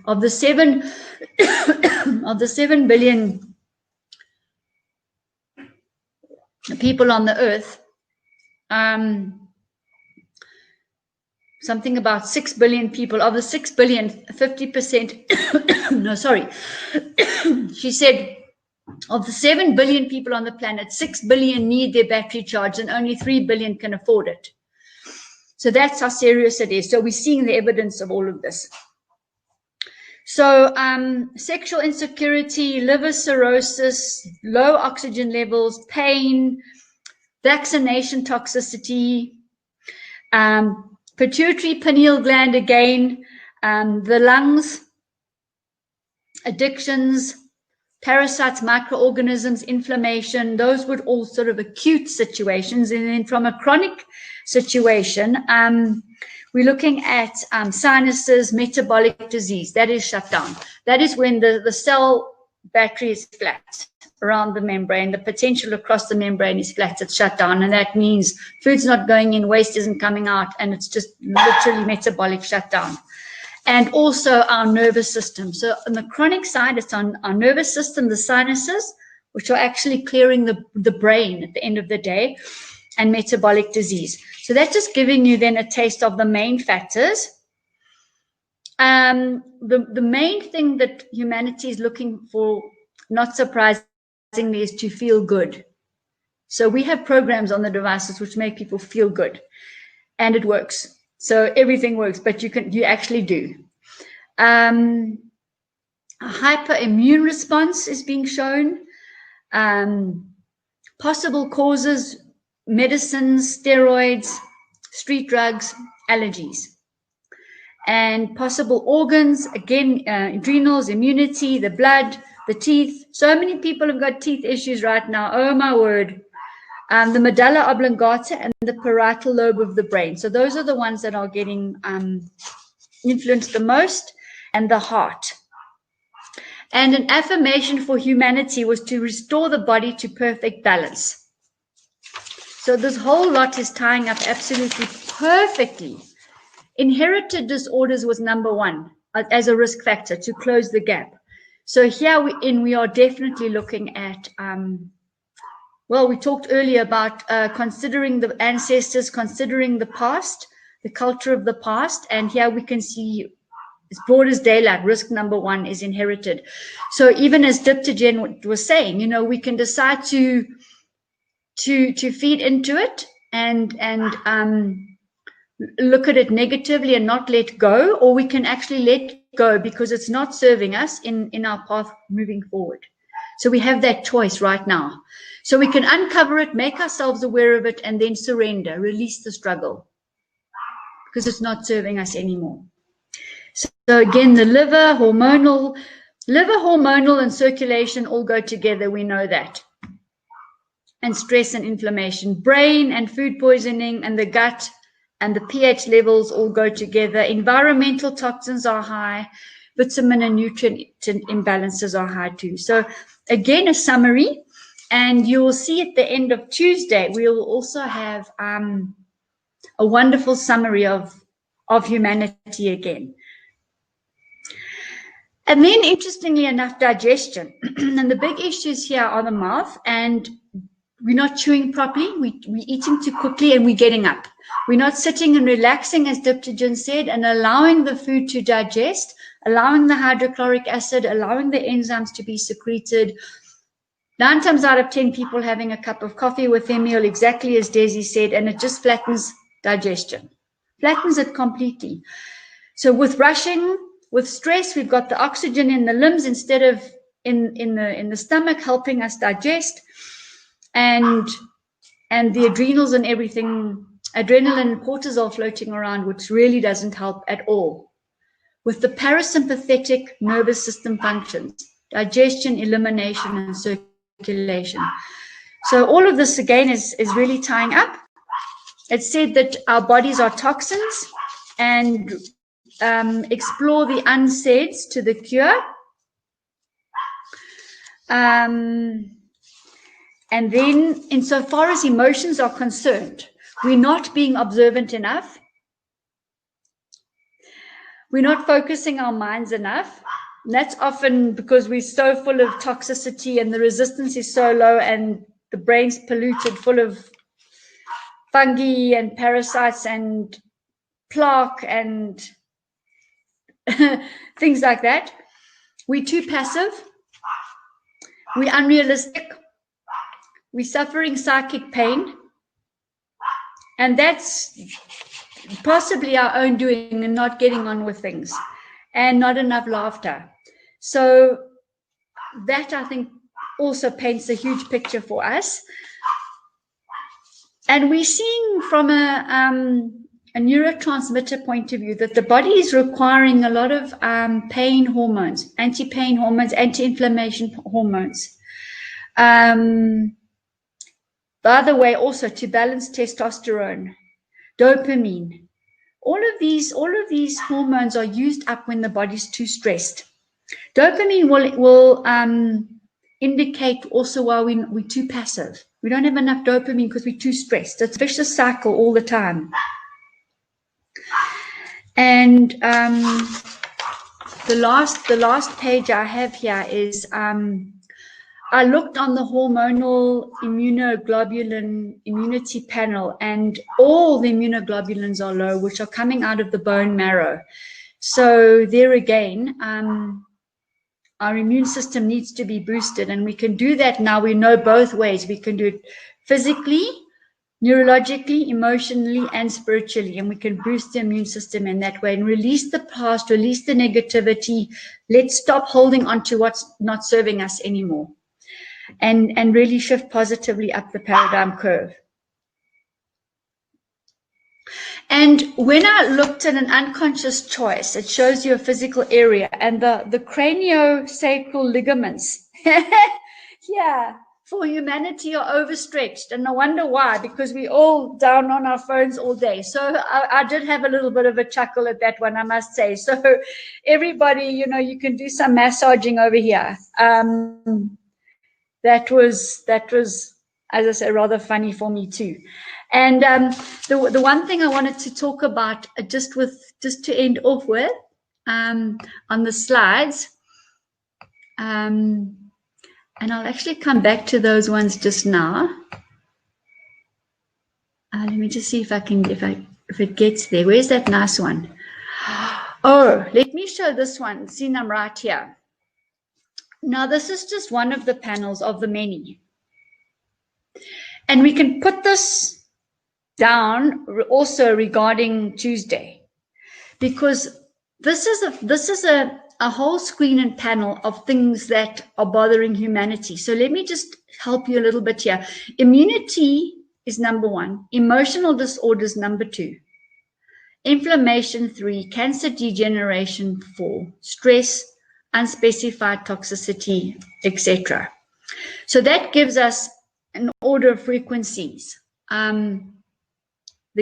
[SPEAKER 1] of the 7 billion people on the earth, something about 6 billion people. Of the 6 billion, 50%, no, sorry. She said of the 7 billion people on the planet, 6 billion need their battery charged and only 3 billion can afford it. So that's how serious it is. So we're seeing the evidence of all of this. So sexual insecurity, liver cirrhosis, low oxygen levels, pain, vaccination toxicity, pituitary pineal gland again, the lungs, addictions, parasites, microorganisms, inflammation, those were all sort of acute situations. And then from a chronic situation, we're looking at sinuses, metabolic disease, that is shut down. That is when the cell battery is flat around the membrane, the potential across the membrane is flat, it's shut down, and that means food's not going in, waste isn't coming out, and it's just literally metabolic shutdown. And also our nervous system. So on the chronic side, it's on our nervous system, the sinuses, which are actually clearing the brain at the end of the day, and metabolic disease. So that's just giving you then a taste of the main factors. The main thing that humanity is looking for, not surprisingly, is to feel good. So we have programs on the devices which make people feel good, and it works. So everything works, but you actually do. A hyperimmune response is being shown. Possible causes, medicines, steroids, street drugs, allergies. And possible organs, again, adrenals, immunity, the blood, the teeth. So many people have got teeth issues right now. Oh my word. The medulla oblongata and the parietal lobe of the brain. So those are the ones that are getting influenced the most, and the heart. And an affirmation for humanity was to restore the body to perfect balance. So this whole lot is tying up absolutely perfectly. Inherited disorders was number 1 as a risk factor to close the gap. So here we are definitely looking at well, we talked earlier about considering the ancestors, considering the past, the culture of the past, and here we can see as broad as daylight, risk number 1 is inherited. So even as Diptiben was saying, we can decide to feed into it and look at it negatively and not let go, or we can actually let go because it's not serving us in our path moving forward. So we have that choice right now. So we can uncover it, make ourselves aware of it, and then surrender, release the struggle, because it's not serving us anymore. So again, the liver, hormonal and circulation all go together. We know that. And stress and inflammation, brain and food poisoning, and the gut and the pH levels all go together. Environmental toxins are high. Vitamin and nutrient imbalances are high too. So again, a summary. And you will see at the end of Tuesday, we will also have a wonderful summary of humanity again. And then, interestingly enough, digestion. And the big issues here are the mouth, and we're not chewing properly, we're eating too quickly, and we're getting up. We're not sitting and relaxing, as Diptiben said, and allowing the food to digest, allowing the hydrochloric acid, allowing the enzymes to be secreted. 9 times out of 10 people having a cup of coffee with their meal, exactly as Desi said, and it just flattens digestion, flattens it completely. So with rushing, with stress, we've got the oxygen in the limbs instead of in the stomach, helping us digest, and the adrenals and everything, adrenaline and cortisol floating around, which really doesn't help at all. With the parasympathetic nervous system functions, digestion, elimination, and circulation. So all of this again is really tying up. It's said that our bodies are toxins, and explore the unsaids to the cure. And then insofar as emotions are concerned, we're not being observant enough. We're not focusing our minds enough. And that's often because we're so full of toxicity and the resistance is so low and the brain's polluted, full of fungi and parasites and plaque and things like that. We're too passive. We're unrealistic. We're suffering psychic pain. And that's possibly our own doing and not getting on with things, and not enough laughter. So that, I think, also paints a huge picture for us. And we're seeing from a neurotransmitter point of view that the body is requiring a lot of pain hormones, anti-pain hormones, anti-inflammation hormones. By the way, also to balance testosterone, dopamine. All of these hormones are used up when the body's too stressed. Dopamine will indicate also why we're too passive. We don't have enough dopamine because we're too stressed. It's a vicious cycle all the time. And the last page I have here is I looked on the hormonal immunoglobulin immunity panel, and all the immunoglobulins are low, which are coming out of the bone marrow. So there again, our immune system needs to be boosted, and we can do that now. We know both ways. We can do it physically, neurologically, emotionally, and spiritually, and we can boost the immune system in that way and release the past, release the negativity. Let's stop holding on to what's not serving us anymore, and really shift positively up the paradigm curve. And when I looked at an unconscious choice, it shows you a physical area, and the craniosacral ligaments, yeah, for humanity are overstretched, and I wonder why, because we're all down on our phones all day. So I did have a little bit of a chuckle at that one, I must say. So everybody, you know, you can do some massaging over here. That was, as I say, rather funny for me too. And the one thing I wanted to talk about, just to end off with, on the slides, and I'll actually come back to those ones just now. Let me just see if I can, if it gets there. Where's that nice one? Oh, let me show this one. See, I'm right here. Now, this is just one of the panels of the many. And we can put this down also regarding Tuesday, because this is a whole screen and panel of things that are bothering humanity. So let me just help you a little bit here. Immunity is number 1, emotional disorders number 2, inflammation 3, cancer degeneration 4, stress, unspecified toxicity, etc. So that gives us an order of frequencies, the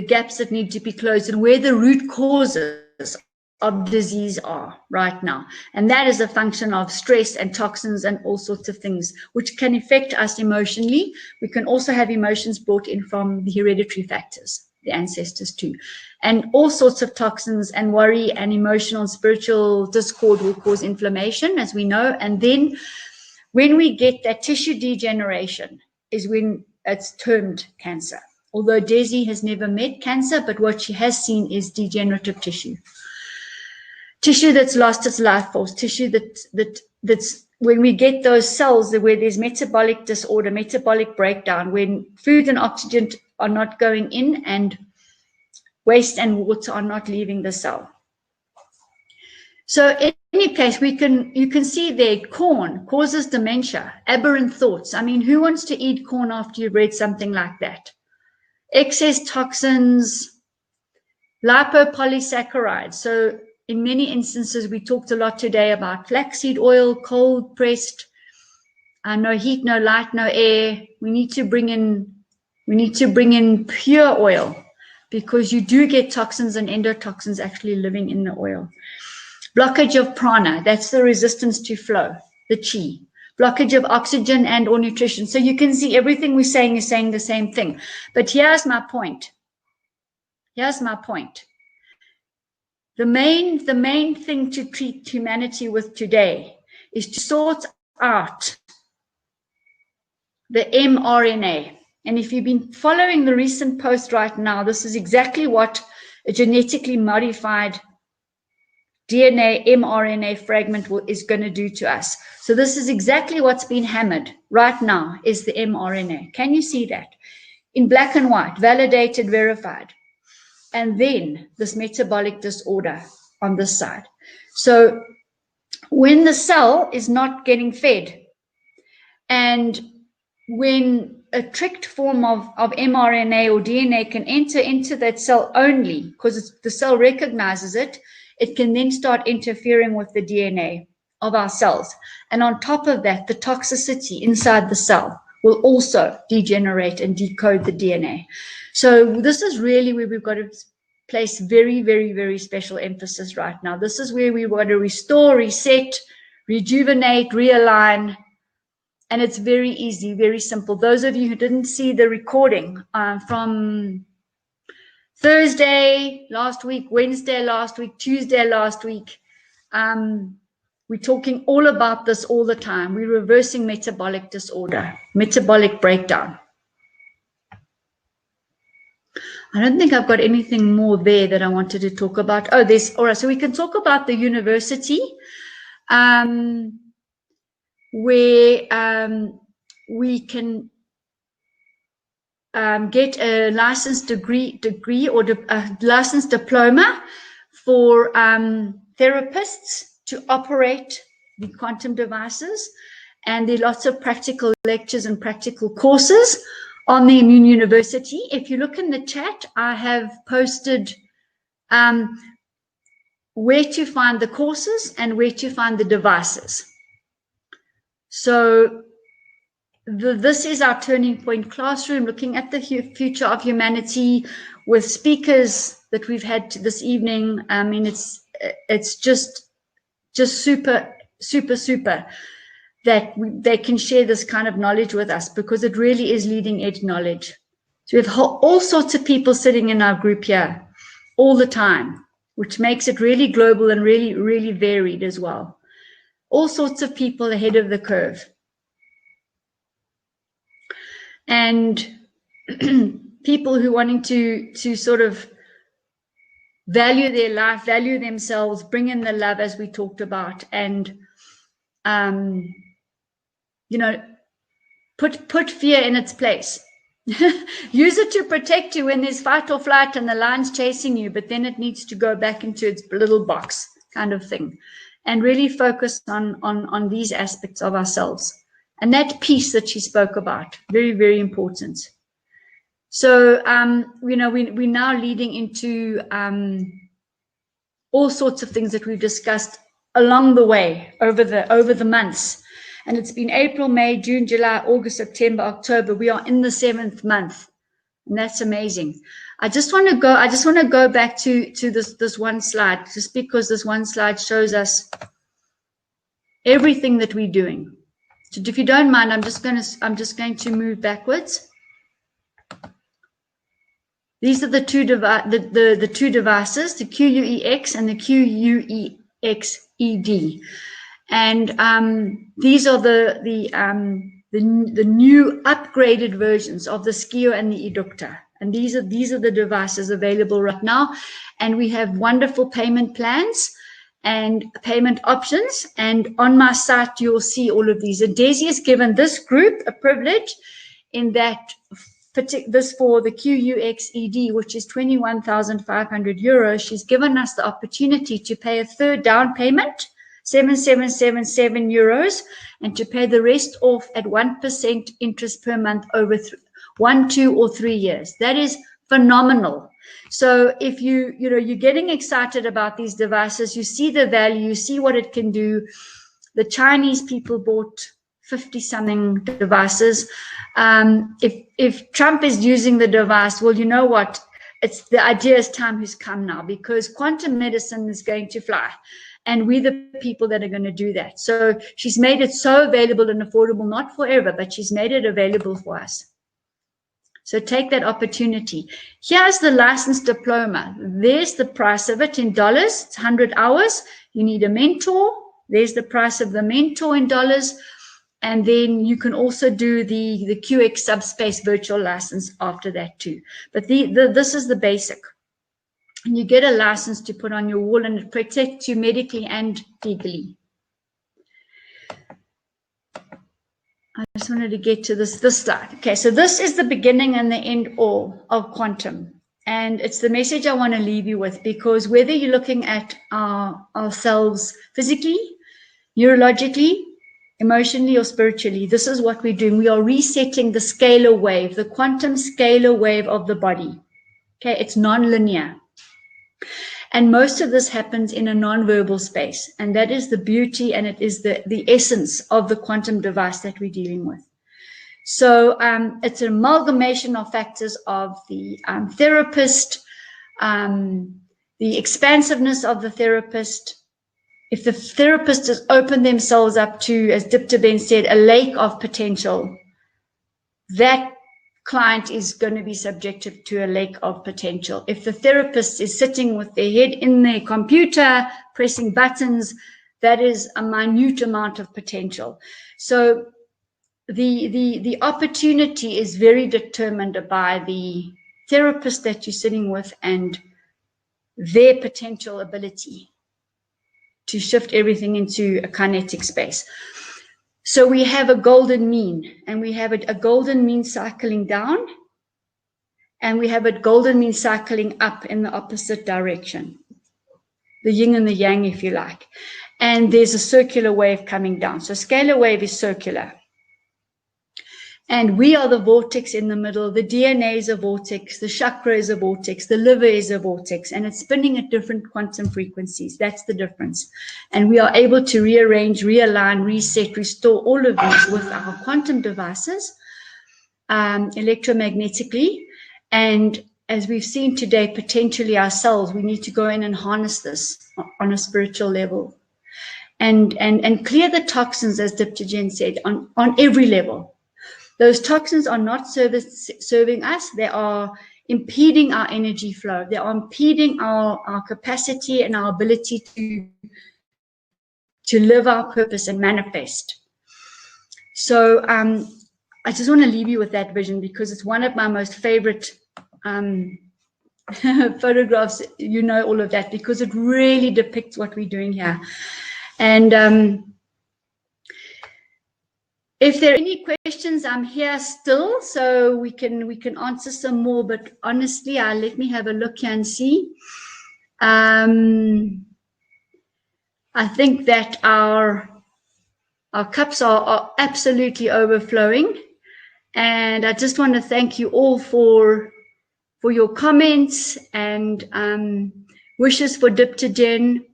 [SPEAKER 1] gaps that need to be closed, and where the root causes of disease are right now. And that is a function of stress and toxins and all sorts of things which can affect us emotionally. We can also have emotions brought in from the hereditary factors, the ancestors too. And all sorts of toxins and worry and emotional and spiritual discord will cause inflammation, as we know. And then when we get that tissue degeneration is when it's termed cancer. Although Desi has never met cancer, but what she has seen is degenerative tissue. Tissue that's lost its life force, tissue that's when we get those cells where there's metabolic disorder, metabolic breakdown, when food and oxygen are not going in and waste and water are not leaving the cell. So in any case, you can see there, corn causes dementia, aberrant thoughts. I mean, who wants to eat corn after you've read something like that? Excess toxins, lipopolysaccharides. So in many instances, we talked a lot today about flaxseed oil, cold pressed, no heat, no light, no air. We need to bring in pure oil, because you do get toxins and endotoxins actually living in the oil. Blockage of prana, that's the resistance to flow, the chi. Blockage of oxygen and or nutrition. So you can see everything we're saying is saying the same thing. But here's my point. Here's my point. The main thing to treat humanity with today is to sort out the mRNA. And if you've been following the recent post right now, this is exactly what a genetically modified DNA mRNA fragment is going to do to us. So this is exactly what's been hammered right now, is the mRNA. Can you see that? In black and white, validated, verified. And then this metabolic disorder on this side. So when the cell is not getting fed, and when a tricked form of mRNA or DNA can enter into that cell only, because the cell recognizes it, it can then start interfering with the DNA of our cells. And on top of that, the toxicity inside the cell will also degenerate and decode the DNA. So this is really where we've got to place very, very, very special emphasis right now. This is where we want to restore, reset, rejuvenate, realign. And it's very easy, very simple. Those of you who didn't see the recording from Thursday last week, Wednesday last week, Tuesday last week, we're talking all about this all the time. We're reversing metabolic disorder, metabolic breakdown. I don't think I've got anything more there that I wanted to talk about. Oh, all right, so we can talk about the university, where we can get a licensed degree or a licensed diploma for therapists to operate the quantum devices. And there are lots of practical lectures and practical courses on the IMUNE University. If you look in the chat, I have posted where to find the courses and where to find the devices. So this is our Turning Point classroom, looking at the future of humanity with speakers that we've had this evening. I mean, it's just super, super, super that they can share this kind of knowledge with us, because it really is leading edge knowledge. So we have all sorts of people sitting in our group here all the time, which makes it really global and really, really varied as well. All sorts of people ahead of the curve. And people who wanting to sort of value their life, value themselves, bring in the love as we talked about, and you know, put fear in its place. Use it to protect you when there's fight or flight and the lion's chasing you, but then it needs to go back into its little box kind of thing, and really focus on these aspects of ourselves. And that piece that she spoke about, very, very important. So, you know, we're now leading into all sorts of things that we've discussed along the way over the months. And it's been April, May, June, July, August, September, October. We are in the 7th month, and that's amazing. I just want to go back to this one slide, just because this one slide shows us everything that we're doing. So if you don't mind, I'm just going to move backwards. These are the two devices, the QUEX and the QUEX-ED. And these are the new upgraded versions of the SCIO and the EDUCTOR. And these are the devices available right now. And we have wonderful payment plans and payment options. And on my site, you'll see all of these. And Daisy has given this group a privilege in that this for the QUEX-ED, which is 21,500 euros. She's given us the opportunity to pay a third down payment, 7,777 euros, and to pay the rest off at 1% interest per month over 1, 2, or 3 years. That is phenomenal. So if you're getting excited about these devices, you see the value, you see what it can do. The Chinese people bought 50-something devices. If Trump is using the device, well, you know what? It's the idea's time has come now, because quantum medicine is going to fly. And we're the people that are going to do that. So she's made it so available and affordable, not forever, but she's made it available for us. So take that opportunity. Here's the license diploma. There's the price of it in dollars. It's 100 hours. You need a mentor. There's the price of the mentor in dollars. And then you can also do the QX subspace virtual license after that too. But this is the basic. And you get a license to put on your wall, and it protects you medically and legally. I just wanted to get to this slide. Okay, so this is the beginning and the end all of quantum. And it's the message I want to leave you with, because whether you're looking at ourselves physically, neurologically, emotionally, or spiritually, this is what we're doing. We are resetting the scalar wave, the quantum scalar wave of the body. Okay, it's non-linear. And most of this happens in a non-verbal space. And that is the beauty, and it is the essence of the quantum device that we're dealing with. So it's an amalgamation of factors of the therapist, the expansiveness of the therapist. If the therapist has opened themselves up to, as Diptiben said, a lake of potential, that client is going to be subjected to a lake of potential. If the therapist is sitting with their head in their computer, pressing buttons, that is a minute amount of potential. So the opportunity is very determined by the therapist that you're sitting with and their potential ability to shift everything into a kinetic space. So we have a golden mean, and we have a golden mean cycling down, and we have a golden mean cycling up in the opposite direction, the yin and the yang, if you like. And there's a circular wave coming down. So scalar wave is circular. And we are the vortex in the middle. The DNA is a vortex. The chakra is a vortex. The liver is a vortex. And it's spinning at different quantum frequencies. That's the difference. And we are able to rearrange, realign, reset, restore all of these with our quantum devices electromagnetically. And as we've seen today, potentially ourselves, we need to go in and harness this on a spiritual level. And clear the toxins, as Diptiben said, on every level. Those toxins are not serving us. They are impeding our energy flow. They are impeding our capacity and our ability to live our purpose and manifest. So I just want to leave you with that vision, because it's one of my most favorite photographs. You know all of that, because it really depicts what we're doing here. And If there are any questions, I'm here still, so we can answer some more. But honestly, let me have a look here and see. I think that our cups are absolutely overflowing, and I just want to thank you all for your comments and wishes for Diptiben,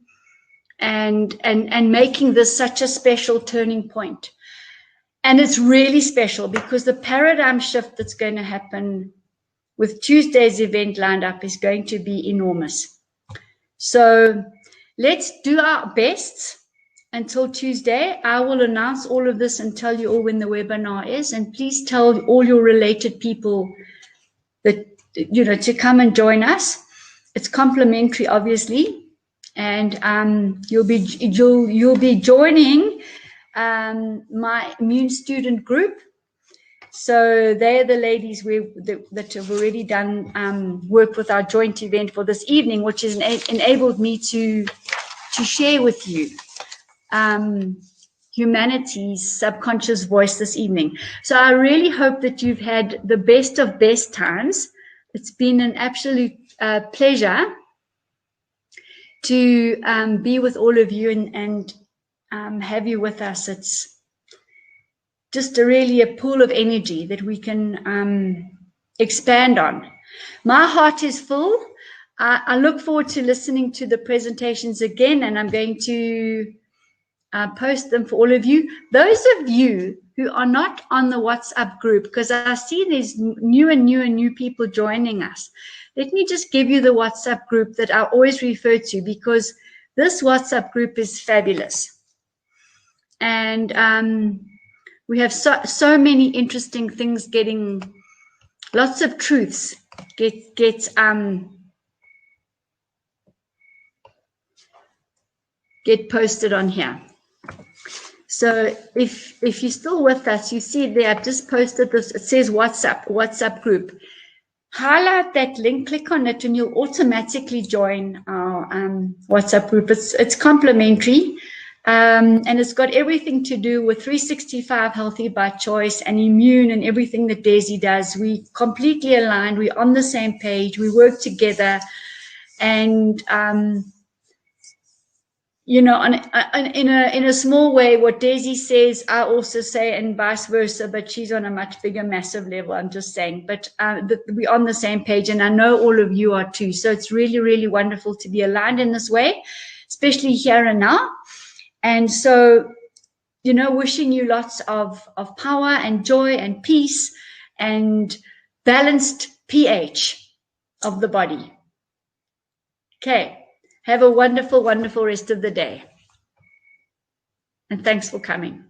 [SPEAKER 1] and making this such a special turning point. And it's really special because the paradigm shift that's going to happen with Tuesday's event lined up is going to be enormous. So let's do our best until Tuesday. I will announce all of this and tell you all when the webinar is. And please tell all your related people that, you know, to come and join us. It's complimentary, obviously. And you'll be joining my IMUNE student group. So they're the ladies that have already done work with our joint event for this evening, which has enabled me to share with you humanity's subconscious voice this evening. So I really hope that you've had the best of best times. It's been an absolute pleasure to be with all of you and have you with us. It's just really a pool of energy that we can expand on. My heart is full. I look forward to listening to the presentations again, and I'm going to post them for all of you. Those of you who are not on the WhatsApp group, because I see there's new people joining us, let me just give you the WhatsApp group that I always refer to, because this WhatsApp group is fabulous. And we have so many interesting things getting, lots of truths get posted on here. So if you're still with us, you see there, I've just posted this, it says WhatsApp group. Highlight that link, click on it, and you'll automatically join our WhatsApp group. It's complimentary. And it's got everything to do with 365 Healthy by Choice and IMUNE and everything that Daisy does. We completely aligned. We're on the same page. We work together. And, you know, in a small way, what Daisy says, I also say, and vice versa, but she's on a much bigger, massive level, I'm just saying. But we're on the same page, and I know all of you are too. So it's really, really wonderful to be aligned in this way, especially here and now. And so, you know, wishing you lots of power and joy and peace and balanced pH of the body. Okay. Have a wonderful, wonderful rest of the day. And thanks for coming.